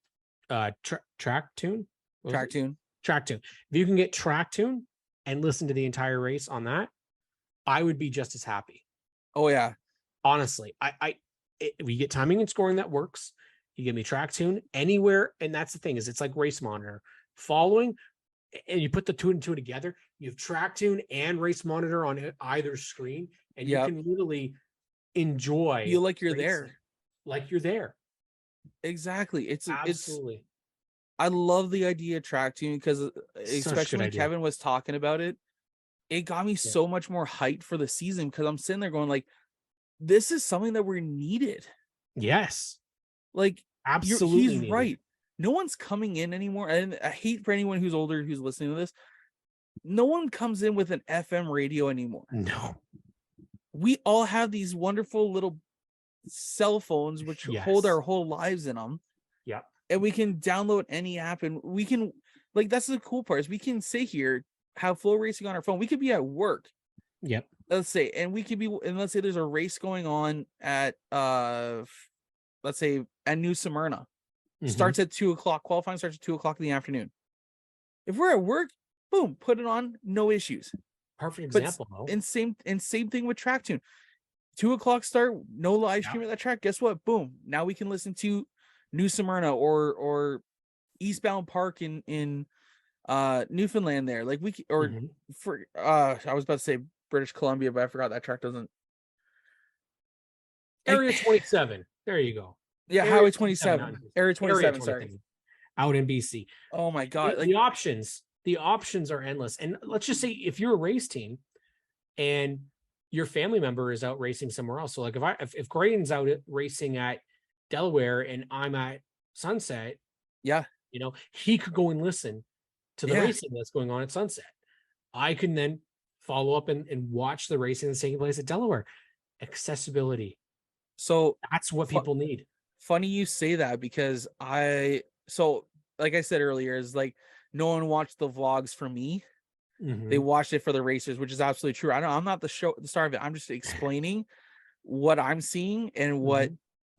D: Track Tune. If you can get Track Tune and listen to the entire race on that, I would be just as happy.
C: Oh yeah.
D: Honestly, we get timing and scoring that works. You give me Track Tune anywhere, and that's the thing, is it's like Race Monitor following, and you put the two and two together. You have Track Tune and Race Monitor on either screen, and you can literally enjoy.
C: Feel like you're
D: racing.
C: there.
D: Like you're there.
C: Exactly. It's
D: absolutely.
C: I love the idea of Track Tune, because especially when Kevin was talking about it, it got me so much more hyped for the season, because I'm sitting there going like, this is something that we're needed.
D: Yes.
C: Like,
D: absolutely.
C: He's
D: needed.
C: right. No one's coming in anymore. And I hate for anyone who's older who's listening to this. No one comes in with an FM radio anymore.
D: No.
C: We all have these wonderful little cell phones which hold our whole lives in them.
D: Yep.
C: And we can download any app, and we can, like, that's the cool part, is we can sit here, have Flow Racing on our phone. We could be at work.
D: Yep.
C: let's say, and we could be, and let's say there's a race going on at let's say at New Smyrna. Starts at 2:00. Qualifying starts at 2:00 in the afternoon. If we're at work, boom, put it on, no issues.
D: Perfect
C: But
D: example, though.
C: and same thing with track tune. 2:00 start, no live stream at that track. Guess what? Boom. Now we can listen to New Smyrna or Eastbound Park in Newfoundland there. Like we or for I was about to say British Columbia, but I forgot that track doesn't.
D: Area 27. There you go.
C: Yeah,
D: Area
C: Highway 27. Area 27, sorry.
D: Out in BC.
C: Oh my god.
D: The options are endless. And let's just say if you're a race team and your family member is out racing somewhere else. So like if Graydon's out racing at Delaware and I'm at Sunset,
C: yeah,
D: he could go and listen to the racing that's going on at Sunset. I can then follow up and watch the racing that's taking place at Delaware. Accessibility.
C: So
D: that's what people need.
C: Funny you say that, because like I said earlier, is like no one watched the vlogs for me. They watched it for the racers, which is absolutely true. I'm not the star of it. I'm just explaining what I'm seeing and what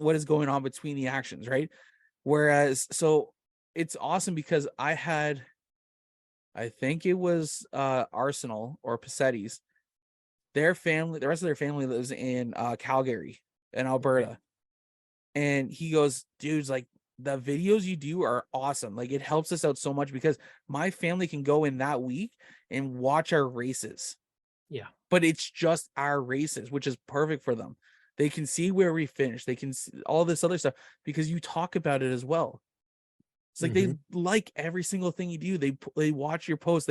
C: is going on between the actions, right? Whereas, so it's awesome because I think it was Arsenal or Passetti's. Their family, the rest of their family lives in Calgary in Alberta. And he goes, dudes, like the videos you do are awesome. Like it helps us out so much because my family can go in that week and watch our races.
D: Yeah.
C: But it's just our races, which is perfect for them. They can see where we finish. They can see all this other stuff because you talk about it as well. It's like they like every single thing you do. They watch your posts.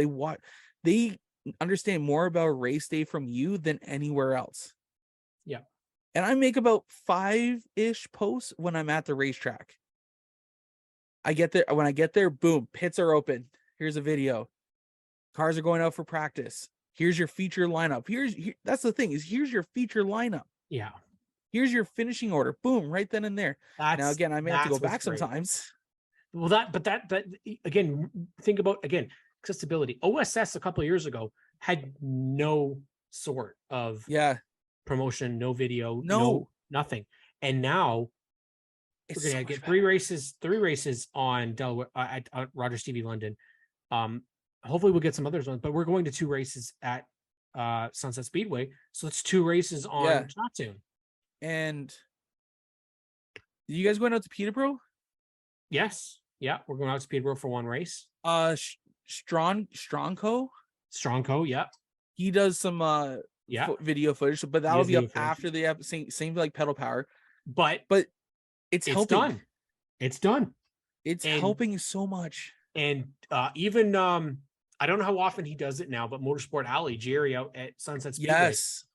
C: They understand more about race day from you than anywhere else.
D: Yeah.
C: And I make about 5-ish posts when I'm at the racetrack. When I get there, boom, pits are open. Here's a video. Cars are going out for practice. Here's your feature lineup. That's the thing, is here's your feature lineup.
D: Yeah.
C: Here's your finishing order. Boom, right then and there. Now again, I may have to go back sometimes.
D: Well, that again, think about accessibility. OSS a couple of years ago had no sort of promotion, no video, no nothing. And now we're gonna get three races on Delaware at Rogers TV London. Hopefully we'll get some others on, but we're going to 2 races at Sunset Speedway. So it's 2 races on Chattoon. And you guys going out to Peterborough? Yes. Yeah, we're going out to Peterborough for 1 race.
C: Strongco,
D: yeah.
C: He does some video footage, but that'll be up after the episode, same like Pedal Power. But it's helping.
D: Done. It's done.
C: It's helping so much.
D: And even I don't know how often he does it now, but Motorsport Alley, Jerry out at Sunset Speedway.
C: Yes.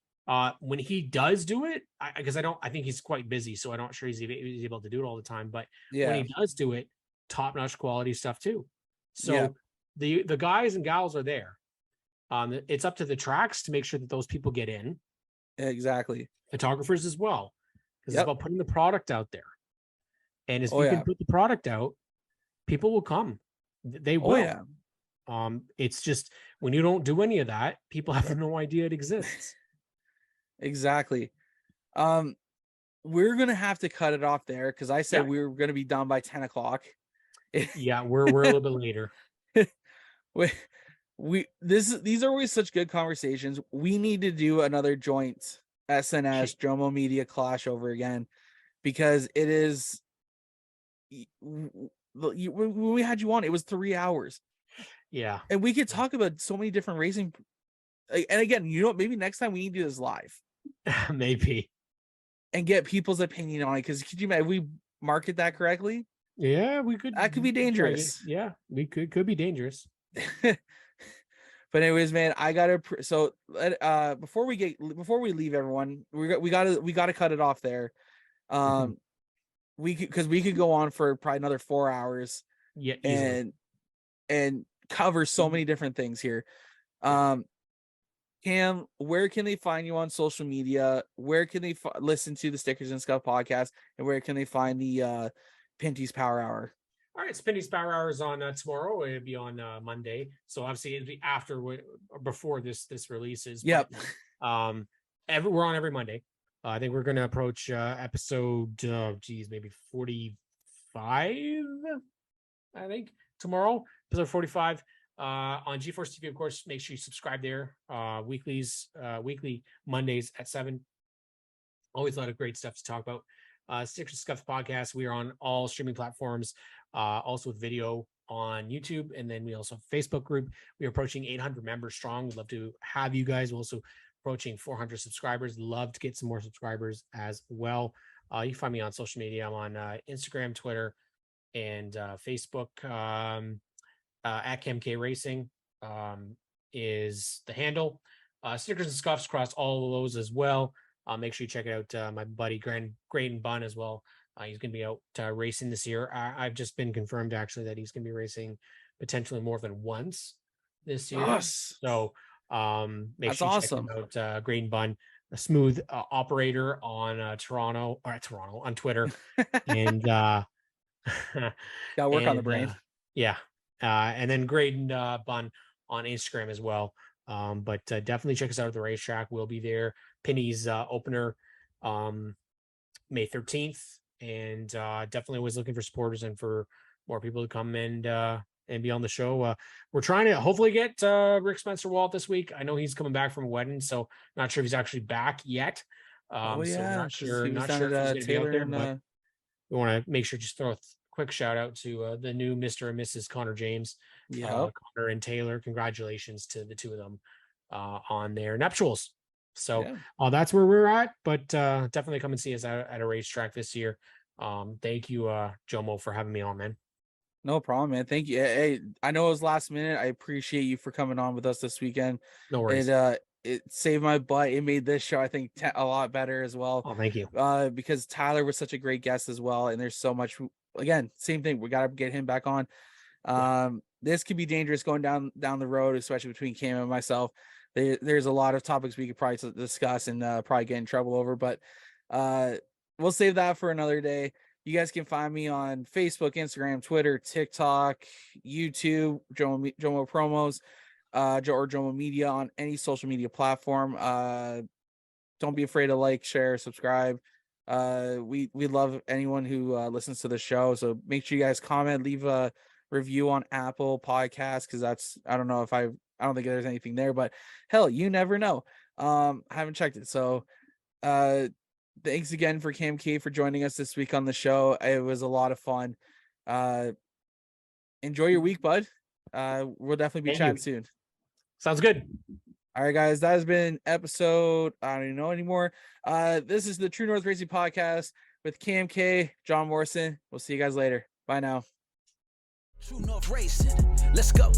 D: When he does do it, I think he's quite busy, so I'm not sure he's able to do it all the time. But when he does do it, top-notch quality stuff too. So the guys and gals are there. It's up to the tracks to make sure that those people get in.
C: Exactly.
D: Photographers as well, because it's about putting the product out there. And as you can put the product out, people will come. They will. It's just when you don't do any of that, people have no idea it exists.
C: Exactly. We're gonna have to cut it off there because I said we were gonna be done by 10 o'clock.
D: Yeah, we're a little bit later.
C: These are always such good conversations. We need to do another joint SNS Jomo Media Clash over again, because it is when we had you on, it was 3 hours.
D: Yeah,
C: and we could talk about so many different racing. And again, maybe next time we need to do this live.
D: Maybe. And
C: get people's opinion on it, because could you imagine if we market that correctly?
D: Yeah, we could.
C: That could be dangerous.
D: Yeah, we could be dangerous.
C: But anyways, man, I gotta. So before we leave, everyone, we gotta cut it off there. We could go on for probably another 4 hours.
D: Yeah, easily.
C: and cover so many different things here. Cam, where can they find you on social media? Where can they listen to the Stickers and Scuff podcast? And where can they find the Pinty's Power Hour?
D: All right, Pinty's Power Hour is on tomorrow. It'll be on Monday. So obviously it'll be before this releases.
C: Yep.
D: We're on every Monday. I think we're going to approach episode, maybe 45. I think tomorrow, episode 45 on GeForce TV. Of course, make sure you subscribe there. Weekly Mondays at 7. Always a lot of great stuff to talk about. Stickers and Scuffs podcast. We are on all streaming platforms, also with video on YouTube, and then we also have a Facebook group. We are approaching 800 members strong. We'd love to have you guys. We're also approaching 400 subscribers. Love to get some more subscribers as well. You can find me on social media. I'm on Instagram, Twitter, and Facebook. At KMK Racing is the handle. Stickers and Scuffs across all of those as well. Make sure you check it out. My buddy Graydon Bunn as well. He's going to be out racing this year. I've just been confirmed actually that he's going to be racing potentially more than once this year.
C: Yes.
D: So make sure you check him out. Graydon Bunn, a smooth operator on Toronto on Twitter, and got
C: work on the brain.
D: And then Graydon Bunn on Instagram as well. But definitely check us out at the racetrack. We'll be there. Penny's opener May 13th, and definitely always looking for supporters and for more people to come and be on the show. We're trying to hopefully get Rick Spencer Walt this week. I know he's coming back from a wedding, so not sure if he's actually back yet. So not sure if he's going to be out there, but we want to make sure just throw a quick shout out to the new Mr. and Mrs. Connor James. Connor and Taylor, congratulations to the two of them on their nuptials. So that's where we're at, but definitely come and see us at a racetrack this year. Thank you, Jomo, for having me on, man.
C: No problem, man. Thank you. Hey, I know it was last minute. I appreciate you for coming on with us this weekend.
D: No worries.
C: It saved my butt. It made this show, I think, a lot better as well.
D: Oh, thank you.
C: Because Tyler was such a great guest as well, and there's so much. Again, same thing. We got to get him back on. This could be dangerous going down the road, especially between Cam and myself. There's a lot of topics we could probably discuss and probably get in trouble over, but we'll save that for another day. You guys can find me on Facebook, Instagram, Twitter, TikTok, YouTube, Jomo Promos, or Jomo Media on any social media platform. Don't be afraid to like, share, subscribe. We love anyone who listens to the show. So make sure you guys comment, leave a review on Apple Podcasts, because I don't think there's anything there, but hell, you never know. I haven't checked it. So thanks again for Cam K for joining us this week on the show. It was a lot of fun. Enjoy your week, bud. We'll definitely be chatting soon.
D: Sounds good.
C: All right, guys, that has been episode, I don't even know anymore. This is the True North Racing Podcast with Cam K, John Morrison. We'll see you guys later. Bye now. True North Racing. Let's go.